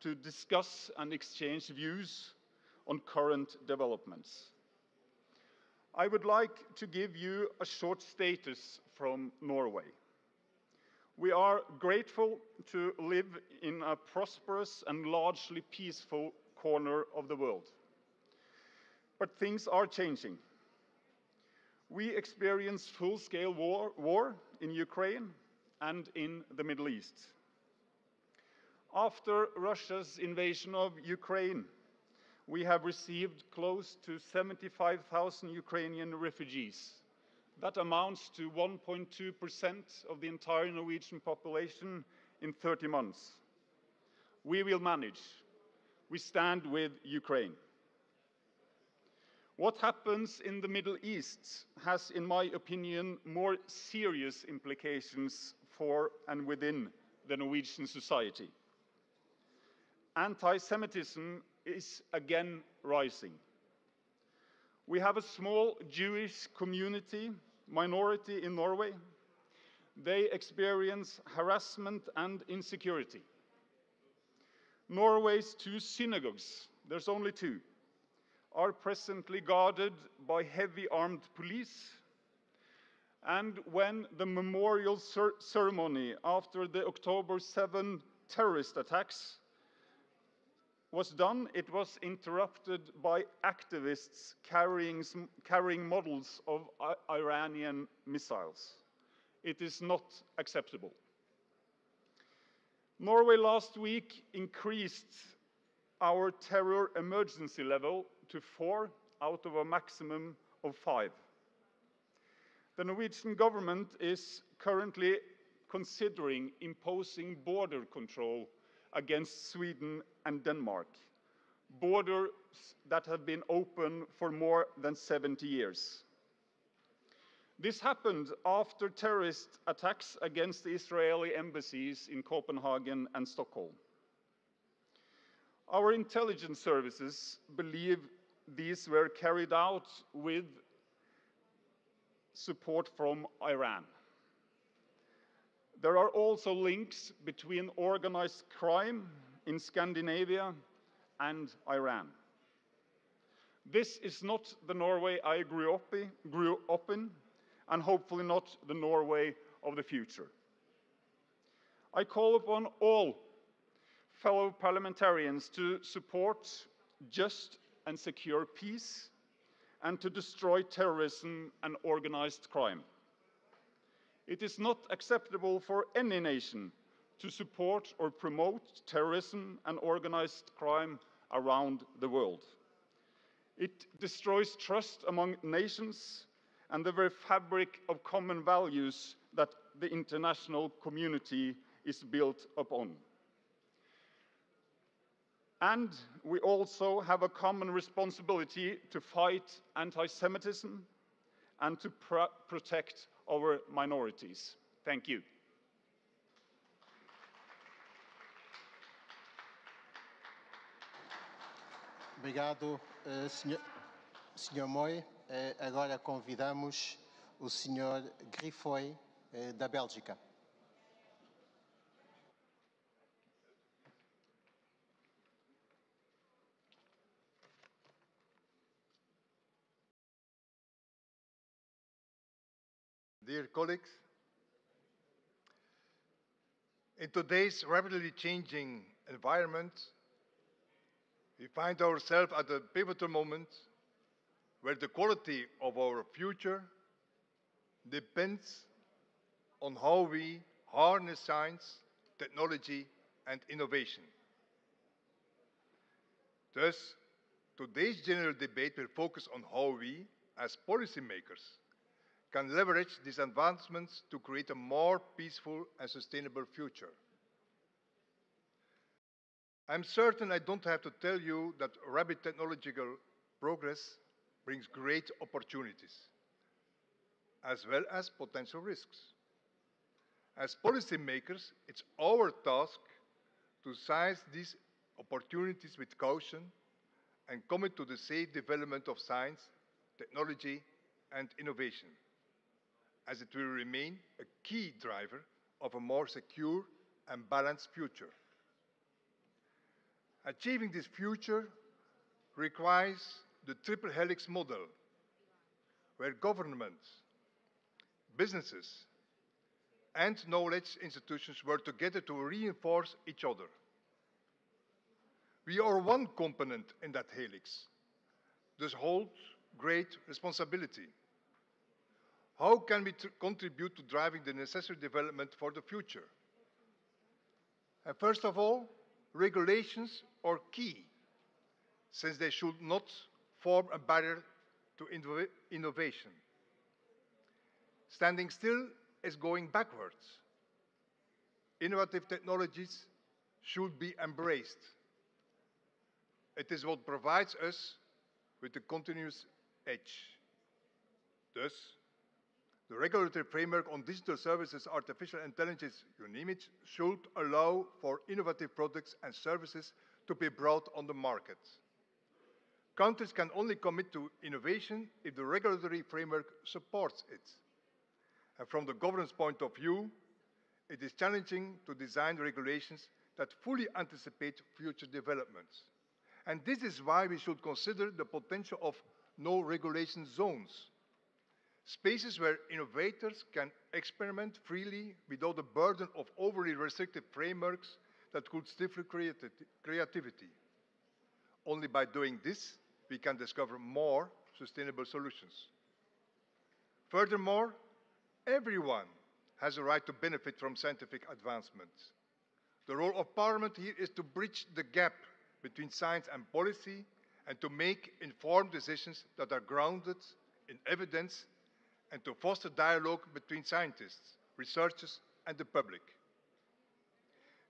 to discuss and exchange views on current developments. I would like to give you a short status from Norway. We are grateful to live in a prosperous and largely peaceful corner of the world. But things are changing. We experience full-scale war in Ukraine and in the Middle East. After Russia's invasion of Ukraine, we have received close to 75,000 Ukrainian refugees. That amounts to 1.2% of the entire Norwegian population in 30 months. We will manage. We stand with Ukraine. What happens in the Middle East has, in my opinion, more serious implications for and within the Norwegian society. Anti-Semitism is again rising. We have a small Jewish minority in Norway. They experience harassment and insecurity. Norway's 2 synagogues, there's only 2, are presently guarded by heavy armed police. And when the memorial ceremony after the October 7 terrorist attacks was done, it was interrupted by activists carrying models of Iranian missiles. It is not acceptable. Norway last week increased our terror emergency level to 4 out of a maximum of 5. The Norwegian government is currently considering imposing border control against Sweden and Denmark, borders that have been open for more than 70 years. This happened after terrorist attacks against the Israeli embassies in Copenhagen and Stockholm. Our intelligence services believe these were carried out with support from Iran. There are also links between organized crime in Scandinavia and Iran. This is not the Norway I grew up in, and hopefully not the Norway of the future. I call upon all fellow parliamentarians to support just and secure peace and to destroy terrorism and organized crime. It is not acceptable for any nation to support or promote terrorism and organized crime around the world. It destroys trust among nations and the very fabric of common values that the international community is built upon. And we also have a common responsibility to fight anti-Semitism and to protect our minorities. Thank you. Obrigado, Sr. Moy. Agora convidamos o Sr. Grifoy, da Bélgica. Dear colleagues, in today's rapidly changing environment, we find ourselves at a pivotal moment where the quality of our future depends on how we harness science, technology, and innovation. Thus, today's general debate will focus on how we, as policymakers, can leverage these advancements to create a more peaceful and sustainable future. I'm certain I don't have to tell you that rapid technological progress brings great opportunities, as well as potential risks. As policymakers, it's our task to seize these opportunities with caution and commit to the safe development of science, technology, and innovation, as it will remain a key driver of a more secure and balanced future. Achieving this future requires the triple helix model, where governments, businesses, and knowledge institutions work together to reinforce each other. We are one component in that helix, thus hold great responsibility. How can we contribute to driving the necessary development for the future? And first of all, regulations are key, since they should not form a barrier to innovation. Standing still is going backwards. Innovative technologies should be embraced. It is what provides us with a continuous edge. Thus, the regulatory framework on digital services, artificial intelligence, you name it, should allow for innovative products and services to be brought on the market. Countries can only commit to innovation if the regulatory framework supports it. And from the governance point of view, it is challenging to design regulations that fully anticipate future developments. And this is why we should consider the potential of no regulation zones, spaces where innovators can experiment freely without the burden of overly restrictive frameworks that could stifle creativity. Only by doing this, we can discover more sustainable solutions. Furthermore, everyone has a right to benefit from scientific advancements. The role of Parliament here is to bridge the gap between science and policy and to make informed decisions that are grounded in evidence and to foster dialogue between scientists, researchers, and the public.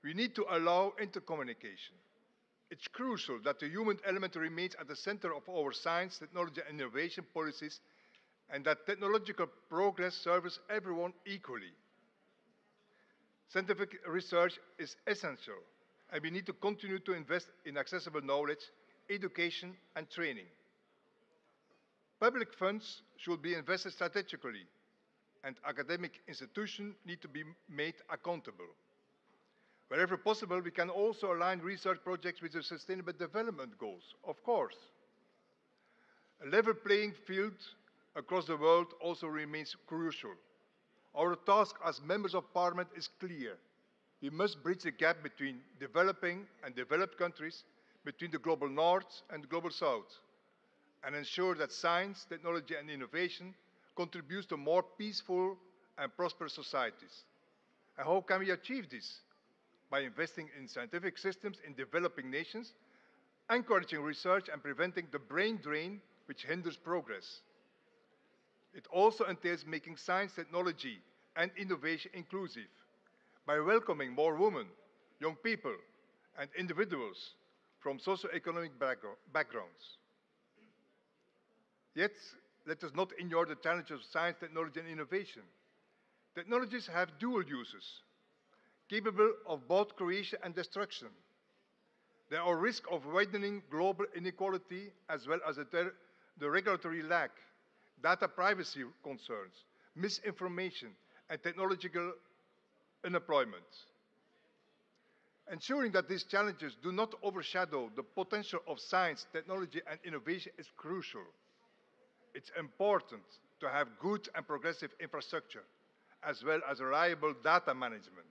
We need to allow intercommunication. It's crucial that the human element remains at the center of our science, technology, and innovation policies, and that technological progress serves everyone equally. Scientific research is essential, and we need to continue to invest in accessible knowledge, education, and training. Public funds should be invested strategically, and academic institutions need to be made accountable. Wherever possible, we can also align research projects with the Sustainable Development Goals, of course. A level playing field across the world also remains crucial. Our task as members of Parliament is clear. We must bridge the gap between developing and developed countries, between the global north and the global south, and ensure that science, technology, and innovation contributes to more peaceful and prosperous societies. And how can we achieve this? By investing in scientific systems in developing nations, encouraging research, and preventing the brain drain which hinders progress. It also entails making science, technology, and innovation inclusive by welcoming more women, young people, and individuals from socioeconomic backgrounds. Yet, let us not ignore the challenges of science, technology, and innovation. Technologies have dual uses, capable of both creation and destruction. There are risks of widening global inequality as well as the regulatory lack, data privacy concerns, misinformation, and technological unemployment. Ensuring that these challenges do not overshadow the potential of science, technology, and innovation is crucial. It's important to have good and progressive infrastructure, as well as reliable data management.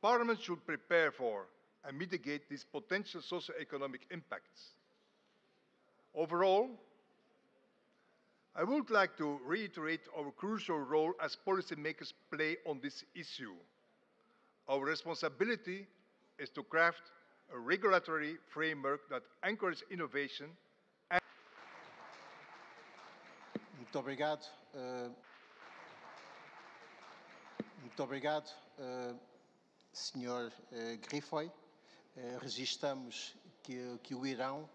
Parliament should prepare for and mitigate these potential socio-economic impacts. Overall, I would like to reiterate our crucial role as policymakers play on this issue. Our responsibility is to craft a regulatory framework that encourages innovation and Muito obrigado. Muito obrigado, Sr. Grifoy. Registramos que o Irão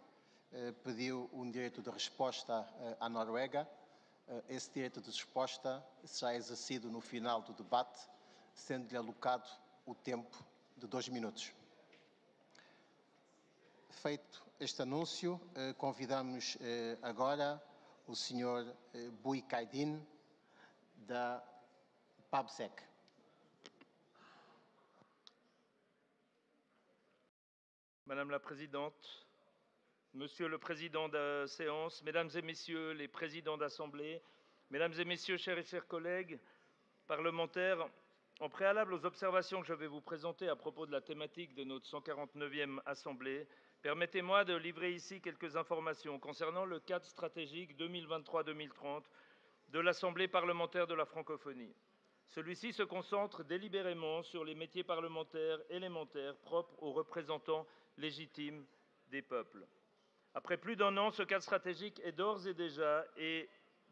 pediu um direito de resposta à Noruega. Esse direito de resposta será exercido no final do debate, sendo-lhe alocado o tempo de 2 minutos. Feito este anúncio, convidamos agora o Sr. Buikaidin, da PABSEC. Madame la Présidente, Monsieur le Président de séance, Mesdames et Messieurs les Présidents d'Assemblée, Mesdames et Messieurs, chers et chers collègues parlementaires, en préalable aux observations que je vais vous présenter à propos de la thématique de notre 149e Assemblée, permettez-moi de livrer ici quelques informations concernant le cadre stratégique 2023-2030 de l'Assemblée parlementaire de la francophonie. Celui-ci se concentre délibérément sur les métiers parlementaires élémentaires propres aux représentants légitimes des peuples. Après plus d'un an, ce cadre stratégique est d'ores et déjà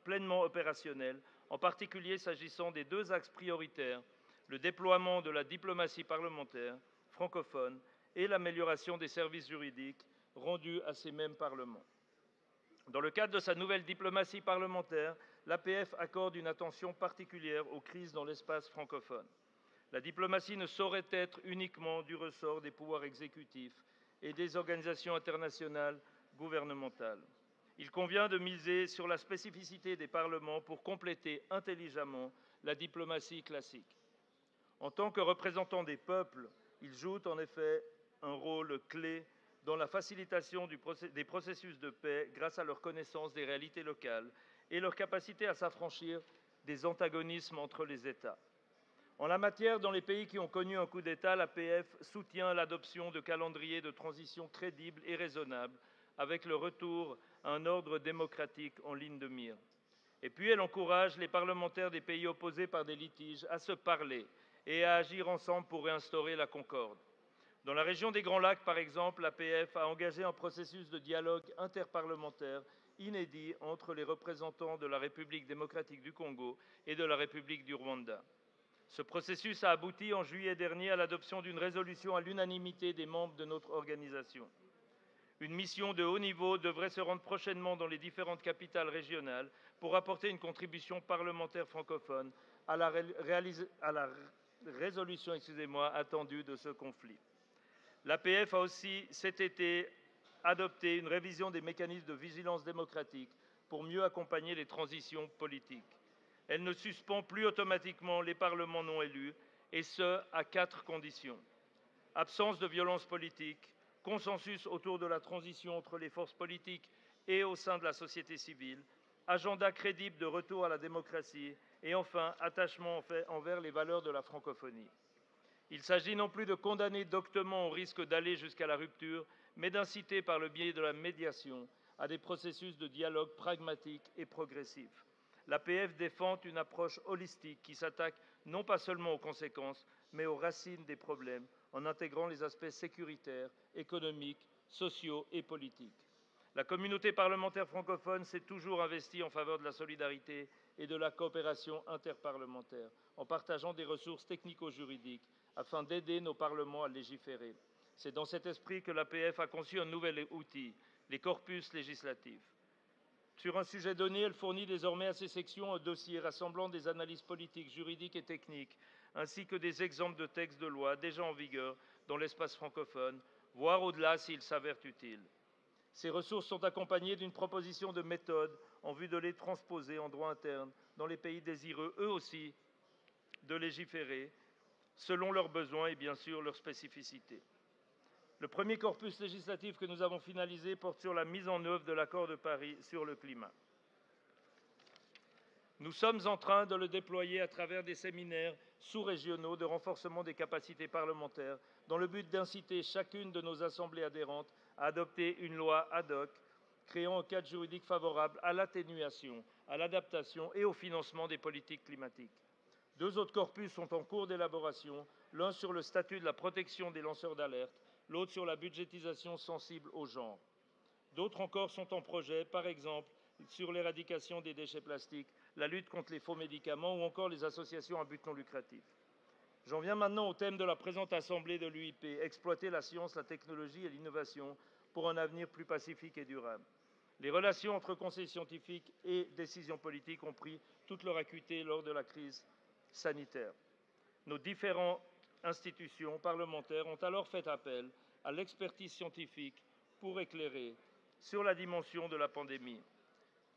pleinement opérationnel, en particulier s'agissant des deux axes prioritaires, le déploiement de la diplomatie parlementaire francophone et l'amélioration des services juridiques rendus à ces mêmes parlements. Dans le cadre de sa nouvelle diplomatie parlementaire, l'APF accorde une attention particulière aux crises dans l'espace francophone. La diplomatie ne saurait être uniquement du ressort des pouvoirs exécutifs et des organisations internationales gouvernementales. Il convient de miser sur la spécificité des parlements pour compléter intelligemment la diplomatie classique. En tant que représentants des peuples, ils jouent en effet un rôle clé dans la facilitation des processus de paix grâce à leur connaissance des réalités locales et leur capacité à s'affranchir des antagonismes entre les États. En la matière, dans les pays qui ont connu un coup d'État, l'APF soutient l'adoption de calendriers de transition crédibles et raisonnables, avec le retour à un ordre démocratique en ligne de mire. Et puis, elle encourage les parlementaires des pays opposés par des litiges à se parler et à agir ensemble pour réinstaurer la concorde. Dans la région des Grands Lacs, par exemple, l'APF a engagé un processus de dialogue interparlementaire inédit entre les représentants de la République démocratique du Congo et de la République du Rwanda. Ce processus a abouti en juillet dernier à l'adoption d'une résolution à l'unanimité des membres de notre organisation. Une mission de haut niveau devrait se rendre prochainement dans les différentes capitales régionales pour apporter une contribution parlementaire francophone à la résolution attendue de ce conflit. L'APF a aussi, cet été, adopté une révision des mécanismes de vigilance démocratique pour mieux accompagner les transitions politiques. Elle ne suspend plus automatiquement les parlements non élus, et ce, à 4 conditions. Absence de violence politique, consensus autour de la transition entre les forces politiques et au sein de la société civile, agenda crédible de retour à la démocratie et enfin attachement envers les valeurs de la francophonie. Il s'agit non plus de condamner doctement au risque d'aller jusqu'à la rupture, mais d'inciter par le biais de la médiation à des processus de dialogue pragmatiques et progressifs. L'APF défend une approche holistique qui s'attaque non pas seulement aux conséquences, mais aux racines des problèmes, en intégrant les aspects sécuritaires, économiques, sociaux et politiques. La communauté parlementaire francophone s'est toujours investie en faveur de la solidarité et de la coopération interparlementaire, en partageant des ressources technico-juridiques afin d'aider nos parlements à légiférer. C'est dans cet esprit que l'APF a conçu un nouvel outil, les corpus législatifs. Sur un sujet donné, elle fournit désormais à ses sections un dossier rassemblant des analyses politiques, juridiques et techniques, ainsi que des exemples de textes de loi déjà en vigueur dans l'espace francophone, voire au-delà s'ils s'avèrent utiles. Ces ressources sont accompagnées d'une proposition de méthode en vue de les transposer en droit interne dans les pays désireux, eux aussi, de légiférer selon leurs besoins et bien sûr leurs spécificités. Le premier corpus législatif que nous avons finalisé porte sur la mise en œuvre de l'accord de Paris sur le climat. Nous sommes en train de le déployer à travers des séminaires sous-régionaux de renforcement des capacités parlementaires dans le but d'inciter chacune de nos assemblées adhérentes à adopter une loi ad hoc créant un cadre juridique favorable à l'atténuation, à l'adaptation et au financement des politiques climatiques. 2 autres corpus sont en cours d'élaboration, l'un sur le statut de la protection des lanceurs d'alerte, l'autre sur la budgétisation sensible au genre. D'autres encore sont en projet, par exemple sur l'éradication des déchets plastiques, la lutte contre les faux médicaments ou encore les associations à but non lucratif. J'en viens maintenant au thème de la présente assemblée de l'UIP, exploiter la science, la technologie et l'innovation pour un avenir plus pacifique et durable. Les relations entre conseils scientifiques et décisions politiques ont pris toute leur acuité lors de la crise sanitaire. Nos différentes institutions parlementaires ont alors fait appel à l'expertise scientifique pour éclairer sur la dimension de la pandémie,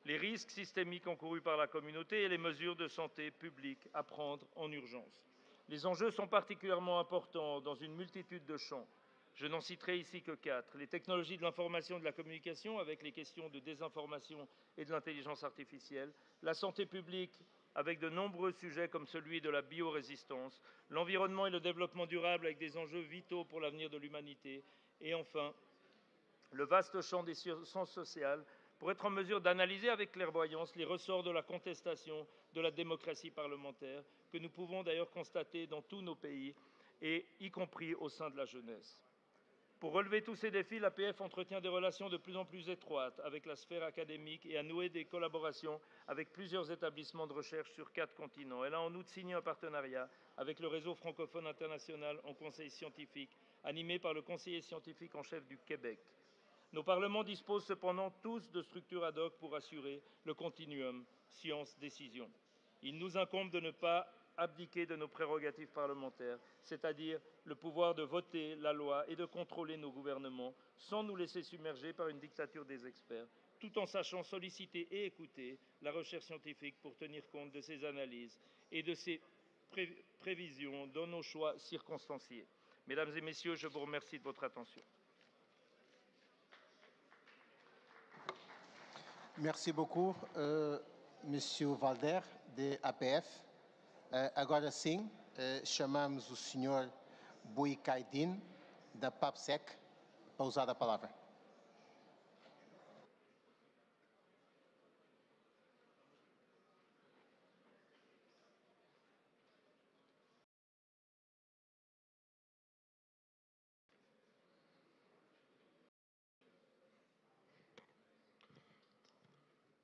les risques systémiques encourus par la communauté et les mesures de santé publique à prendre en urgence. Les enjeux sont particulièrement importants dans une multitude de champs. Je n'en citerai ici que 4. Les technologies de l'information et de la communication avec les questions de désinformation et de l'intelligence artificielle, la santé publique avec de nombreux sujets comme celui de la biorésistance, l'environnement et le développement durable avec des enjeux vitaux pour l'avenir de l'humanité, et enfin, le vaste champ des sciences sociales pour être en mesure d'analyser avec clairvoyance les ressorts de la contestation de la démocratie parlementaire que nous pouvons d'ailleurs constater dans tous nos pays, et y compris au sein de la jeunesse. Pour relever tous ces défis, l'APF entretient des relations de plus en plus étroites avec la sphère académique et a noué des collaborations avec plusieurs établissements de recherche sur 4 continents. Elle a en outre signé un partenariat avec le réseau francophone international en conseil scientifique, animé par le conseiller scientifique en chef du Québec. Nos parlements disposent cependant tous de structures ad hoc pour assurer le continuum science-décision. Il nous incombe de ne pas abdiquer de nos prérogatives parlementaires, c'est-à-dire le pouvoir de voter la loi et de contrôler nos gouvernements sans nous laisser submerger par une dictature des experts, tout en sachant solliciter et écouter la recherche scientifique pour tenir compte de ses analyses et de ses prévisions dans nos choix circonstanciés. Mesdames et Messieurs, je vous remercie de votre attention. Merci beaucoup, Monsieur Valder, de APF. Agora sim, chamamos o Sr. Buikaidin, da PAPSEC, para usar a palavra.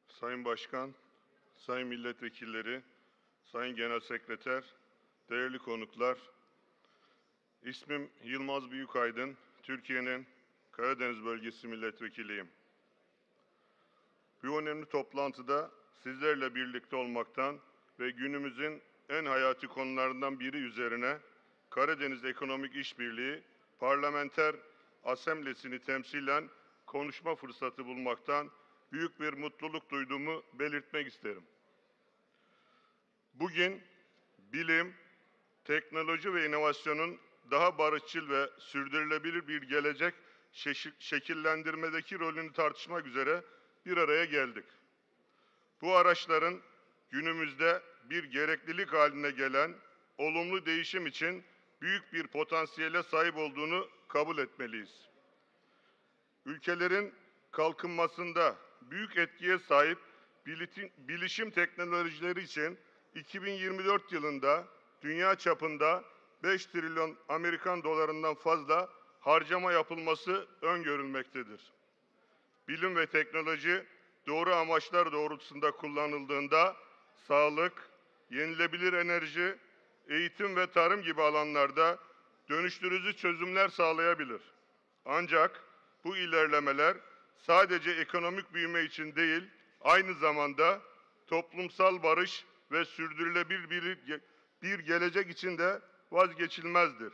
Sayın Başkan, Sayın Milletvekilleri, Sayın Genel Sekreter, değerli konuklar, ismim Yılmaz Büyükaydın, Türkiye'nin Karadeniz Bölgesi Milletvekiliyim. Bu önemli toplantıda sizlerle birlikte olmaktan ve günümüzün en hayati konularından biri üzerine Karadeniz Ekonomik İşbirliği Parlamenter Asamblesi'ni temsilen konuşma fırsatı bulmaktan büyük bir mutluluk duyduğumu belirtmek isterim. Bugün bilim, teknoloji ve inovasyonun daha barışçıl ve sürdürülebilir bir gelecek şekillendirmedeki rolünü tartışmak üzere bir araya geldik. Bu araçların günümüzde bir gereklilik haline gelen olumlu değişim için büyük bir potansiyele sahip olduğunu kabul etmeliyiz. Ülkelerin kalkınmasında büyük etkiye sahip bilişim teknolojileri için 2024 yılında dünya çapında 5 trilyon Amerikan dolarından fazla harcama yapılması öngörülmektedir. Bilim ve teknoloji doğru amaçlar doğrultusunda kullanıldığında sağlık, yenilebilir enerji, eğitim ve tarım gibi alanlarda dönüştürücü çözümler sağlayabilir. Ancak bu ilerlemeler sadece ekonomik büyüme için değil, aynı zamanda toplumsal barış ve sürdürülebilir bir gelecek için de vazgeçilmezdir.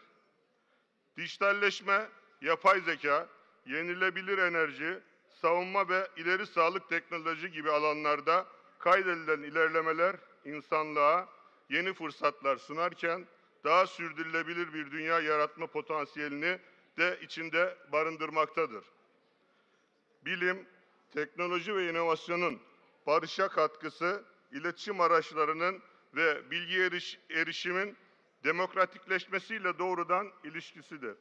Dijitalleşme, yapay zeka, yenilebilir enerji, savunma ve ileri sağlık teknoloji gibi alanlarda kaydedilen ilerlemeler insanlığa yeni fırsatlar sunarken daha sürdürülebilir bir dünya yaratma potansiyelini de içinde barındırmaktadır. Bilim, teknoloji ve inovasyonun barışa katkısı, iletişim araçlarının ve bilgi erişimin demokratikleşmesiyle doğrudan ilişkisidir.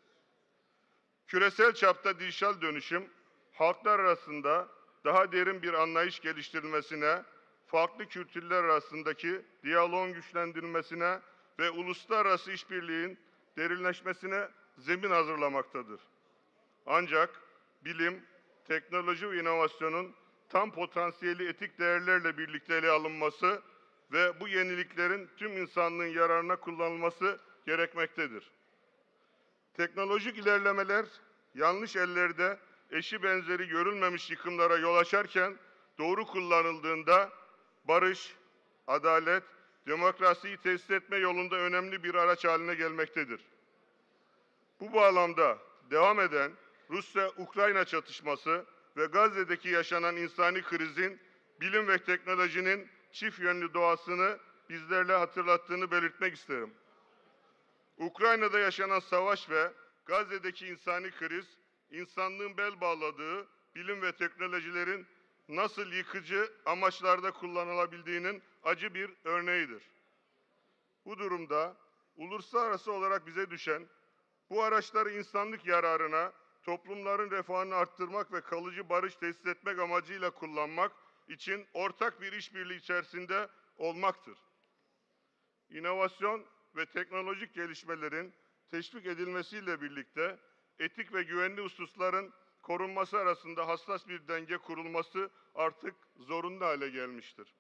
Küresel çapta dijital dönüşüm, halklar arasında daha derin bir anlayış geliştirilmesine, farklı kültürler arasındaki diyaloğun güçlendirilmesine ve uluslararası işbirliğin derinleşmesine zemin hazırlamaktadır. Ancak bilim, teknoloji ve inovasyonun tam potansiyeli etik değerlerle birlikte ele alınması ve bu yeniliklerin tüm insanlığın yararına kullanılması gerekmektedir. Teknolojik ilerlemeler yanlış ellerde eşi benzeri görülmemiş yıkımlara yol açarken doğru kullanıldığında barış, adalet, demokrasiyi tesis etme yolunda önemli bir araç haline gelmektedir. Bu bağlamda devam eden Rusya-Ukrayna çatışması ve Gazze'deki yaşanan insani krizin bilim ve teknolojinin çift yönlü doğasını bizlerle hatırlattığını belirtmek isterim. Ukrayna'da yaşanan savaş ve Gazze'deki insani kriz, insanlığın bel bağladığı bilim ve teknolojilerin nasıl yıkıcı amaçlarda kullanılabildiğinin acı bir örneğidir. Bu durumda uluslararası olarak bize düşen bu araçları insanlık yararına toplumların refahını arttırmak ve kalıcı barış tesis etmek amacıyla kullanmak için ortak bir işbirliği içerisinde olmaktır. İnovasyon ve teknolojik gelişmelerin teşvik edilmesiyle birlikte etik ve güvenli hususların korunması arasında hassas bir denge kurulması artık zorunlu hale gelmiştir.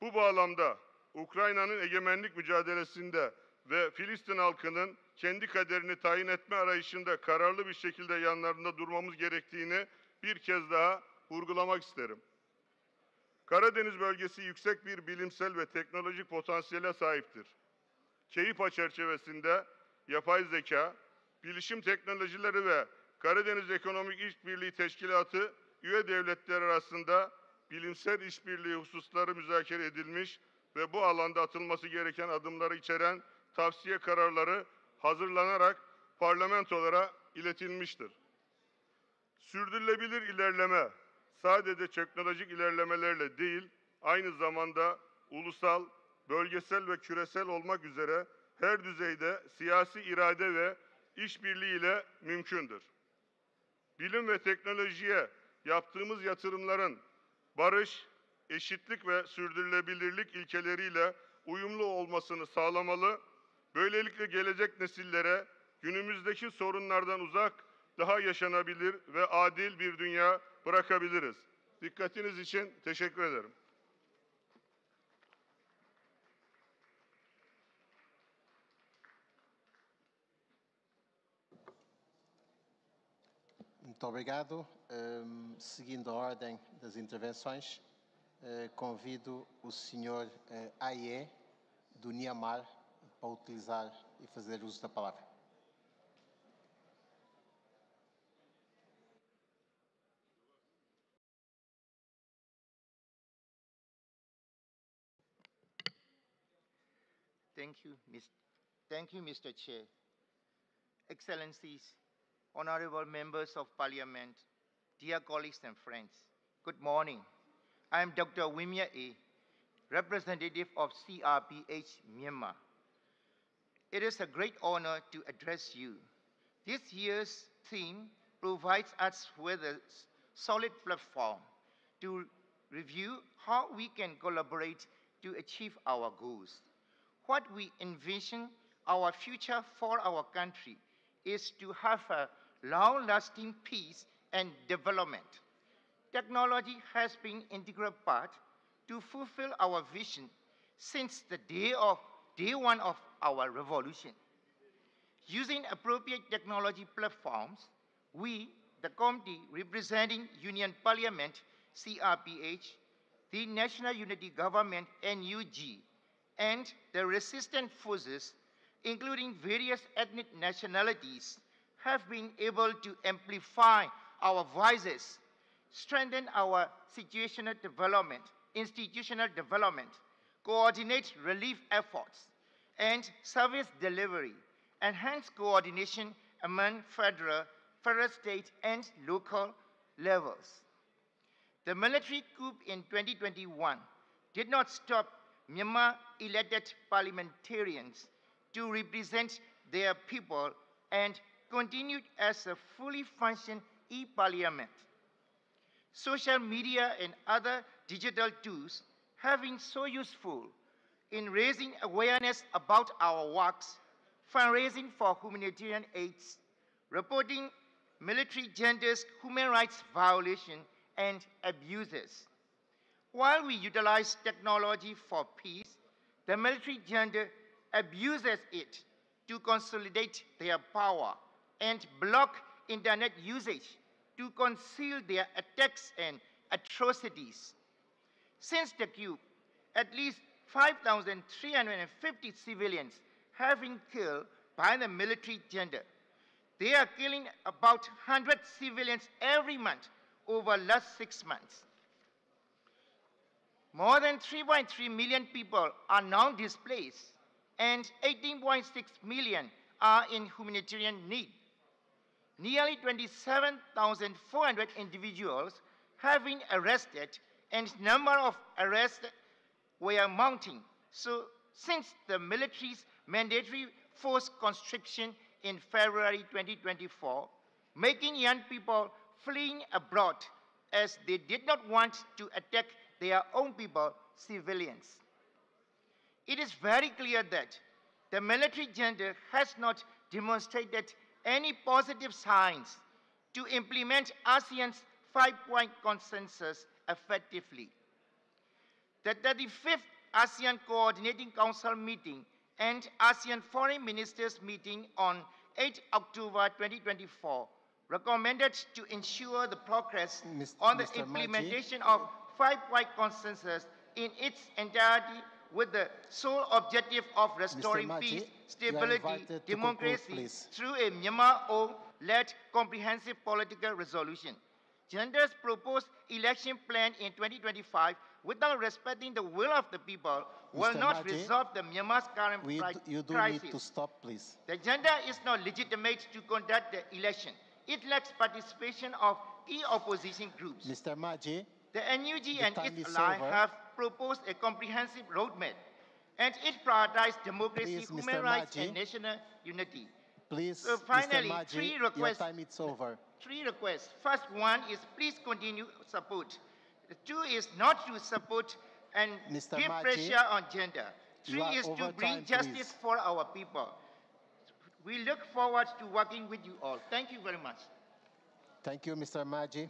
Bu bağlamda Ukrayna'nın egemenlik mücadelesinde ve Filistin halkının kendi kaderini tayin etme arayışında kararlı bir şekilde yanlarında durmamız gerektiğini bir kez daha vurgulamak isterim. Karadeniz bölgesi yüksek bir bilimsel ve teknolojik potansiyele sahiptir. KEİPA çerçevesinde yapay zeka, bilişim teknolojileri ve Karadeniz Ekonomik İşbirliği Teşkilatı üye devletler arasında bilimsel işbirliği hususları müzakere edilmiş ve bu alanda atılması gereken adımları içeren tavsiye kararları hazırlanarak parlamentolara iletilmiştir. Sürdürülebilir ilerleme sadece teknolojik ilerlemelerle değil, aynı zamanda ulusal, bölgesel ve küresel olmak üzere her düzeyde siyasi irade ve işbirliği ile mümkündür. Bilim ve teknolojiye yaptığımız yatırımların barış, eşitlik ve sürdürülebilirlik ilkeleriyle uyumlu olmasını sağlamalı, böylelikle gelecek nesillere günümüzdeki sorunlardan uzak, daha yaşanabilir ve adil bir dünya bırakabiliriz. Dikkatiniz için teşekkür ederim. Muito obrigado. Seguindo a ordem das intervenções, convido o Sr. Aie, do Myanmar, para utilizar e fazer uso da palavra. Thank you, Mr. Chair. Excellencies, honorable members of Parliament, dear colleagues and friends, good morning. I am Dr. Wimya A, representative of CRPH Myanmar. It is a great honor to address you. This year's theme provides us with a solid platform to review how we can collaborate to achieve our goals. What we envision our future for our country is to have a long-lasting peace and development. Technology has been an integral part to fulfill our vision since the day one of our revolution. Using appropriate technology platforms, we, the committee representing Union Parliament, CRPH, the National Unity Government, NUG, and the resistant forces, including various ethnic nationalities, have been able to amplify our voices, strengthen our institutional development, coordinate relief efforts, and service delivery, enhance coordination among federal, state, and local levels. The military coup in 2021 did not stop Myanmar-elected parliamentarians to represent their people and continued as a fully functioning e-parliament. Social media and other digital tools have been so useful in raising awareness about our works, fundraising for humanitarian aids, reporting military genders' human rights violations and abuses. While we utilize technology for peace, the military gender abuses it to consolidate their power and block internet usage to conceal their attacks and atrocities. Since the coup, at least 5,350 civilians have been killed by the military gender. They are killing about 100 civilians every month over the last 6 months. More than 3.3 million people are now displaced, and 18.6 million are in humanitarian need. Nearly 27,400 individuals have been arrested, and the number of arrests were mounting. So, since the military's mandatory force constriction in February 2024, making young people fleeing abroad as they did not want to attack their own people, civilians. It is very clear that the military junta has not demonstrated any positive signs to implement ASEAN's 5-point consensus effectively. The 35th ASEAN Coordinating Council meeting and ASEAN Foreign Ministers meeting on 8 October 2024 recommended to ensure the progress on the implementation of 5-point consensus in its entirety with the sole objective of restoring peace, stability, democracy through a Myanmar-led comprehensive political resolution. Junta's proposed election plan in 2025 without respecting the will of the people will not resolve the Myanmar's current crisis. You do need to stop, please. The junta is not legitimate to conduct the election. It lacks participation of key opposition groups. Mr. Maji, the NUG and its ally have proposed a comprehensive roadmap, and it prioritizes democracy, human rights, and national unity. Please, so finally, Mr. Maji, three requests. Your time is over. 3 requests. First one is please continue support. The 2 is not to support and Mr. give Maji, pressure on gender. 3 is to bring justice please. for our people. We look forward to working with you all. Thank you very much. Thank you, Mr. Maji.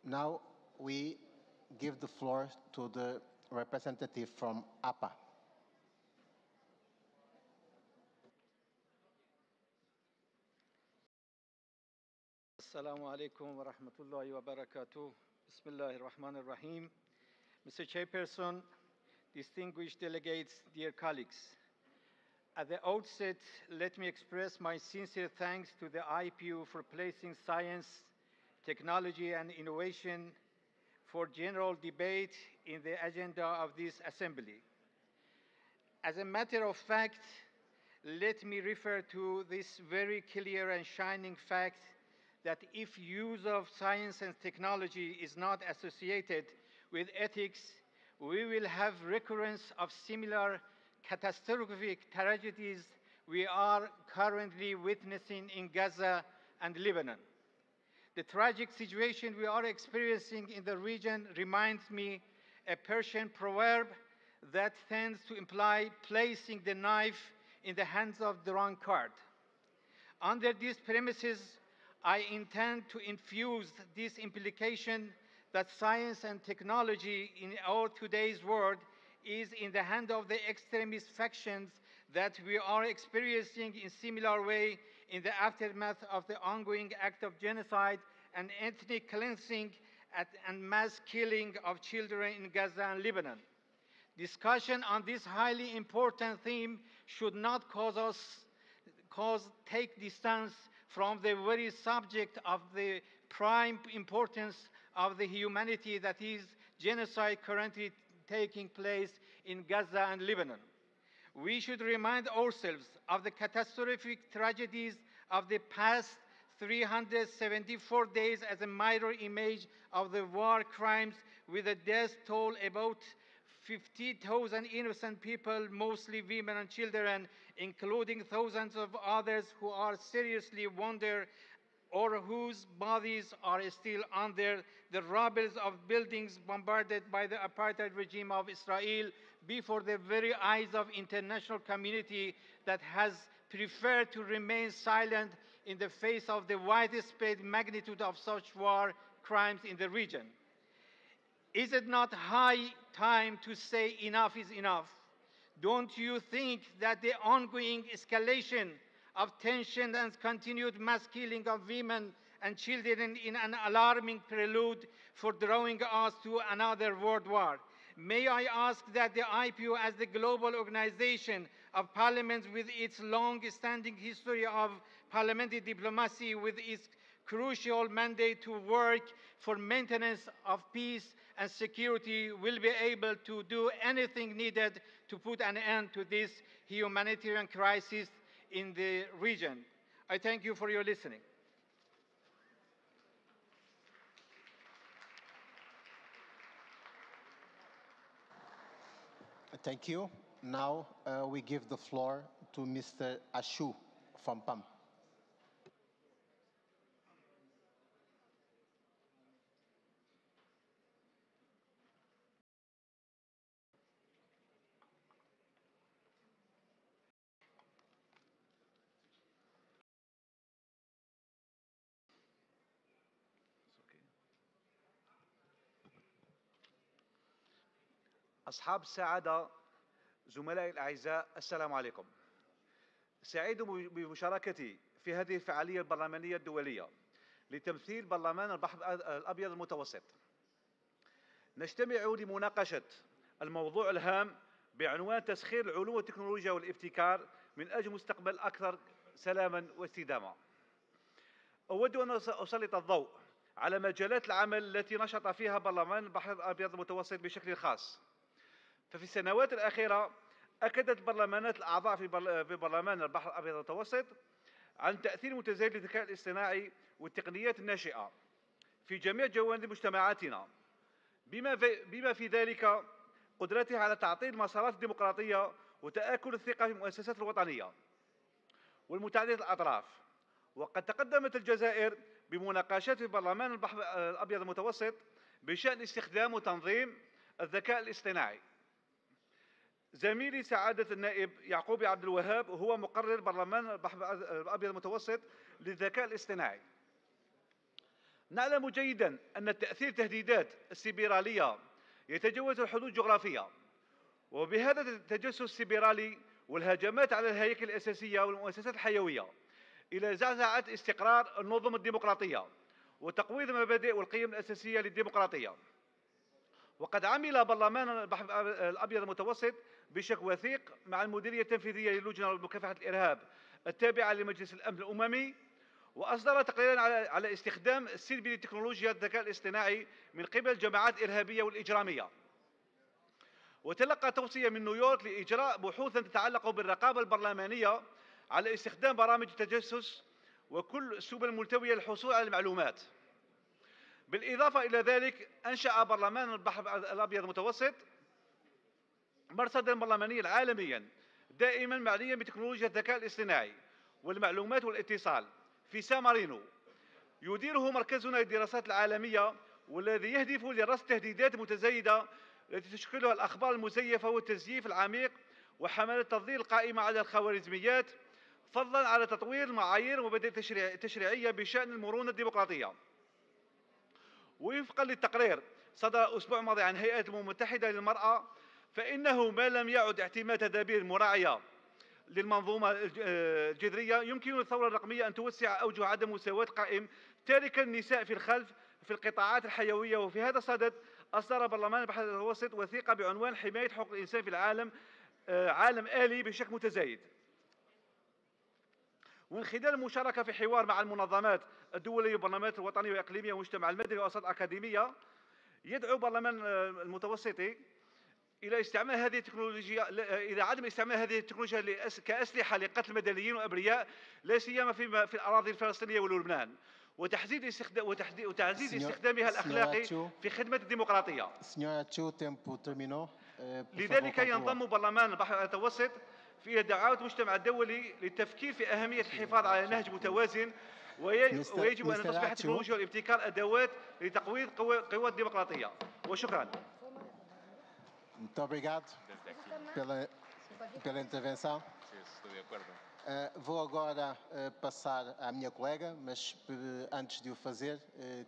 Now we give the floor to the representative from APA. Assalamu alaikum wa rahmatullahi wa barakatuh. Bismillahir Rahmanir Rahim. Mr. Chairperson, distinguished delegates, dear colleagues. At the outset, let me express my sincere thanks to the IPU for placing science, technology, and innovation for general debate in the agenda of this assembly. As a matter of fact, let me refer to this very clear and shining fact that if use of science and technology is not associated with ethics, we will have recurrence of similar catastrophic tragedies we are currently witnessing in Gaza and Lebanon. The tragic situation we are experiencing in the region reminds me a Persian proverb that tends to imply placing the knife in the hands of the wrong card. Under these premises, I intend to infuse this implication that science and technology in our today's world is in the hand of the extremist factions that we are experiencing in similar way in the aftermath of the ongoing act of genocide and ethnic cleansing and mass killing of children in Gaza and Lebanon. Discussion on this highly important theme should not take distance from the very subject of the prime importance of the humanity that is genocide currently taking place in Gaza and Lebanon. We should remind ourselves of the catastrophic tragedies of the past 374 days as a mirror image of the war crimes with a death toll about 50,000 innocent people, mostly women and children, including thousands of others who are seriously wounded or whose bodies are still under the rubble of buildings bombarded by the apartheid regime of Israel before the very eyes of international community that has preferred to remain silent in the face of the widespread magnitude of such war crimes in the region. Is it not high time to say enough is enough? Don't you think that the ongoing escalation of tension and continued mass killing of women and children in an alarming prelude for drawing us to another world war? May I ask that the IPU, as the global organization of parliaments with its long-standing history of parliamentary diplomacy, with its crucial mandate to work for maintenance of peace and security will be able to do anything needed to put an end to this humanitarian crisis in the region. I thank you for your listening. Thank you. Now we give the floor to Mr. Ashu from PAM. أصحاب السعادة، زملائي الأعزاء، السلام عليكم. سعيد بمشاركتي في هذه الفعالية البرلمانية الدولية لتمثيل برلمان البحر الأبيض المتوسط. نجتمع لمناقشة الموضوع الهام بعنوان تسخير العلوم والتكنولوجيا والابتكار من أجل مستقبل أكثر سلاما واستدامة. أود أن أسلط الضوء على مجالات العمل التي نشط فيها برلمان البحر الأبيض المتوسط بشكل خاص. ففي السنوات الأخيرة أكدت البرلمانات الأعضاء في برلمان البحر الأبيض المتوسط عن تأثير متزايد للذكاء الاصطناعي والتقنيات الناشئة في جميع جوانب مجتمعاتنا، بما في ذلك قدرتها على تعطيل مسارات الديمقراطية وتآكل الثقة في المؤسسات الوطنية والمتعددة الأطراف. وقد تقدمت الجزائر بمناقشات في برلمان البحر الأبيض المتوسط بشأن استخدام وتنظيم الذكاء الاصطناعي. زميلي سعادة النائب يعقوب عبد الوهاب هو مقرر برلمان البحر الأبيض المتوسط للذكاء الاصطناعي. نعلم جيدا أن تأثير تهديدات السيبرالية يتجاوز الحدود الجغرافية، وبهذا التجسس السيبرالي والهجمات على الهياكل الأساسية والمؤسسات الحيوية إلى زعزعة استقرار النظم الديمقراطية وتقويض المبادئ والقيم الأساسية للديمقراطية. وقد عمل برلمان البحر الأبيض المتوسط بشكل وثيق مع المديرية التنفيذية للجنة لمكافحة الإرهاب التابعة لمجلس الأمن الأممي، وأصدر تقريرا على استخدام السلبي لتكنولوجيا الذكاء الاصطناعي من قبل الجماعات الإرهابية والإجرامية. وتلقى توصية من نيويورك لإجراء بحوث تتعلق بالرقابة البرلمانية على استخدام برامج التجسس وكل السبل الملتوية للحصول على المعلومات. بالإضافة إلى ذلك أنشأ برلمان البحر الأبيض المتوسط مرصدا برلمانيا عالميا دائما معنيا بتكنولوجيا الذكاء الاصطناعي والمعلومات والاتصال في سان مارينو، يديره مركزنا للدراسات العالمية، والذي يهدف لرصد تهديدات متزايدة التي تشكلها الأخبار المزيفة والتزييف العميق وحملات التضليل القائمة على الخوارزميات، فضلا على تطوير المعايير ومبادئ التشريعية بشأن المرونة الديمقراطية. ووفقا للتقرير صدر الأسبوع الماضي عن هيئة الأمم المتحدة للمرأة، فإنه ما لم يعد اعتماد تدابير مراعية للمنظومة الجذرية يمكن للثورة الرقمية أن توسع أوجه عدم مساواة قائم، تاركا النساء في الخلف في القطاعات الحيوية. وفي هذا الصدد أصدر برلمان البحر المتوسط وثيقة بعنوان حماية حقوق الإنسان في العالم، عالم آلي بشكل متزايد. ومن خلال المشاركة في حوار مع المنظمات الدولية والبرلمانات الوطنية والإقليمية والمجتمع المدني وأوساط الأكاديمية، يدعو برلمان المتوسطي إلى استعمال هذه التكنولوجيا إلى عدم استعمال هذه التكنولوجيا كأسلحة لقتل مدنيين وأبرياء، لا سيما في الأراضي الفلسطينية ولبنان، وتعزيز استخدامها الأخلاقي في خدمة الديمقراطية. لذلك ينضم برلمان البحر المتوسط في دعوات المجتمع الدولي للتفكير في أهمية الحفاظ على نهج متوازن، ويجب أن تصبح التكنولوجيا والابتكار أدوات لتقويض قوى الديمقراطية. وشكرا. Muito obrigado pela intervenção. Vou agora passar à minha colega, mas antes de o fazer,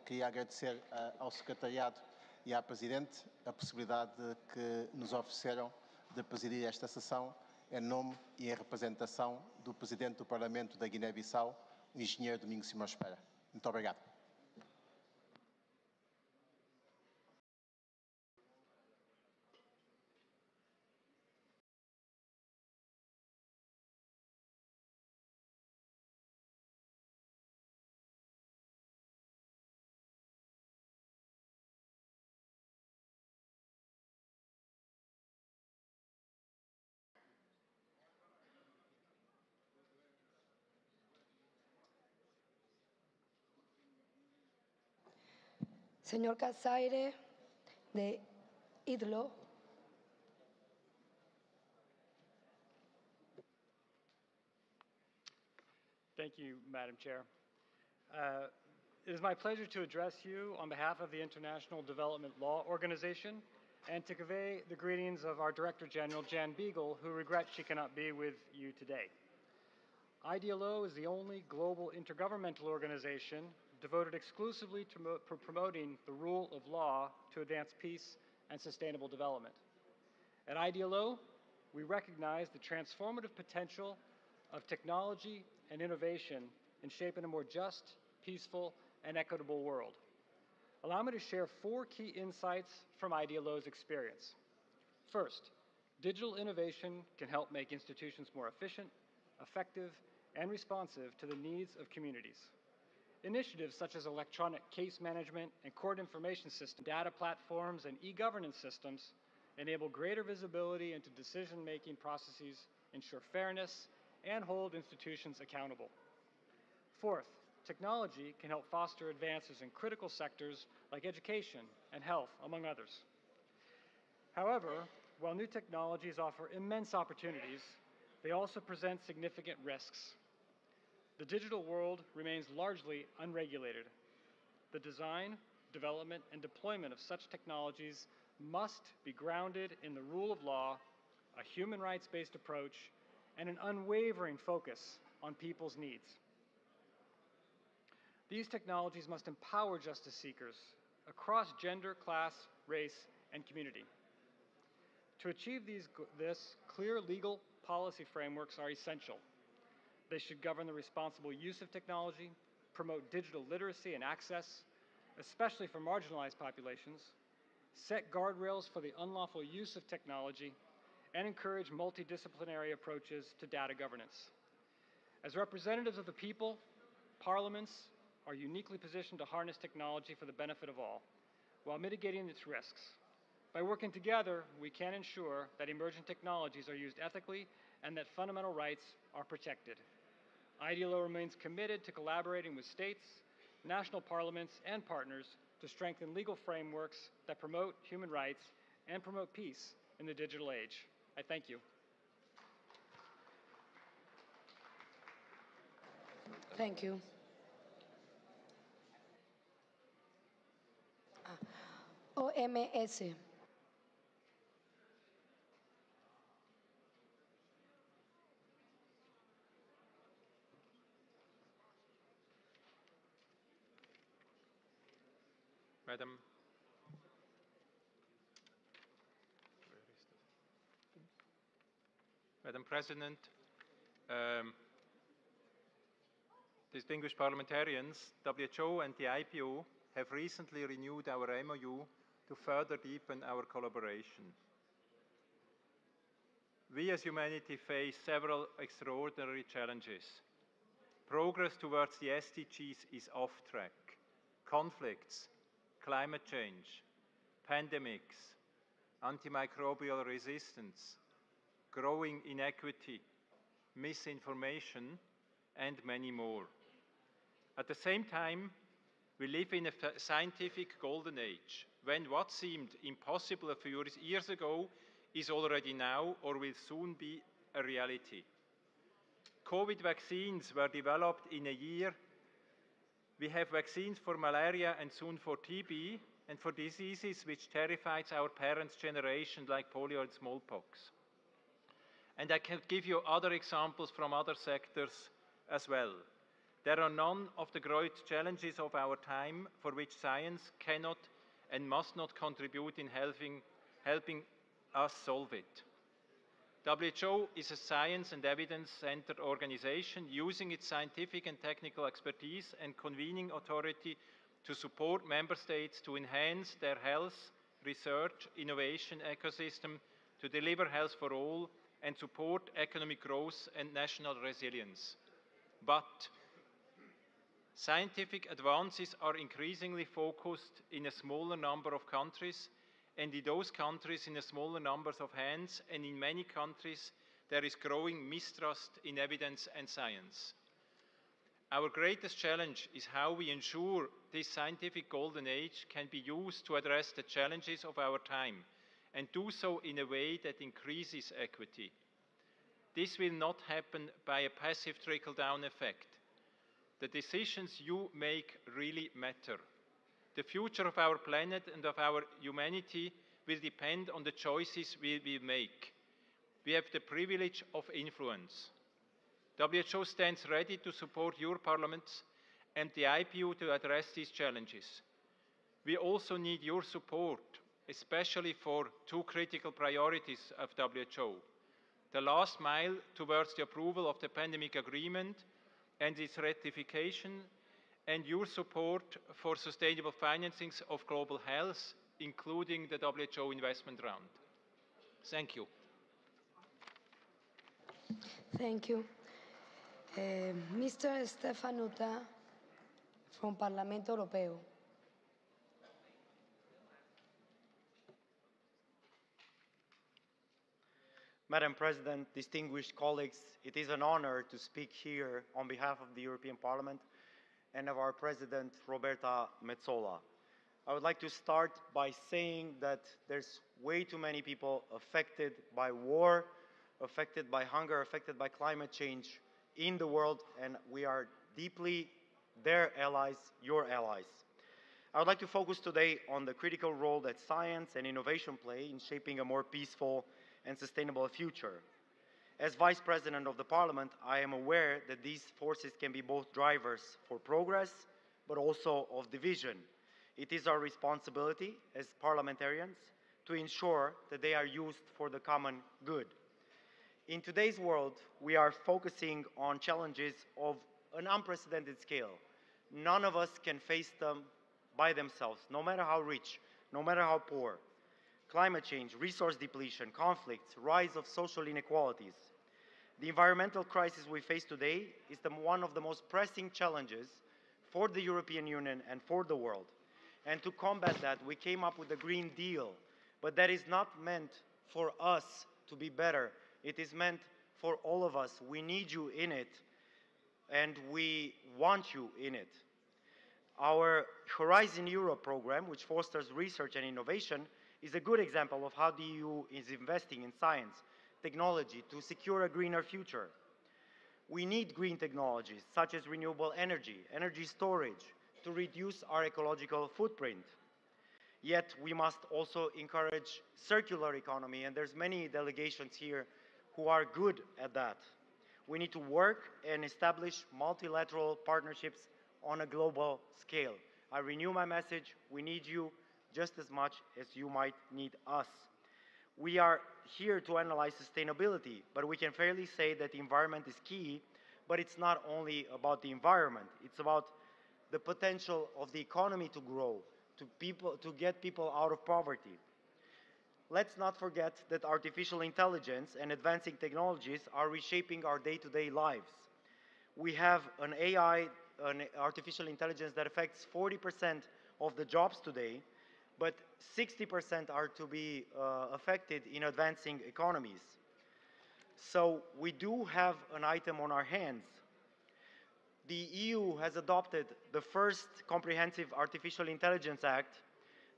queria agradecer ao Secretariado e à Presidente a possibilidade que nos ofereceram de presidir esta sessão em nome e em representação do Presidente do Parlamento da Guiné-Bissau, o Engenheiro Domingos Simões Pereira. Muito obrigado. Señor Casaire de IDLO. Thank you, Madam Chair. It is my pleasure to address you on behalf of the International Development Law Organization and to convey the greetings of our Director General, Jan Beagle, who regrets she cannot be with you today. IDLO is the only global intergovernmental organization devoted exclusively to promoting the rule of law to advance peace and sustainable development. At IDLO, we recognize the transformative potential of technology and innovation in shaping a more just, peaceful, and equitable world. Allow me to share 4 key insights from IDLO's experience. First, digital innovation can help make institutions more efficient, effective, and responsive to the needs of communities. Initiatives such as electronic case management and court information system, data platforms, and e-governance systems enable greater visibility into decision-making processes, ensure fairness, and hold institutions accountable. Fourth, technology can help foster advances in critical sectors like education and health, among others. However, while new technologies offer immense opportunities, they also present significant risks. The digital world remains largely unregulated. The design, development, and deployment of such technologies must be grounded in the rule of law, a human rights-based approach, and an unwavering focus on people's needs. These technologies must empower justice seekers across gender, class, race, and community. To achieve this, clear legal policy frameworks are essential. They should govern the responsible use of technology, promote digital literacy and access, especially for marginalized populations, set guardrails for the unlawful use of technology, and encourage multidisciplinary approaches to data governance. As representatives of the people, parliaments are uniquely positioned to harness technology for the benefit of all, while mitigating its risks. By working together, we can ensure that emerging technologies are used ethically and that fundamental rights are protected. IDLO remains committed to collaborating with states, national parliaments, and partners to strengthen legal frameworks that promote human rights and promote peace in the digital age. I thank you. Thank you. OMS. Madam President, distinguished parliamentarians, WHO and the IPU have recently renewed our MOU to further deepen our collaboration. We as humanity face several extraordinary challenges. Progress towards the SDGs is off track. Conflicts, climate change, pandemics, antimicrobial resistance, growing inequity, misinformation, and many more. At the same time, we live in a scientific golden age, when what seemed impossible a few years ago is already now or will soon be a reality. COVID vaccines were developed in a year. We have vaccines for malaria and soon for TB, and for diseases which terrified our parents' generation like polio and smallpox. And I can give you other examples from other sectors as well. There are none of the great challenges of our time for which science cannot and must not contribute in helping us solve it. WHO is a science and evidence-centered organization using its scientific and technical expertise and convening authority to support member states to enhance their health, research, innovation ecosystem, to deliver health for all, and support economic growth and national resilience. But scientific advances are increasingly focused in a smaller number of countries, and in those countries in a smaller number of hands, and in many countries there is growing mistrust in evidence and science. Our greatest challenge is how we ensure this scientific golden age can be used to address the challenges of our time and do so in a way that increases equity. This will not happen by a passive trickle-down effect. The decisions you make really matter. The future of our planet and of our humanity will depend on the choices we make. We have the privilege of influence. WHO stands ready to support your parliaments and the IPU to address these challenges. We also need your support, especially for two critical priorities of WHO: the last mile towards the approval of the pandemic agreement and its ratification, and your support for sustainable financings of global health, including the WHO investment round. Thank you. Thank you. Mr. Stefanuta from Parlamento Europeo. Madam President, distinguished colleagues, it is an honor to speak here on behalf of the European Parliament and of our President, Roberta Metsola. I would like to start by saying that there's way too many people affected by war, affected by hunger, affected by climate change in the world, and we are deeply their allies, your allies. I would like to focus today on the critical role that science and innovation play in shaping a more peaceful and sustainable future. As Vice President of the Parliament, I am aware that these forces can be both drivers for progress, but also of division. It is our responsibility as parliamentarians to ensure that they are used for the common good. In today's world, we are focusing on challenges of an unprecedented scale. None of us can face them by themselves, no matter how rich, no matter how poor. Climate change, resource depletion, conflicts, rise of social inequalities. The environmental crisis we face today is one of the most pressing challenges for the European Union and for the world. And to combat that, we came up with the Green Deal, but that is not meant for us to be better. It is meant for all of us. We need you in it, and we want you in it. Our Horizon Europe program, which fosters research and innovation, is a good example of how the EU is investing in science, technology to secure a greener future. We need green technologies such as renewable energy, energy storage, to reduce our ecological footprint. Yet we must also encourage circular economy, and there's many delegations here who are good at that. We need to work and establish multilateral partnerships on a global scale. I renew my message. We need you just as much as you might need us. We are here to analyze sustainability, but we can fairly say that the environment is key, but it's not only about the environment. It's about the potential of the economy to grow, to get people out of poverty. Let's not forget that artificial intelligence and advancing technologies are reshaping our day-to-day lives. We have an artificial intelligence that affects 40% of the jobs today, but 60% are to be affected in advancing economies. So we do have an item on our hands. The EU has adopted the first comprehensive Artificial Intelligence Act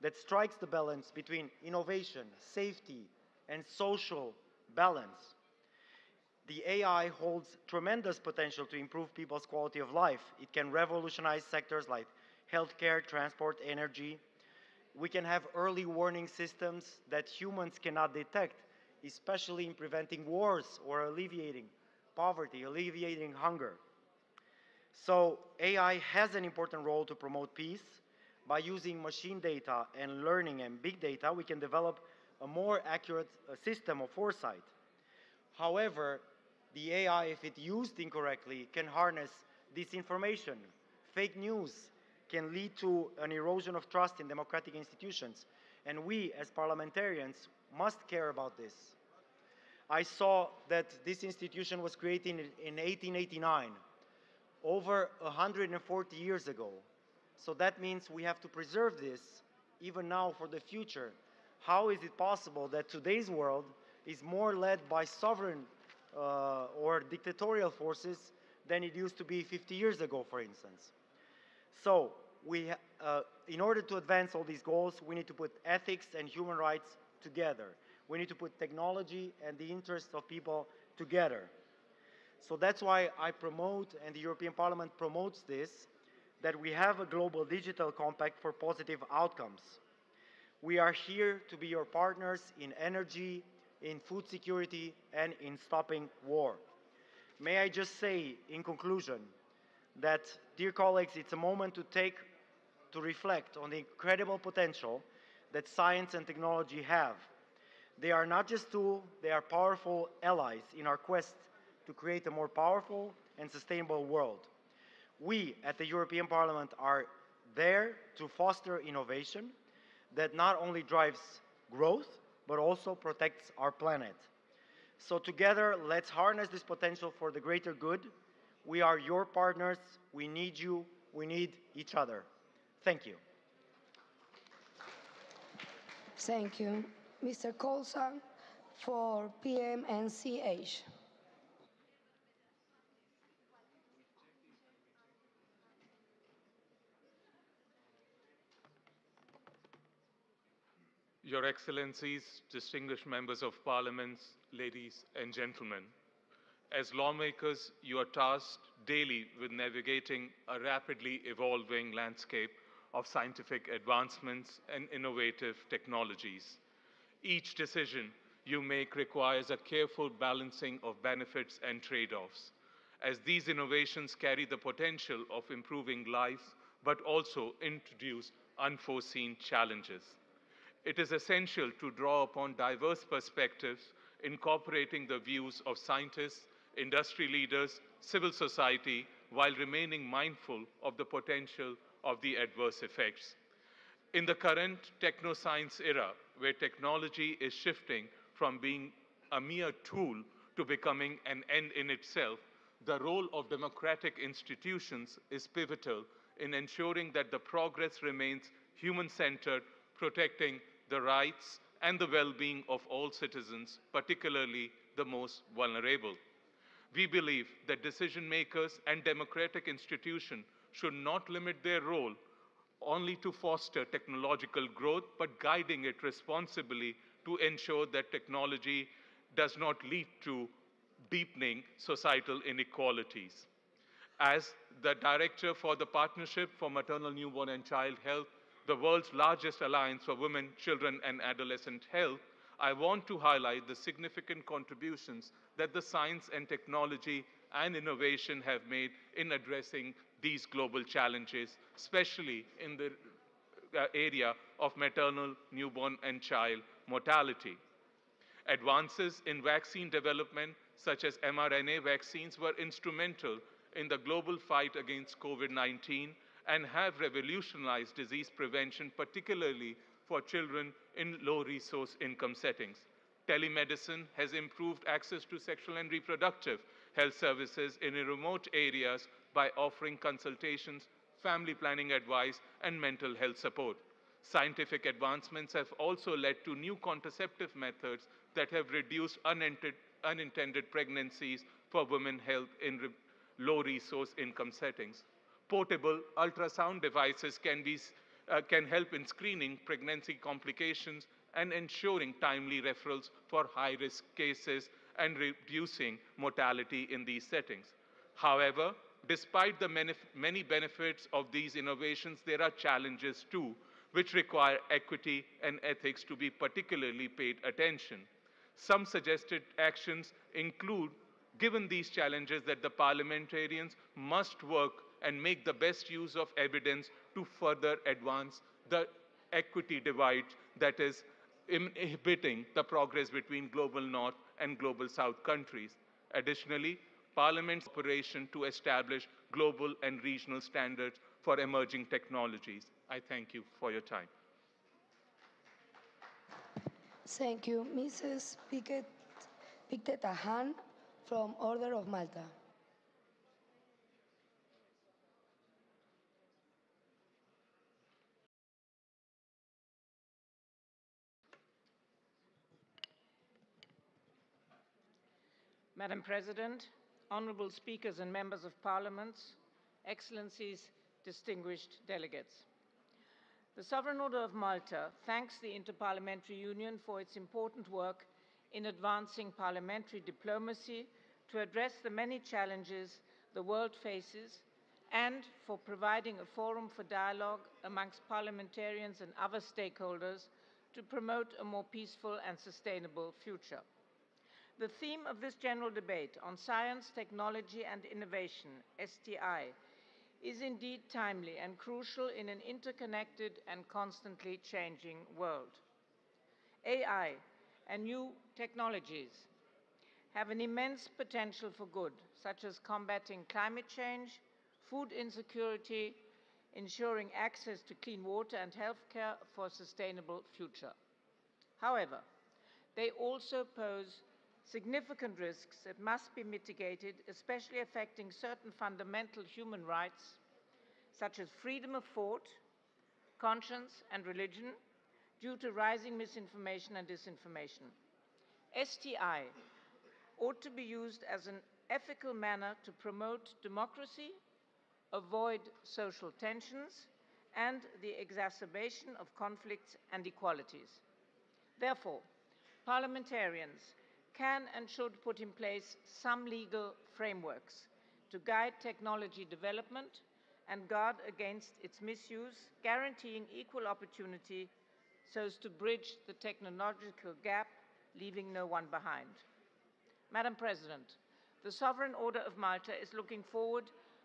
that strikes the balance between innovation, safety, and social balance. The AI holds tremendous potential to improve people's quality of life. It can revolutionize sectors like healthcare, transport, energy. We can have early warning systems that humans cannot detect, especially in preventing wars or alleviating poverty, alleviating hunger. So AI has an important role to promote peace. By using machine data and learning and big data, we can develop a more accurate system of foresight. However, the AI, if it's used incorrectly, can harness disinformation, fake news, can lead to an erosion of trust in democratic institutions. And we, as parliamentarians, must care about this. I saw that this institution was created in 1889, over 140 years ago. So that means we have to preserve this even now for the future. How is it possible that today's world is more led by sovereign or dictatorial forces than it used to be 50 years ago, for instance. So in order to advance all these goals, we need to put ethics and human rights together. We need to put technology and the interests of people together. So that's why I promote, and the European Parliament promotes this, that we have a global digital compact for positive outcomes. We are here to be your partners in energy, in food security, and in stopping war. May I just say, in conclusion, that, dear colleagues, it's a moment to reflect on the incredible potential that science and technology have. They are not just tools, they are powerful allies in our quest to create a more powerful and sustainable world. We at the European Parliament are there to foster innovation that not only drives growth, but also protects our planet. So together, let's harness this potential for the greater good. We are your partners. We need you. We need each other. Thank you. Thank you. Mr. Colson for PM&CH. Your Excellencies, distinguished members of Parliament, ladies and gentlemen, as lawmakers, you are tasked daily with navigating a rapidly evolving landscape of scientific advancements and innovative technologies. Each decision you make requires a careful balancing of benefits and trade-offs, as these innovations carry the potential of improving lives, but also introduce unforeseen challenges. It is essential to draw upon diverse perspectives, incorporating the views of scientists, industry leaders, civil society, while remaining mindful of the potential of the adverse effects. In the current technoscience era, where technology is shifting from being a mere tool to becoming an end in itself, the role of democratic institutions is pivotal in ensuring that the progress remains human-centered, protecting the rights and the well-being of all citizens, particularly the most vulnerable. We believe that decision-makers and democratic institutions should not limit their role only to foster technological growth, but guiding it responsibly to ensure that technology does not lead to deepening societal inequalities. As the Director for the Partnership for Maternal, Newborn and Child Health, the world's largest alliance for women, children and adolescent health, I want to highlight the significant contributions that the science and technology and innovation have made in addressing these global challenges, especially in the area of maternal, newborn and child mortality. Advances in vaccine development, such as mRNA vaccines, were instrumental in the global fight against COVID-19 and have revolutionized disease prevention, particularly for children in low-resource income settings. Telemedicine has improved access to sexual and reproductive health services in remote areas by offering consultations, family planning advice, and mental health support. Scientific advancements have also led to new contraceptive methods that have reduced unintended pregnancies for women health in low-resource income settings. Portable ultrasound devices can help in screening pregnancy complications and ensuring timely referrals for high-risk cases and reducing mortality in these settings. However, despite the many benefits of these innovations, there are challenges too, which require equity and ethics to be particularly paid attention. Some suggested actions include, given these challenges, that the parliamentarians must work and make the best use of evidence to further advance the equity divide that is inhibiting the progress between global North and global South countries. Additionally, Parliament's operation to establish global and regional standards for emerging technologies. I thank you for your time. Thank you. Mrs. Piquet-Tahan from Order of Malta. Madam President, honorable speakers and members of parliament, excellencies, distinguished delegates. The Sovereign Order of Malta thanks the Inter-Parliamentary Union for its important work in advancing parliamentary diplomacy to address the many challenges the world faces and for providing a forum for dialogue amongst parliamentarians and other stakeholders to promote a more peaceful and sustainable future. The theme of this general debate on science, technology and innovation, STI, is indeed timely and crucial in an interconnected and constantly changing world. AI and new technologies have an immense potential for good, such as combating climate change, food insecurity, ensuring access to clean water and healthcare for a sustainable future. However, they also pose significant risks that must be mitigated, especially affecting certain fundamental human rights, such as freedom of thought, conscience, and religion, due to rising misinformation and disinformation. STI ought to be used as an ethical manner to promote democracy, avoid social tensions, and the exacerbation of conflicts and inequalities. Therefore, parliamentarians can and should put in place some legal frameworks to guide technology development and guard against its misuse, guaranteeing equal opportunity so as to bridge the technological gap, leaving no one behind. Madam President, the Sovereign Order of Malta is looking forward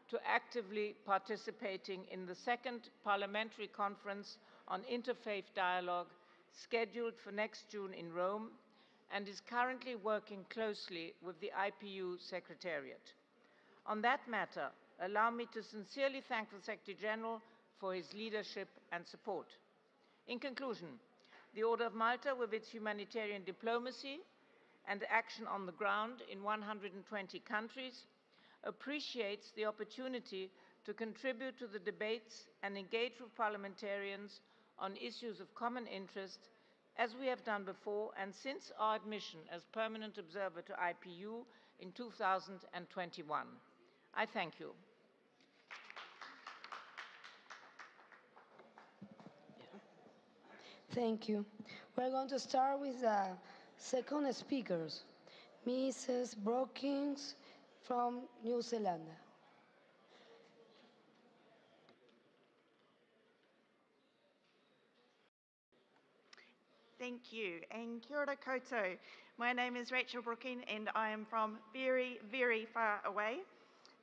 to actively participating in the second Parliamentary Conference on Interfaith Dialogue scheduled for next June in Rome and is currently working closely with the IPU Secretariat. On that matter, allow me to sincerely thank the Secretary General for his leadership and support. In conclusion, the Order of Malta, with its humanitarian diplomacy and action on the ground in 120 countries, appreciates the opportunity to contribute to the debates and engage with parliamentarians on issues of common interest, as we have done before and since our admission as permanent observer to IPU in 2021. I thank you. Thank you. We're going to start with the second speakers, Mrs. Brookings from New Zealand. Thank you, and kia ora koutou. My name is Rachel Brooking, and I am from very, very far away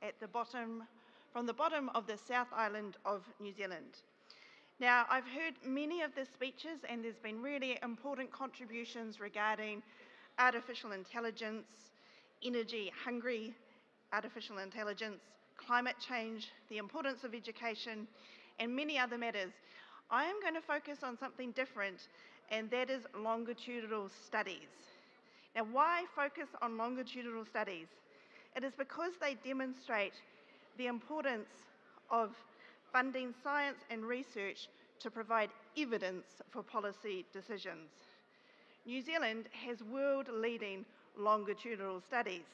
from the bottom of the South Island of New Zealand. Now, I've heard many of the speeches, and there's been really important contributions regarding artificial intelligence, energy-hungry artificial intelligence, climate change, the importance of education, and many other matters. I am going to focus on something different, and that is longitudinal studies. Now, why focus on longitudinal studies? It is because they demonstrate the importance of funding science and research to provide evidence for policy decisions. New Zealand has world-leading longitudinal studies.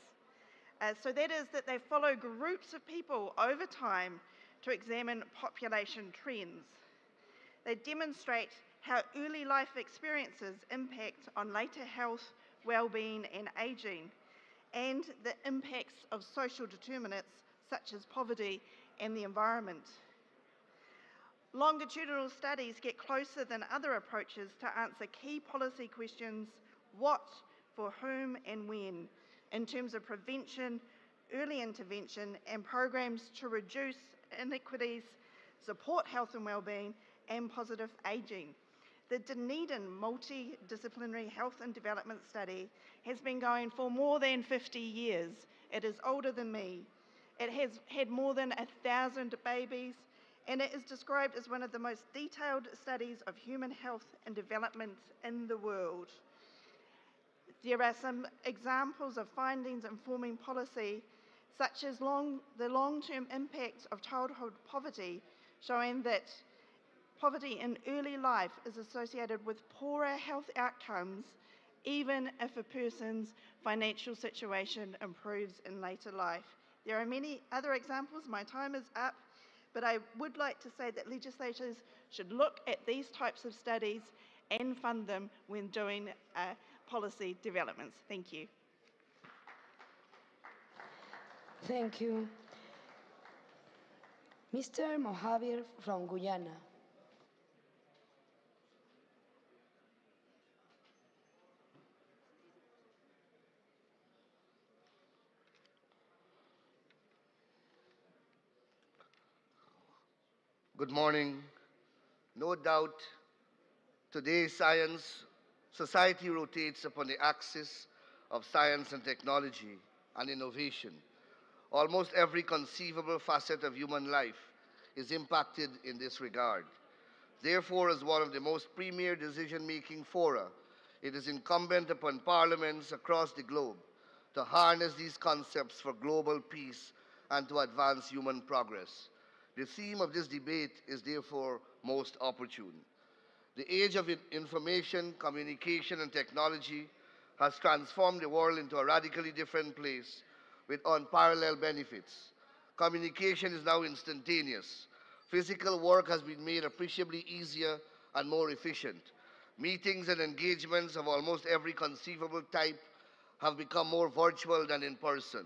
So that is that they follow groups of people over time to examine population trends. They demonstrate how early life experiences impact on later health, well-being and ageing, and the impacts of social determinants such as poverty and the environment. Longitudinal studies get closer than other approaches to answer key policy questions: what, for whom and when, in terms of prevention, early intervention and programs to reduce inequities, support health and well-being and positive ageing. The Dunedin Multidisciplinary Health and Development Study has been going for more than 50 years. It is older than me. It has had more than 1,000 babies, and it is described as one of the most detailed studies of human health and development in the world. There are some examples of findings informing policy, such as the long-term impact of childhood poverty, showing that poverty in early life is associated with poorer health outcomes even if a person's financial situation improves in later life. There are many other examples. My time is up, but I would like to say that legislators should look at these types of studies and fund them when doing policy developments. Thank you. Thank you. Mr. Mohavir from Guyana. Good morning. No doubt, today's society rotates upon the axis of science and technology and innovation. Almost every conceivable facet of human life is impacted in this regard. Therefore, as one of the most premier decision-making fora, it is incumbent upon parliaments across the globe to harness these concepts for global peace and to advance human progress. The theme of this debate is therefore most opportune. The age of information, communication, and technology has transformed the world into a radically different place with unparalleled benefits. Communication is now instantaneous. Physical work has been made appreciably easier and more efficient. Meetings and engagements of almost every conceivable type have become more virtual than in person.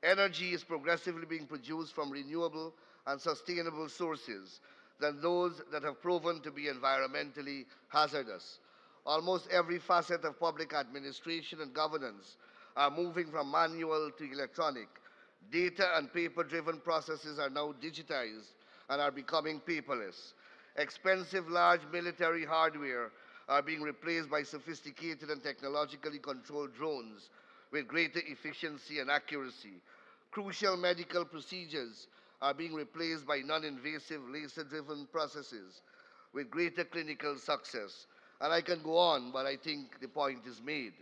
Energy is progressively being produced from renewable and sustainable sources than those that have proven to be environmentally hazardous. Almost every facet of public administration and governance are moving from manual to electronic. Data and paper-driven processes are now digitized and are becoming paperless. Expensive large military hardware are being replaced by sophisticated and technologically controlled drones with greater efficiency and accuracy. Crucial medical procedures are being replaced by non-invasive laser-driven processes with greater clinical success. And I can go on, but I think the point is made.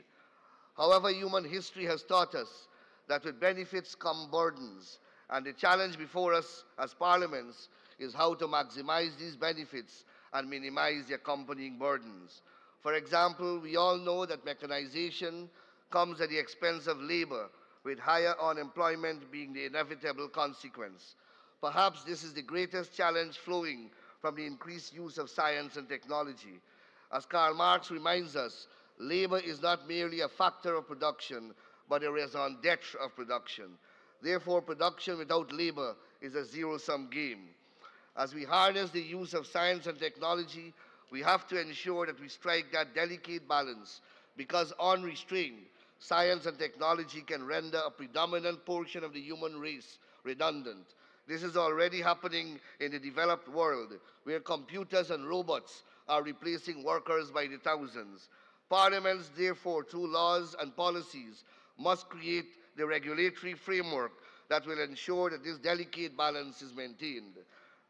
However, human history has taught us that with benefits come burdens, and the challenge before us as parliaments is how to maximize these benefits and minimize the accompanying burdens. For example, we all know that mechanization comes at the expense of labor, with higher unemployment being the inevitable consequence. Perhaps this is the greatest challenge flowing from the increased use of science and technology. As Karl Marx reminds us, labor is not merely a factor of production, but a raison d'etre of production. Therefore, production without labor is a zero-sum game. As we harness the use of science and technology, we have to ensure that we strike that delicate balance, because unrestrained, science and technology can render a predominant portion of the human race redundant. This is already happening in the developed world, where computers and robots are replacing workers by the thousands. Parliaments, therefore, through laws and policies, must create the regulatory framework that will ensure that this delicate balance is maintained.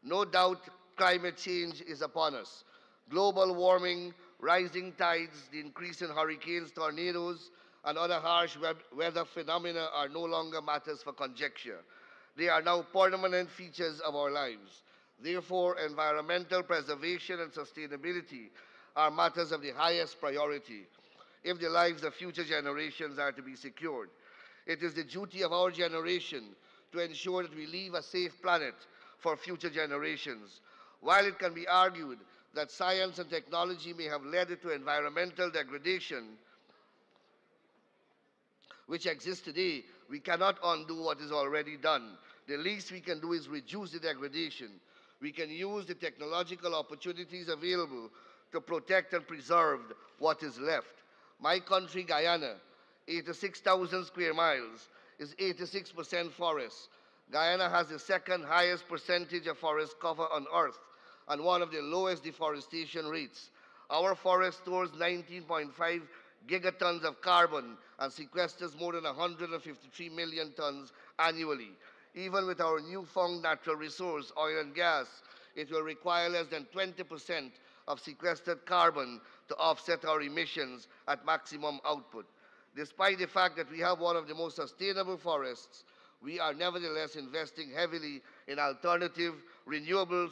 No doubt, climate change is upon us. Global warming, rising tides, the increase in hurricanes, tornadoes, and other harsh weather phenomena are no longer matters for conjecture. They are now permanent features of our lives. Therefore, environmental preservation and sustainability are matters of the highest priority if the lives of future generations are to be secured. It is the duty of our generation to ensure that we leave a safe planet for future generations. While it can be argued that science and technology may have led to environmental degradation, which exists today, we cannot undo what is already done. The least we can do is reduce the degradation. We can use the technological opportunities available to protect and preserve what is left. My country, Guyana, 86,000 square miles, is 86% forest. Guyana has the second highest percentage of forest cover on Earth and one of the lowest deforestation rates. Our forest stores 19.5 gigatons of carbon and sequesters more than 153 million tons annually. Even with our newfound natural resource, oil and gas, it will require less than 20% of sequestered carbon to offset our emissions at maximum output. Despite the fact that we have one of the most sustainable forests, we are nevertheless investing heavily in alternative renewable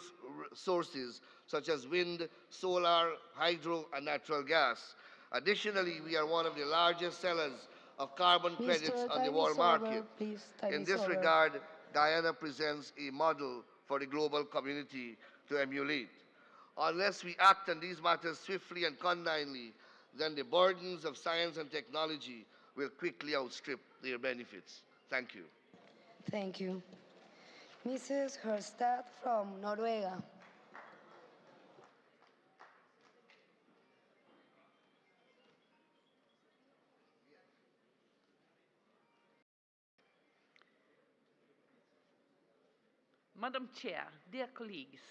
sources such as wind, solar, hydro, and natural gas. Additionally, we are one of the largest sellers of carbon credits Mr. on the Time world is over. market. Please, time In is this over. regard, Guyana presents a model for the global community to emulate. Unless we act on these matters swiftly and condignly, then the burdens of science and technology will quickly outstrip their benefits. Thank you. Thank you. Mrs. Herstad from Noruega. Madam Chair, dear colleagues,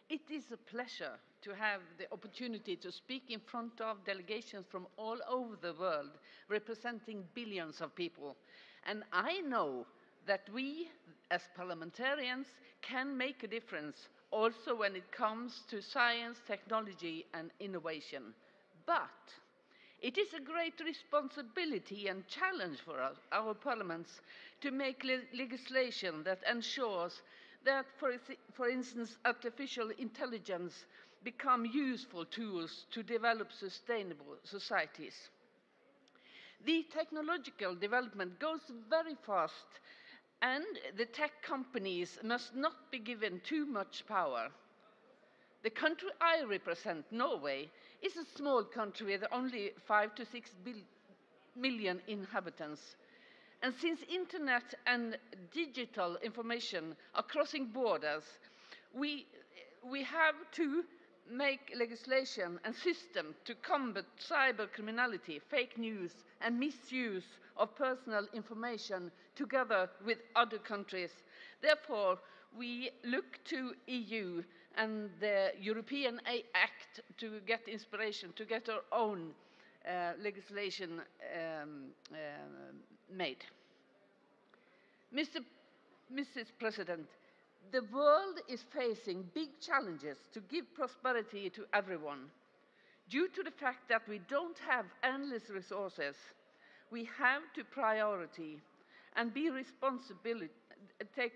it is a pleasure to have the opportunity to speak in front of delegations from all over the world, representing billions of people. And I know that we, as parliamentarians, can make a difference also when it comes to science, technology, and innovation. But it is a great responsibility and challenge for us, our parliaments, to make legislation that ensures that, for instance, artificial intelligence become useful tools to develop sustainable societies. The technological development goes very fast, and the tech companies must not be given too much power. The country I represent, Norway, is a small country with only 5 to 6 million inhabitants. And since internet and digital information are crossing borders, we have to make legislation and system to combat cyber criminality, fake news, and misuse of personal information together with other countries. Therefore, we look to EU and the European Act to get inspiration, to get our own legislation made. Mrs. President, the world is facing big challenges to give prosperity to everyone. Due to the fact that we don't have endless resources, we have to priority and take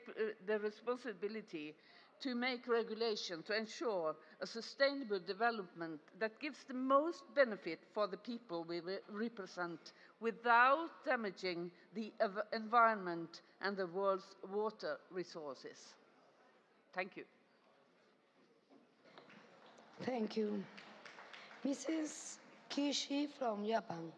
the responsibility to make regulation to ensure a sustainable development that gives the most benefit for the people we represent without damaging the environment and the world's water resources. Thank you. Thank you. Mrs. Kishi from Japan. Japan.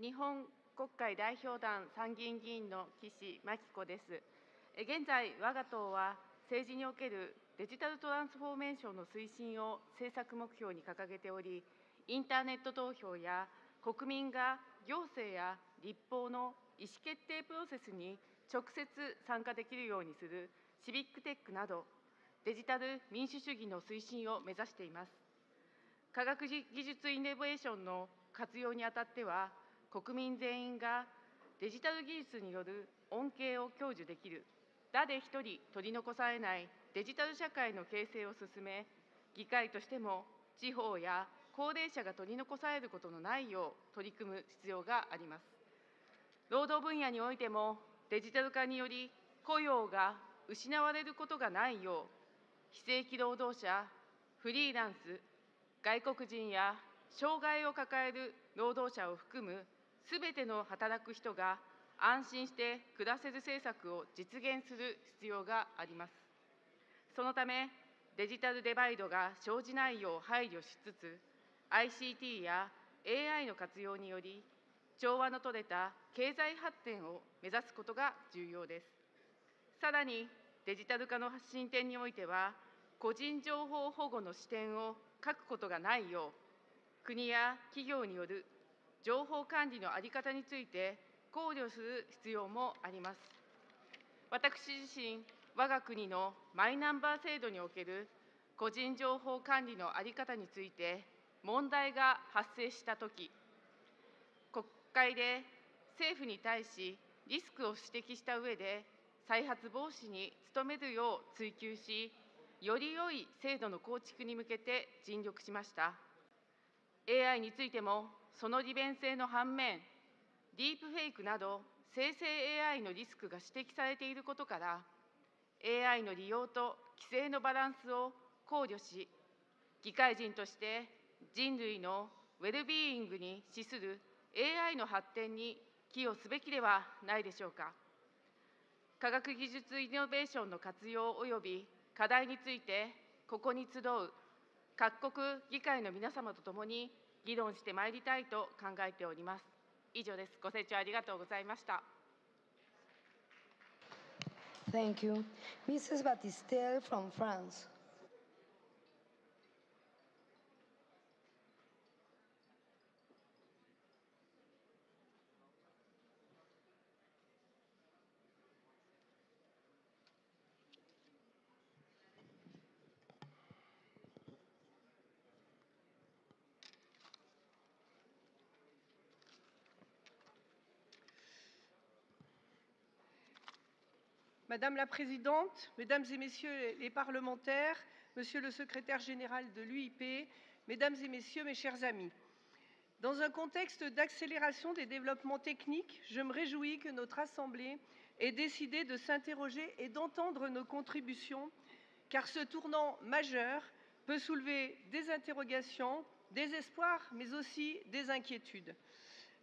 日本国会代表団参議院議員の岸真紀子です。現在、我が党は政治におけるデジタルトランスフォーメーションの推進を政策目標に掲げており、インターネット投票や国民が行政や立法の意思決定プロセスに直接参加できるようにするシビックテックなど、デジタル民主主義の推進を目指しています。科学技術イノベーションの活用にあたっては、国民全員がデジタル技術による恩恵を享受できる、誰一人取り残されないデジタル社会の形成を進め、議会としても地方や高齢者が取り残されることのないよう取り組む必要があります。労働分野においてもデジタル化により雇用が失われることがないよう、非正規労働者、フリーランス、外国人や障害を抱える労働者を含むすべての働く人が安心して暮らせる政策を実現する必要があります。そのため、デジタルデバイドが生じないよう配慮しつつ、ICT や AI の活用により、調和のとれた経済発展を目指すことが重要です。さらに、デジタル化の進展においては、個人情報保護の視点を欠くことがないよう、国や企業による情報管理の在り方について考慮する必要もあります。私自身、我が国のマイナンバー制度における個人情報管理の在り方について問題が発生したとき、国会で政府に対しリスクを指摘した上で、再発防止に努めるよう追求し、より良い制度の構築に向けて尽力しました。AI についてもその利便性の反面、ディープフェイクなど生成 AI のリスクが指摘されていることから、AI の利用と規制のバランスを考慮し、議会人として人類のウェルビーイングに資する AI の発展に寄与すべきではないでしょうか。科学技術イノベーションの活用及び課題について、ここに集う各国議会の皆様とともに議論してまいりたいと考えております。以上です。ご清聴ありがとうございました。Thank you. Mrs. Battistel from France. Madame la Présidente, Mesdames et Messieurs les parlementaires, Monsieur le Secrétaire général de l'UIP, Mesdames et Messieurs, mes chers amis. Dans un contexte d'accélération des développements techniques, je me réjouis que notre Assemblée ait décidé de s'interroger et d'entendre nos contributions, car ce tournant majeur peut soulever des interrogations, des espoirs, mais aussi des inquiétudes.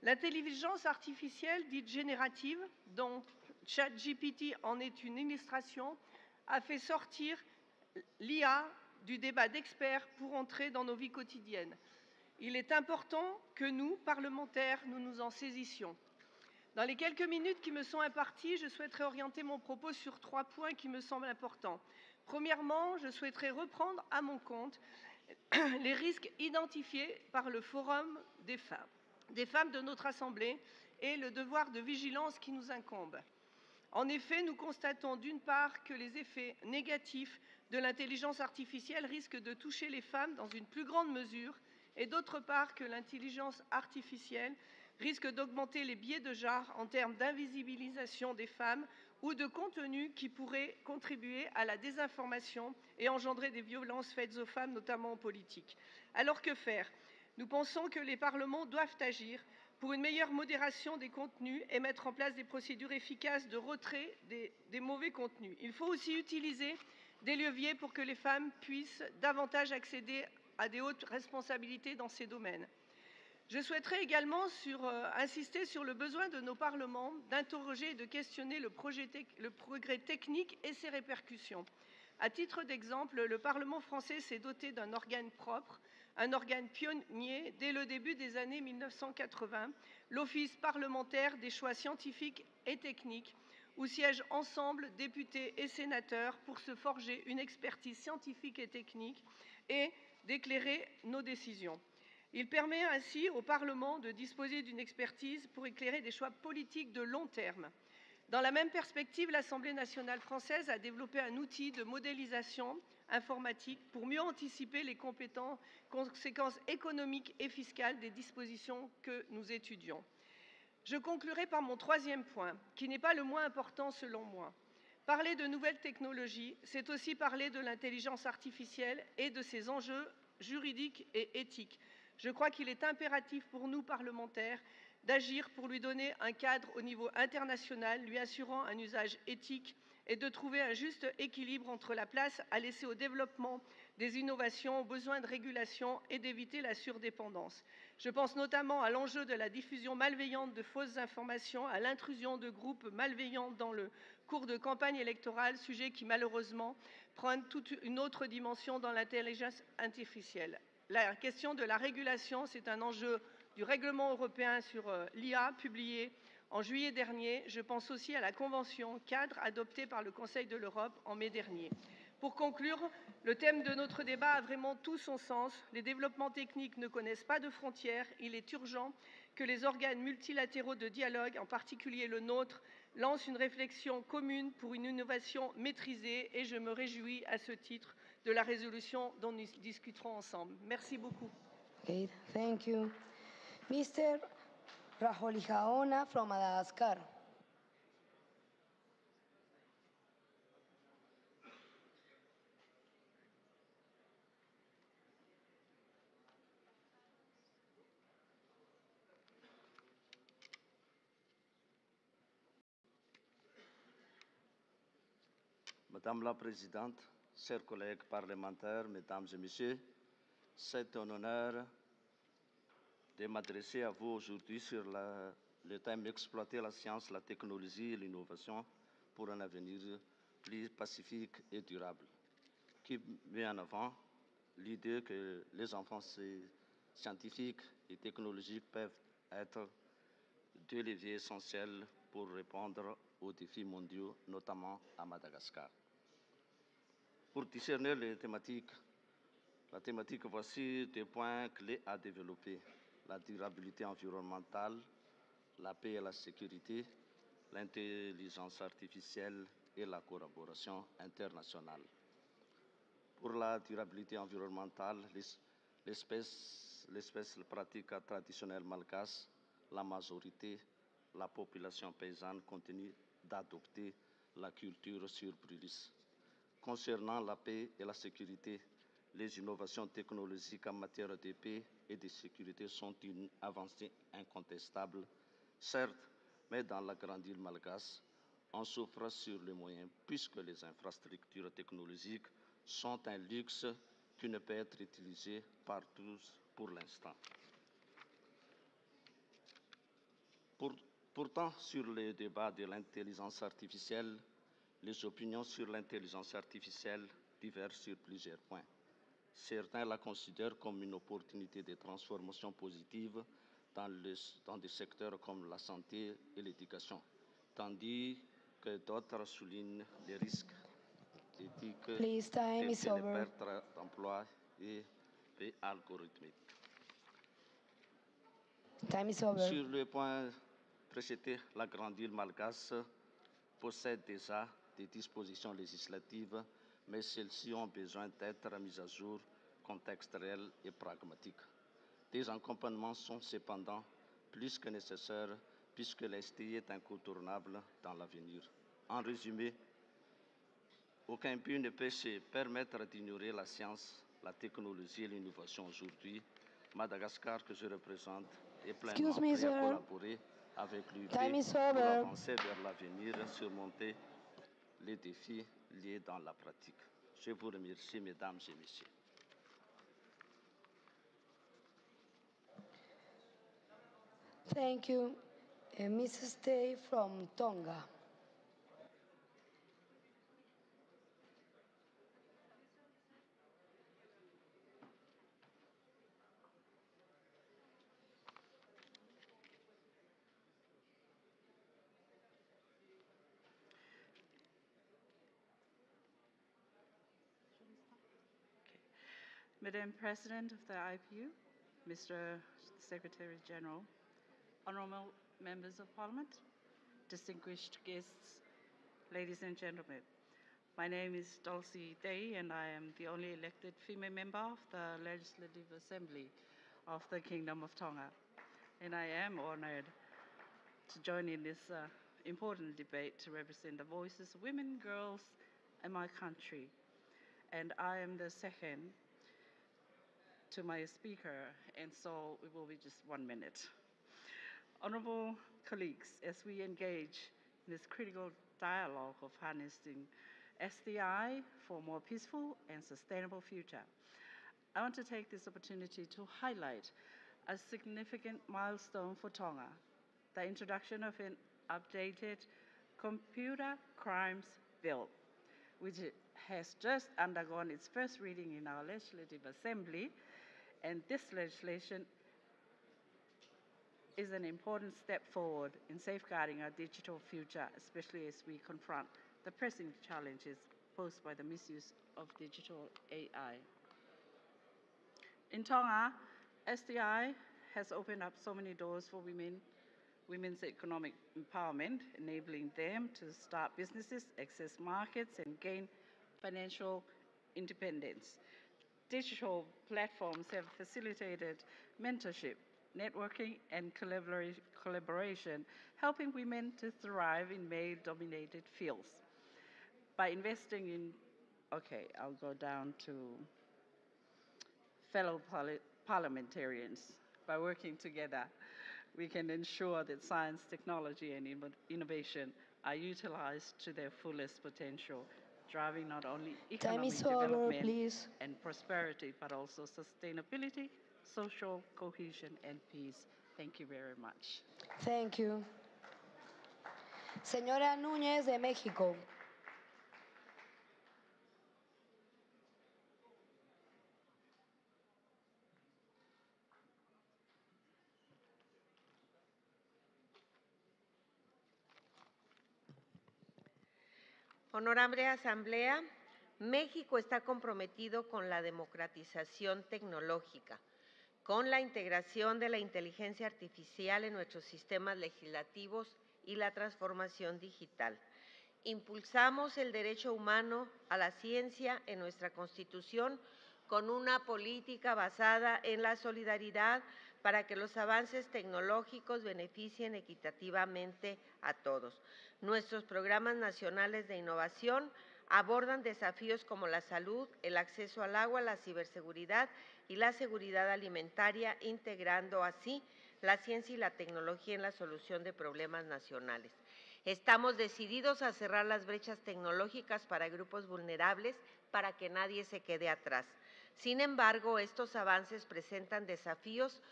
L'intelligence artificielle dite générative, dont ChatGPT en est une illustration, a fait sortir l'IA du débat d'experts pour entrer dans nos vies quotidiennes. Il est important que nous, parlementaires, nous nous en saisissions. Dans les quelques minutes qui me sont imparties, je souhaiterais orienter mon propos sur 3 points qui me semblent importants. Premièrement, je souhaiterais reprendre à mon compte les risques identifiés par le Forum des femmes de notre Assemblée et le devoir de vigilance qui nous incombe. En effet, nous constatons d'une part que les effets négatifs de l'intelligence artificielle risquent de toucher les femmes dans une plus grande mesure et d'autre part que l'intelligence artificielle risque d'augmenter les biais de genre en termes d'invisibilisation des femmes ou de contenus qui pourraient contribuer à la désinformation et engendrer des violences faites aux femmes, notamment en politique. Alors que faire? Nous pensons que les parlements doivent agir pour une meilleure modération des contenus et mettre en place des procédures efficaces de retrait des mauvais contenus. Il faut aussi utiliser des leviers pour que les femmes puissent davantage accéder à des hautes responsabilités dans ces domaines. Je souhaiterais également insister sur le besoin de nos parlements d'interroger et de questionner le progrès technique et ses répercussions. À titre d'exemple, le Parlement français s'est doté d'un organe propre, un organe pionnier dès le début des années 1980, l'Office parlementaire des choix scientifiques et techniques, où siègent ensemble députés et sénateurs pour se forger une expertise scientifique et technique et d'éclairer nos décisions. Il permet ainsi au Parlement de disposer d'une expertise pour éclairer des choix politiques de long terme. Dans la même perspective, l'Assemblée nationale française a développé un outil de modélisation informatique pour mieux anticiper les conséquences économiques et fiscales des dispositions que nous étudions. Je conclurai par mon 3e point, qui n'est pas le moins important selon moi. Parler de nouvelles technologies, c'est aussi parler de l'intelligence artificielle et de ses enjeux juridiques et éthiques. Je crois qu'il est impératif pour nous, parlementaires, d'agir pour lui donner un cadre au niveau international, lui assurant un usage éthique et de trouver un juste équilibre entre la place à laisser au développement des innovations, aux besoins de régulation et d'éviter la surdépendance. Je pense notamment à l'enjeu de la diffusion malveillante de fausses informations, à l'intrusion de groupes malveillants dans le cours de campagne électorale, sujet qui malheureusement prend toute une autre dimension dans l'intelligence artificielle. La question de la régulation, c'est un enjeu du règlement européen sur l'IA, publié en juillet dernier. Je pense aussi à la convention cadre adoptée par le Conseil de l'Europe en mai dernier. Pour conclure, le thème de notre débat a vraiment tout son sens. Les développements techniques ne connaissent pas de frontières. Il est urgent que les organes multilatéraux de dialogue, en particulier le nôtre, lancent une réflexion commune pour une innovation maîtrisée et je me réjouis à ce titre de la résolution dont nous discuterons ensemble. Merci beaucoup. Okay, thank you. Mr. Raholijaona from Madagascar. Madame la Présidente, chers collègues parlementaires, Mesdames et Messieurs, c'est un honneur de m'adresser à vous aujourd'hui sur le thème exploiter la science, la technologie et l'innovation pour un avenir plus pacifique et durable, qui met en avant l'idée que les enfants scientifiques et technologiques peuvent être deux leviers essentiels pour répondre aux défis mondiaux, notamment à Madagascar. Pour discerner les thématiques, voici des points clés à développer: la durabilité environnementale, la paix et la sécurité, l'intelligence artificielle et la collaboration internationale. Pour la durabilité environnementale, l'espèce pratique traditionnelle malgache, la majorité, la population paysanne continue d'adopter la culture sur brûlis. Concernant la paix et la sécurité, les innovations technologiques en matière de paix et de sécurité sont une avancée incontestable, certes, mais dans la grande île malgache, on souffre sur les moyens, puisque les infrastructures technologiques sont un luxe qui ne peut être utilisé par tous pour l'instant. Pourtant, sur le débat de l'intelligence artificielle, les opinions sur l'intelligence artificielle divergent sur plusieurs points. Certains la considèrent comme une opportunité de transformation positive dans des secteurs comme la santé et l'éducation, tandis que d'autres soulignent les risques éthiques tels que les pertes d'emplois et algorithmiques. Sur le point précédé, la grande île malgache possède déjà des dispositions législatives, mais celles-ci ont besoin d'être mises à jour, contexte réel et pragmatique. Des accompagnements sont cependant plus que nécessaires, puisque l'STI est incontournable dans l'avenir. En résumé, aucun pays ne peut se permettre d'ignorer la science, la technologie et l'innovation aujourd'hui. Madagascar, que je représente, est pleinement prêt à collaborer avec l'UP pour avancer vers l'avenir et surmonter les défis liés dans la pratique. Je vous remercie, Mesdames et Messieurs. Thank you. Mrs. Tay from Tonga. Madam President of the IPU, Mr. Secretary General, honorable members of Parliament, distinguished guests, ladies and gentlemen. My name is Dulcie Day, and I am the only elected female member of the Legislative Assembly of the Kingdom of Tonga. And I am honored to join in this important debate to represent the voices of women, girls, and my country. And I am the second to my speaker, and so it will be just 1 minute. Honorable colleagues, as we engage in this critical dialogue of harnessing SDI for a more peaceful and sustainable future, I want to take this opportunity to highlight a significant milestone for Tonga, the introduction of an updated Computer Crimes Bill, which has just undergone its first reading in our Legislative Assembly. And this legislation is an important step forward in safeguarding our digital future, especially as we confront the pressing challenges posed by the misuse of digital AI. In Tonga, SDI has opened up so many doors for women's economic empowerment, enabling them to start businesses, access markets, and gain financial independence. Digital platforms have facilitated mentorship, networking, and collaboration, helping women to thrive in male-dominated fields. By investing in, I'll go down to fellow parliamentarians. By working together, we can ensure that science, technology, and innovation are utilized to their fullest potential, driving not only Time economic is over, development please. and prosperity, but also sustainability, social cohesion, and peace. Thank you very much. Thank you. Señora Núñez de México. Honorable Asamblea, México está comprometido con la democratización tecnológica, con la integración de la inteligencia artificial en nuestros sistemas legislativos y la transformación digital. Impulsamos el derecho humano a la ciencia en nuestra Constitución con una política basada en la solidaridad para que los avances tecnológicos beneficien equitativamente a todos. Nuestros programas nacionales de innovación abordan desafíos como la salud, el acceso al agua, la ciberseguridad y la seguridad alimentaria, integrando así la ciencia y la tecnología en la solución de problemas nacionales. Estamos decididos a cerrar las brechas tecnológicas para grupos vulnerables para que nadie se quede atrás. Sin embargo, estos avances presentan desafíos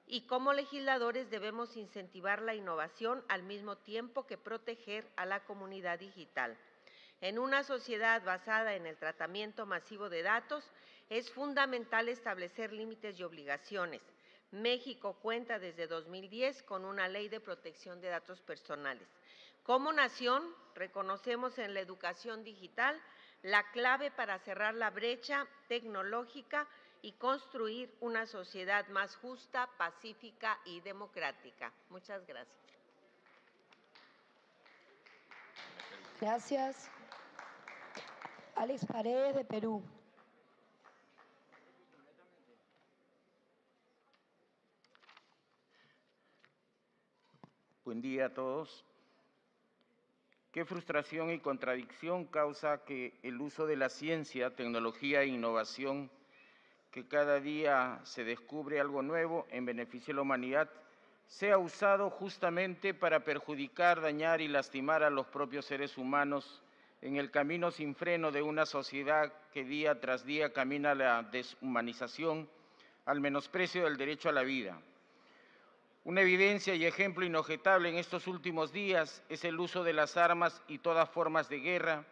y como legisladores debemos incentivar la innovación al mismo tiempo que proteger a la comunidad digital. En una sociedad basada en el tratamiento masivo de datos, es fundamental establecer límites y obligaciones. México cuenta desde 2010 con una ley de protección de datos personales. Como nación, reconocemos en la educación digital la clave para cerrar la brecha tecnológica y construir una sociedad más justa, pacífica y democrática. Muchas gracias. Gracias. Alex Paredes, de Perú. Buen día a todos. Qué frustración y contradicción causa que el uso de la ciencia, tecnología e innovación, que cada día se descubre algo nuevo en beneficio de la humanidad, sea usado justamente para perjudicar, dañar y lastimar a los propios seres humanos en el camino sin freno de una sociedad que día tras día camina a la deshumanización, al menosprecio del derecho a la vida. Una evidencia y ejemplo inobjetable en estos últimos días es el uso de las armas y todas formas de guerra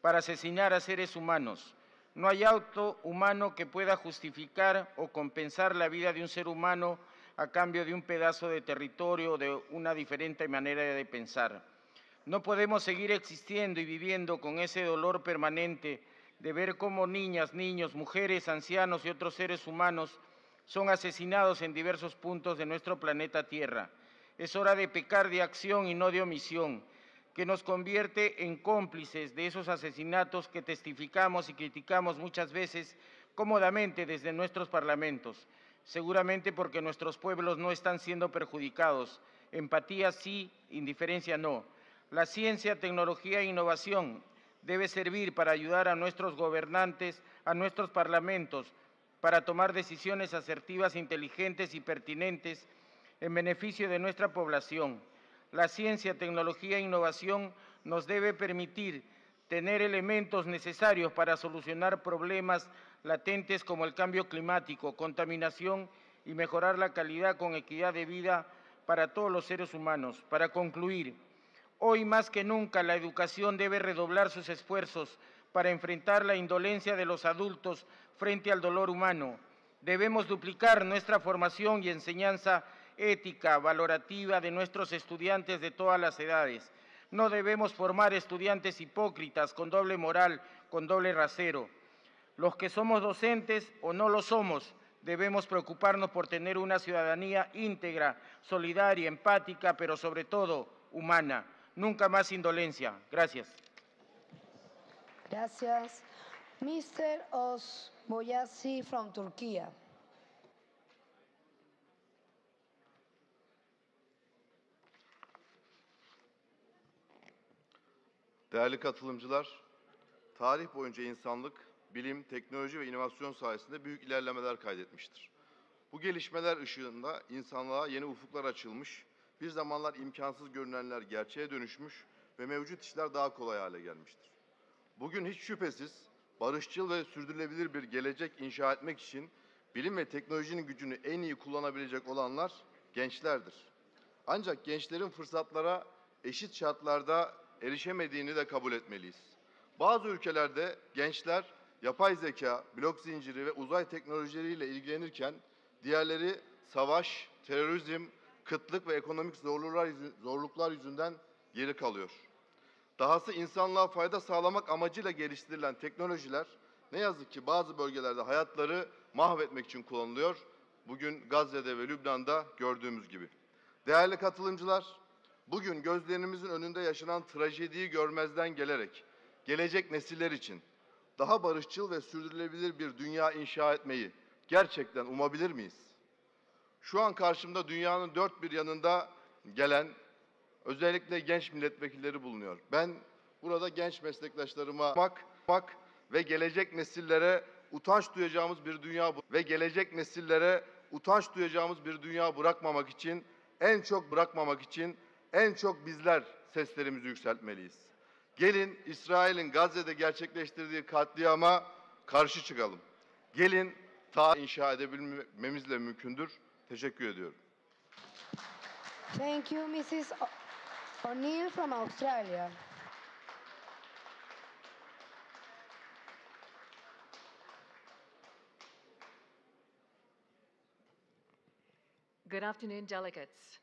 para asesinar a seres humanos. No hay acto humano que pueda justificar o compensar la vida de un ser humano a cambio de un pedazo de territorio o de una diferente manera de pensar. No podemos seguir existiendo y viviendo con ese dolor permanente de ver cómo niñas, niños, mujeres, ancianos y otros seres humanos son asesinados en diversos puntos de nuestro planeta Tierra. Es hora de pecar de acción y no de omisión, que nos convierte en cómplices de esos asesinatos que testificamos y criticamos muchas veces cómodamente desde nuestros parlamentos, seguramente porque nuestros pueblos no están siendo perjudicados. Empatía sí, indiferencia no. La ciencia, tecnología e innovación debe servir para ayudar a nuestros gobernantes, a nuestros parlamentos, para tomar decisiones asertivas, inteligentes y pertinentes en beneficio de nuestra población. La ciencia, tecnología e innovación nos debe permitir tener elementos necesarios para solucionar problemas latentes como el cambio climático, contaminación y mejorar la calidad con equidad de vida para todos los seres humanos. Para concluir, hoy más que nunca la educación debe redoblar sus esfuerzos para enfrentar la indolencia de los adultos frente al dolor humano. Debemos duplicar nuestra formación y enseñanza ética, valorativa de nuestros estudiantes de todas las edades. No debemos formar estudiantes hipócritas, con doble moral, con doble rasero. Los que somos docentes o no lo somos, debemos preocuparnos por tener una ciudadanía íntegra, solidaria, empática, pero sobre todo humana. Nunca más indolencia. Gracias. Gracias. Mr. Osboyasi from Turkey. Değerli katılımcılar, tarih boyunca insanlık, bilim, teknoloji ve inovasyon sayesinde büyük ilerlemeler kaydetmiştir. Bu gelişmeler ışığında insanlığa yeni ufuklar açılmış, bir zamanlar imkansız görünenler gerçeğe dönüşmüş ve mevcut işler daha kolay hale gelmiştir. Bugün hiç şüphesiz barışçıl ve sürdürülebilir bir gelecek inşa etmek için bilim ve teknolojinin gücünü en iyi kullanabilecek olanlar gençlerdir. Ancak gençlerin fırsatlara eşit şartlarda erişemediğini de kabul etmeliyiz. Bazı ülkelerde gençler yapay zeka, blok zinciri ve uzay teknolojileriyle ilgilenirken diğerleri savaş, terörizm, kıtlık ve ekonomik zorluklar yüzünden geri kalıyor. Dahası insanlığa fayda sağlamak amacıyla geliştirilen teknolojiler ne yazık ki bazı bölgelerde hayatları mahvetmek için kullanılıyor. Bugün Gazze'de ve Lübnan'da gördüğümüz gibi. Değerli katılımcılar, bugün gözlerimizin önünde yaşanan trajediyi görmezden gelerek gelecek nesiller için daha barışçıl ve sürdürülebilir bir dünya inşa etmeyi gerçekten umabilir miyiz? Şu an karşımda dünyanın dört bir yanında gelen özellikle genç milletvekilleri bulunuyor. Ben burada genç meslektaşlarıma bak ve gelecek nesillere utanç duyacağımız bir dünya bırakmamak için en çok bizler seslerimizi yükseltmeliyiz. Gelin İsrail'in Gazze'de gerçekleştirdiği katliama karşı çıkalım. Gelin tarih inşa edebilmemizle mümkündür. Teşekkür ediyorum. Thank you, Mrs. O'Neill from Australia. Good afternoon, delegates.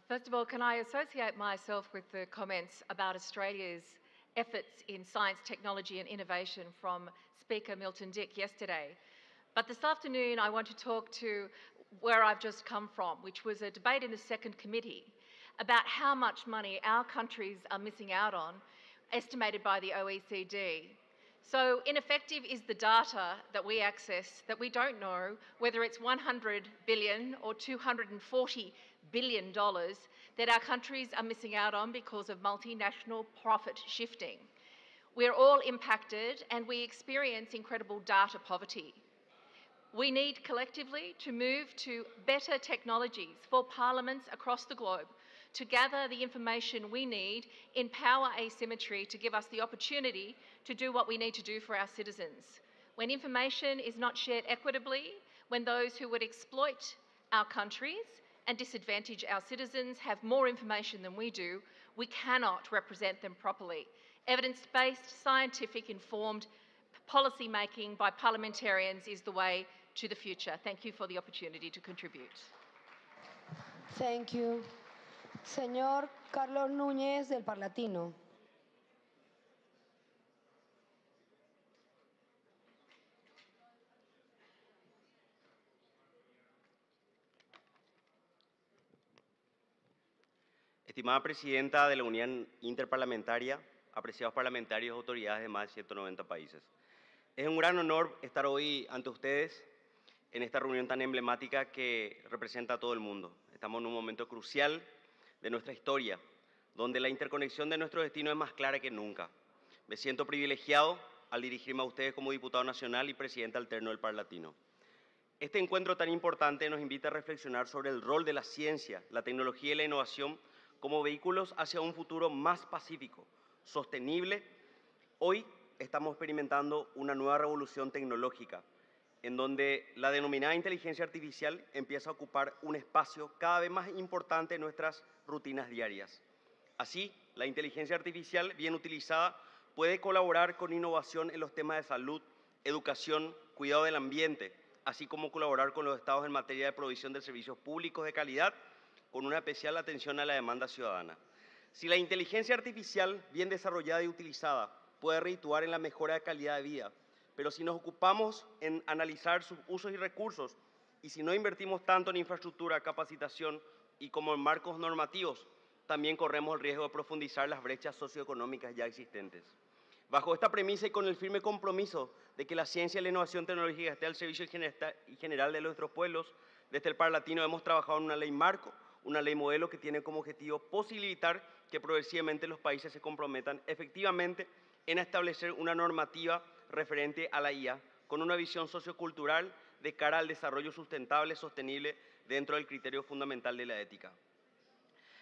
First of all, can I associate myself with the comments about Australia's efforts in science, technology and innovation from Speaker Milton Dick yesterday. But this afternoon I want to talk to where I've just come from, which was a debate in the second committee about how much money our countries are missing out on, estimated by the OECD. So ineffective is the data that we access that we don't know whether it's $100 billion or $240 billion that our countries are missing out on because of multinational profit shifting. We're all impacted and we experience incredible data poverty. We need collectively to move to better technologies for parliaments across the globe to gather the information we need in power asymmetry to give us the opportunity to do what we need to do for our citizens. When information is not shared equitably, when those who would exploit our countries and disadvantage our citizens have more information than we do, we cannot represent them properly. Evidence-based, scientific, informed policy making by parliamentarians is the way to the future. Thank you for the opportunity to contribute. Thank you. Señor Carlos Núñez del Parlatino. Estimada Presidenta de la Unión Interparlamentaria, apreciados parlamentarios y autoridades de más de 190 países. Es un gran honor estar hoy ante ustedes en esta reunión tan emblemática que representa a todo el mundo. Estamos en un momento crucial de nuestra historia, donde la interconexión de nuestro destino es más clara que nunca. Me siento privilegiado al dirigirme a ustedes como diputado nacional y presidente alterno del Parlatino. Este encuentro tan importante nos invita a reflexionar sobre el rol de la ciencia, la tecnología y la innovación como vehículos hacia un futuro más pacífico, sostenible. Hoy estamos experimentando una nueva revolución tecnológica, en donde la denominada inteligencia artificial empieza a ocupar un espacio cada vez más importante en nuestras rutinas diarias. Así, la inteligencia artificial, bien utilizada, puede colaborar con innovación en los temas de salud, educación, cuidado del ambiente, así como colaborar con los estados en materia de provisión de servicios públicos de calidad, con una especial atención a la demanda ciudadana. Si la inteligencia artificial, bien desarrollada y utilizada, puede redituar en la mejora de calidad de vida, pero si nos ocupamos en analizar sus usos y recursos, y si no invertimos tanto en infraestructura, capacitación y como en marcos normativos, también corremos el riesgo de profundizar las brechas socioeconómicas ya existentes. Bajo esta premisa y con el firme compromiso de que la ciencia y la innovación tecnológica esté al servicio general de nuestros pueblos, desde el Parlatino hemos trabajado en una ley marco, una ley modelo que tiene como objetivo posibilitar que progresivamente los países se comprometan efectivamente en establecer una normativa referente a la IA con una visión sociocultural de cara al desarrollo sustentable, sostenible dentro del criterio fundamental de la ética.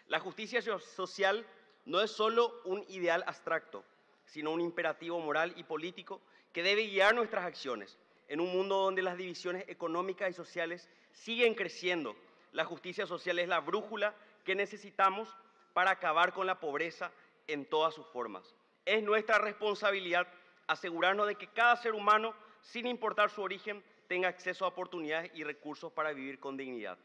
La justicia social no es solo un ideal abstracto, sino un imperativo moral y político que debe guiar nuestras acciones. En un mundo donde las divisiones económicas y sociales siguen creciendo, la justicia social es la brújula que necesitamos para acabar con la pobreza en todas sus formas. Es nuestra responsabilidad asegurarnos de que cada ser humano, sin importar su origen, tenga acceso a oportunidades y recursos para vivir con dignidad.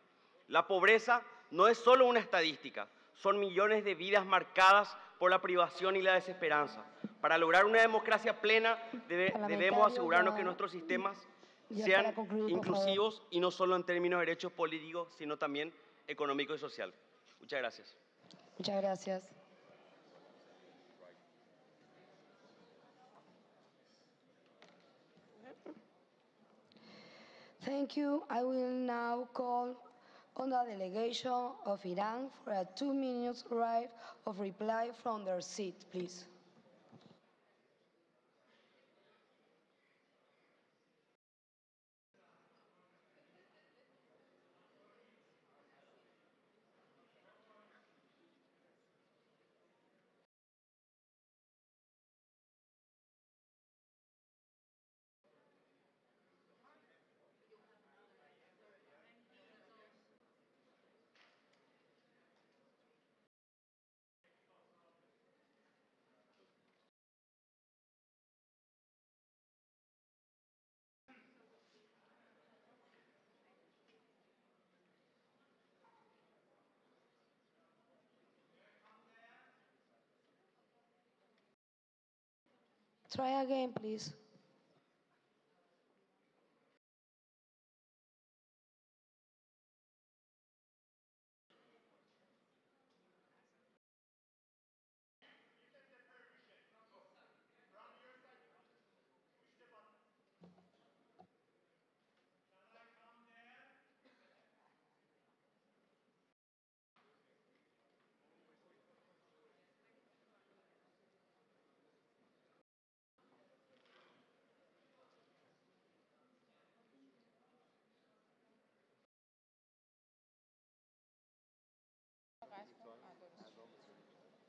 La pobreza no es solo una estadística, son millones de vidas marcadas por la privación y la desesperanza. Para lograr una democracia plena debemos asegurarnos que nuestros sistemas sean inclusivos y no solo en términos de derechos políticos, sino también económicos y sociales. Muchas gracias. Muchas gracias. Thank you. I will now call on the delegation of Iran for a 2-minute right of reply from their seat, please. Try again, please.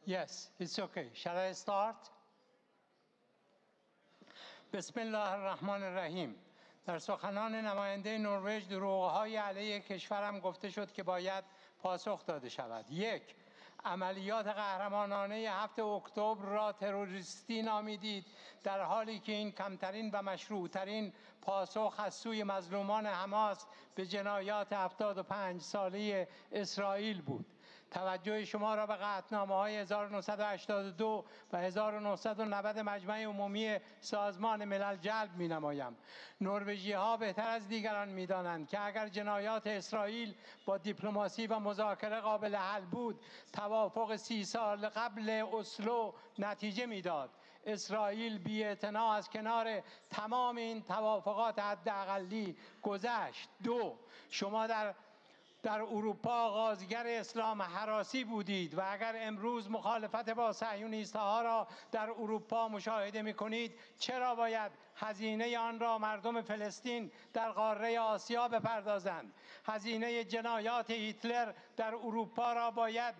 Yes, it's okay. Shall I start? بسم الله الرحمن الرحیم. در سخنان نماینده نروژ دروغ‌های علیه کشورم گفته شد که باید پاسخ داده شود. 1. عملیات قهرمانانه 7 اکتبر را تروریستی نامیدید، در حالی که این کمترین و مشروعترین پاسخ از سوی مظلومان حماس به جنایات 75 ساله اسرائیل بود. توجه شما را به قطعنامه‌های 1982 و 1990 مجمع عمومی سازمان ملل جلب می‌نمایم. نروژی‌ها بهتر از دیگران می‌دانند که اگر جنایات اسرائیل با دیپلماسی و مذاکره قابل حل بود، توافق 30 سال قبل اسلو نتیجه می‌داد. اسرائیل بی‌اعتنا از کنار تمام این توافقات حداقلی گذشت. 2. شما در اروپا غازگر اسلام هراسی بودید و اگر امروز مخالفت با صهیونیست‌ها را در اروپا مشاهده می‌کنید، چرا باید هزینه آن را مردم فلسطین در قاره آسیا بپردازند؟ هزینه جنایات هیتلر در اروپا را باید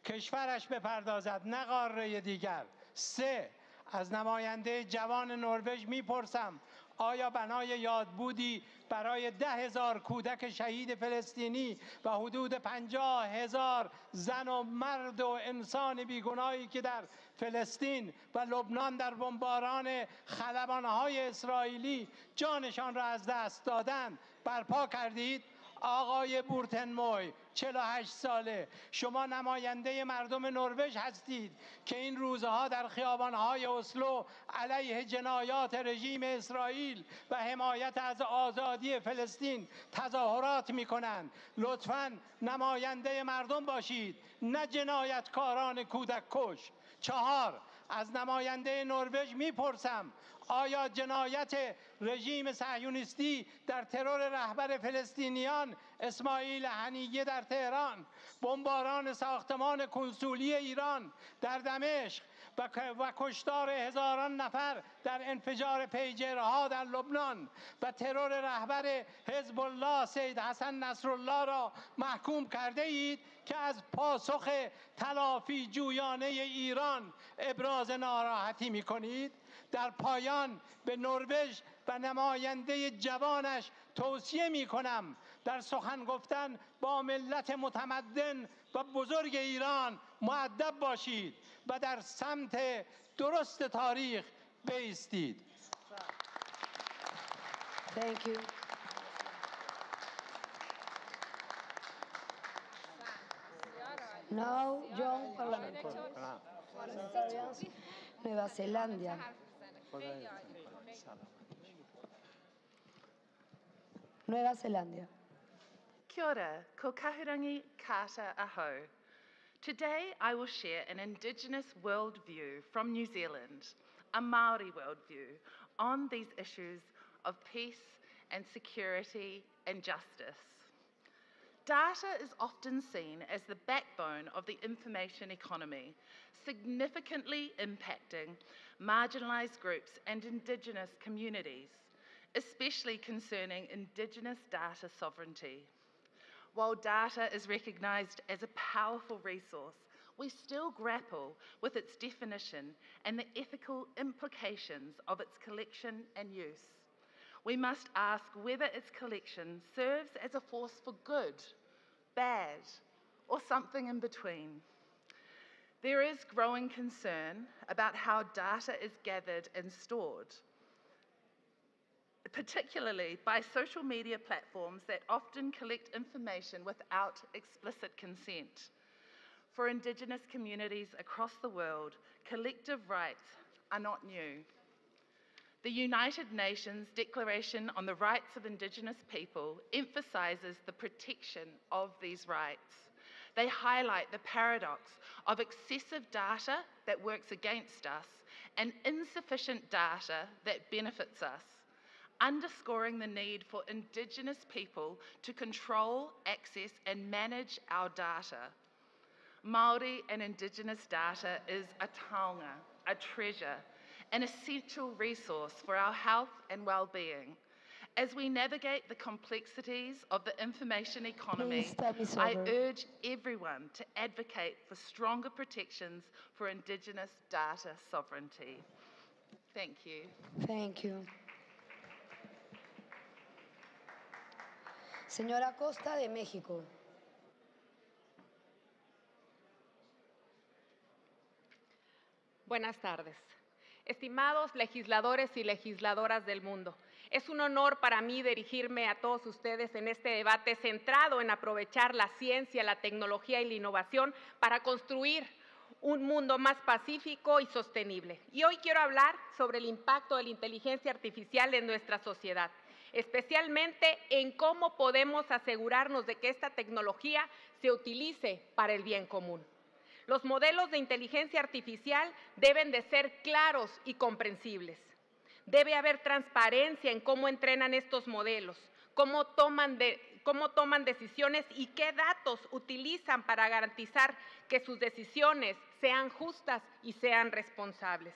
کشورش بپردازد، نه قاره دیگر. 3. از نماینده جوان نروژ میپرسم آیا بنای یادبودی برای 10,000 کودک شهید فلسطینی و حدود 50,000 زن و مرد و انسان بیگناهی که در فلسطین و لبنان در بمباران خلبان‌های اسرائیلی جانشان را از دست دادند برپا کردید؟ آقای بورتنموی 48 ساله، شما نماینده مردم نروژ هستید که این روزها در خیابان‌های اسلو علیه جنایات رژیم اسرائیل و حمایت از آزادی فلسطین تظاهرات می‌کنند. لطفاً نماینده مردم باشید، نه جنایتکاران کودک کش. 4. از نماینده نروژ میپرسم آیا جنایت رژیم صهیونیستی در ترور رهبر فلسطینیان اسماعیل هنیه در تهران، بمباران ساختمان کنسولی ایران در دمشق و کشتار هزاران نفر در انفجار پیجرها در لبنان و ترور رهبر حزب الله سید حسن نصرالله را محکوم کرده اید که از پاسخ تلافی جویانه ایران ابراز ناراحتی می کنید. در پایان به نروژ و نماینده جوانش توصیه می کنم در سخن گفتن با ملت متمدن و بزرگ ایران مؤدب باشید و در سمت درست تاریخ بایستید. Thank you. Now, young parliamentarians, Nueva Zelanda. Nueva Zelanda. Kia ora, ko kahurangi kata aho. Today I will share an Indigenous worldview from New Zealand, a Māori worldview, on these issues of peace and security and justice. Data is often seen as the backbone of the information economy, significantly impacting marginalised groups and Indigenous communities, especially concerning Indigenous data sovereignty. While data is recognised as a powerful resource, we still grapple with its definition and the ethical implications of its collection and use. We must ask whether its collection serves as a force for good, bad, or something in between. There is growing concern about how data is gathered and stored, particularly by social media platforms that often collect information without explicit consent. For Indigenous communities across the world, collective rights are not new. The United Nations Declaration on the Rights of Indigenous People emphasises the protection of these rights. They highlight the paradox of excessive data that works against us and insufficient data that benefits us, underscoring the need for Indigenous people to control, access and manage our data. Māori and Indigenous data is a taonga, a treasure, an essential resource for our health and well-being. As we navigate the complexities of the information economy, I urge everyone to advocate for stronger protections for Indigenous data sovereignty. Thank you. Thank you. Señora Costa de México. Buenas tardes. Estimados legisladores y legisladoras del mundo, es un honor para mí dirigirme a todos ustedes en este debate centrado en aprovechar la ciencia, la tecnología y la innovación para construir un mundo más pacífico y sostenible. Y hoy quiero hablar sobre el impacto de la inteligencia artificial en nuestra sociedad, especialmente en cómo podemos asegurarnos de que esta tecnología se utilice para el bien común. Los modelos de inteligencia artificial deben de ser claros y comprensibles. Debe haber transparencia en cómo entrenan estos modelos, cómo toman decisiones y qué datos utilizan para garantizar que sus decisiones sean justas y sean responsables.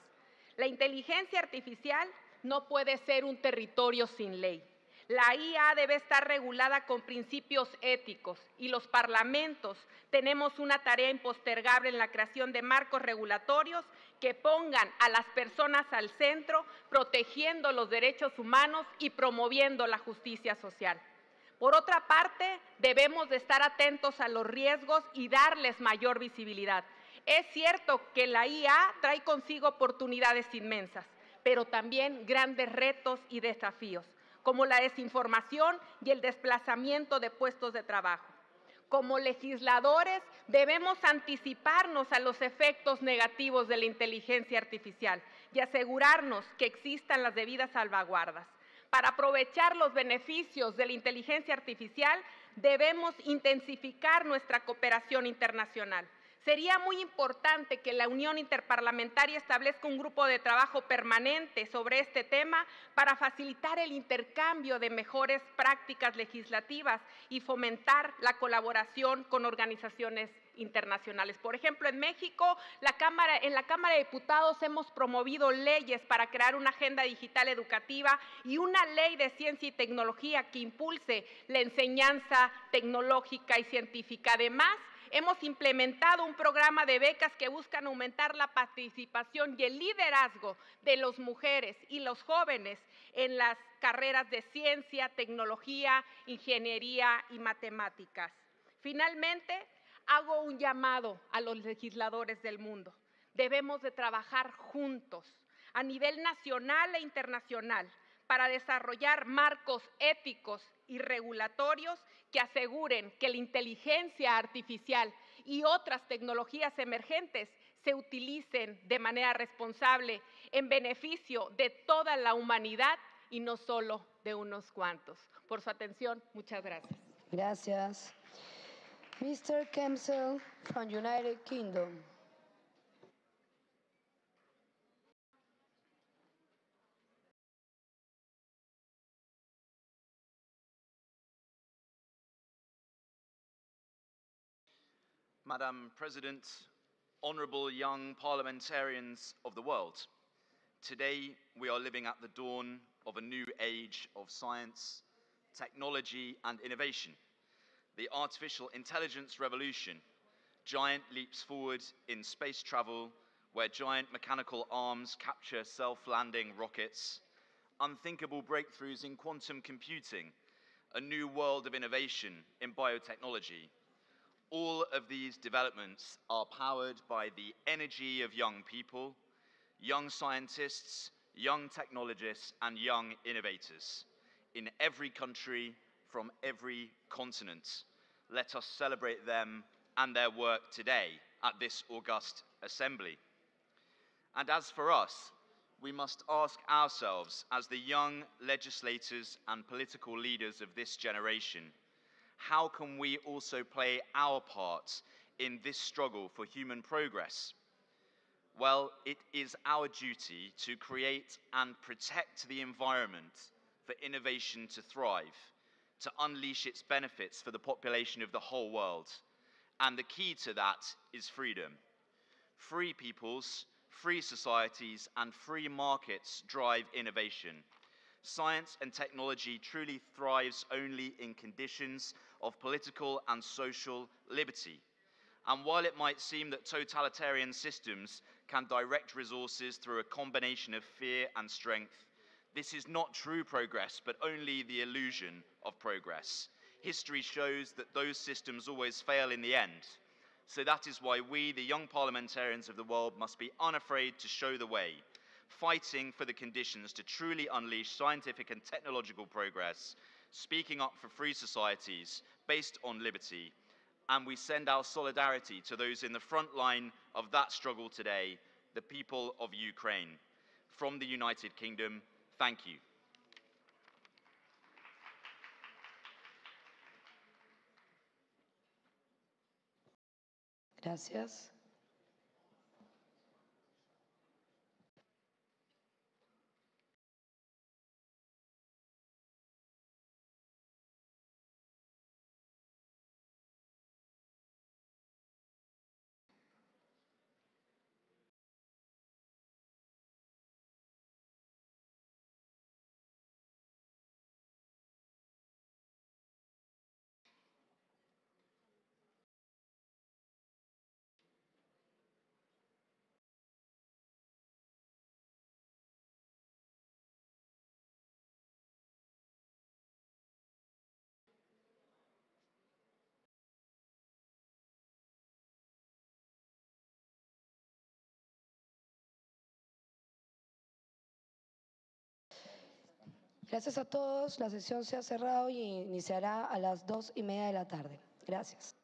La inteligencia artificial no puede ser un territorio sin ley. La IA debe estar regulada con principios éticos y los parlamentos tenemos una tarea impostergable en la creación de marcos regulatorios que pongan a las personas al centro, protegiendo los derechos humanos y promoviendo la justicia social. Por otra parte, debemos de estar atentos a los riesgos y darles mayor visibilidad. Es cierto que la IA trae consigo oportunidades inmensas, pero también grandes retos y desafíos, como la desinformación y el desplazamiento de puestos de trabajo. Como legisladores, debemos anticiparnos a los efectos negativos de la inteligencia artificial y asegurarnos que existan las debidas salvaguardas. Para aprovechar los beneficios de la inteligencia artificial, debemos intensificar nuestra cooperación internacional. Sería muy importante que la Unión Interparlamentaria establezca un grupo de trabajo permanente sobre este tema para facilitar el intercambio de mejores prácticas legislativas y fomentar la colaboración con organizaciones internacionales. Por ejemplo, en México, en la Cámara de Diputados hemos promovido leyes para crear una agenda digital educativa y una ley de ciencia y tecnología que impulse la enseñanza tecnológica y científica. Además, hemos implementado un programa de becas que buscan aumentar la participación y el liderazgo de las mujeres y los jóvenes en las carreras de ciencia, tecnología, ingeniería y matemáticas. Finalmente, hago un llamado a los legisladores del mundo. Debemos de trabajar juntos a nivel nacional e internacional para desarrollar marcos éticos y regulatorios que aseguren que la inteligencia artificial y otras tecnologías emergentes se utilicen de manera responsable en beneficio de toda la humanidad y no solo de unos cuantos. Por su atención, muchas gracias. Gracias. Mr. Kemsel from United Kingdom. Madam President, honourable young parliamentarians of the world, today we are living at the dawn of a new age of science, technology and innovation. The artificial intelligence revolution, giant leaps forward in space travel where giant mechanical arms capture self-landing rockets, unthinkable breakthroughs in quantum computing, a new world of innovation in biotechnology. All of these developments are powered by the energy of young people, young scientists, young technologists, and young innovators in every country from every continent. Let us celebrate them and their work today at this august assembly. And as for us, we must ask ourselves, as the young legislators and political leaders of this generation, how can we also play our part in this struggle for human progress? Well, it is our duty to create and protect the environment for innovation to thrive, to unleash its benefits for the population of the whole world. And the key to that is freedom. Free peoples, free societies, and free markets drive innovation. Science and technology truly thrives only in conditions of political and social liberty. And while it might seem that totalitarian systems can direct resources through a combination of fear and strength, this is not true progress, but only the illusion of progress. History shows that those systems always fail in the end. So that is why we, the young parliamentarians of the world, must be unafraid to show the way, fighting for the conditions to truly unleash scientific and technological progress, speaking up for free societies based on liberty. And we send our solidarity to those in the front line of that struggle today, the people of Ukraine. From the United Kingdom, thank you. Gracias. Gracias a todos. La sesión se ha cerrado y iniciará a las 2:30 de la tarde. Gracias.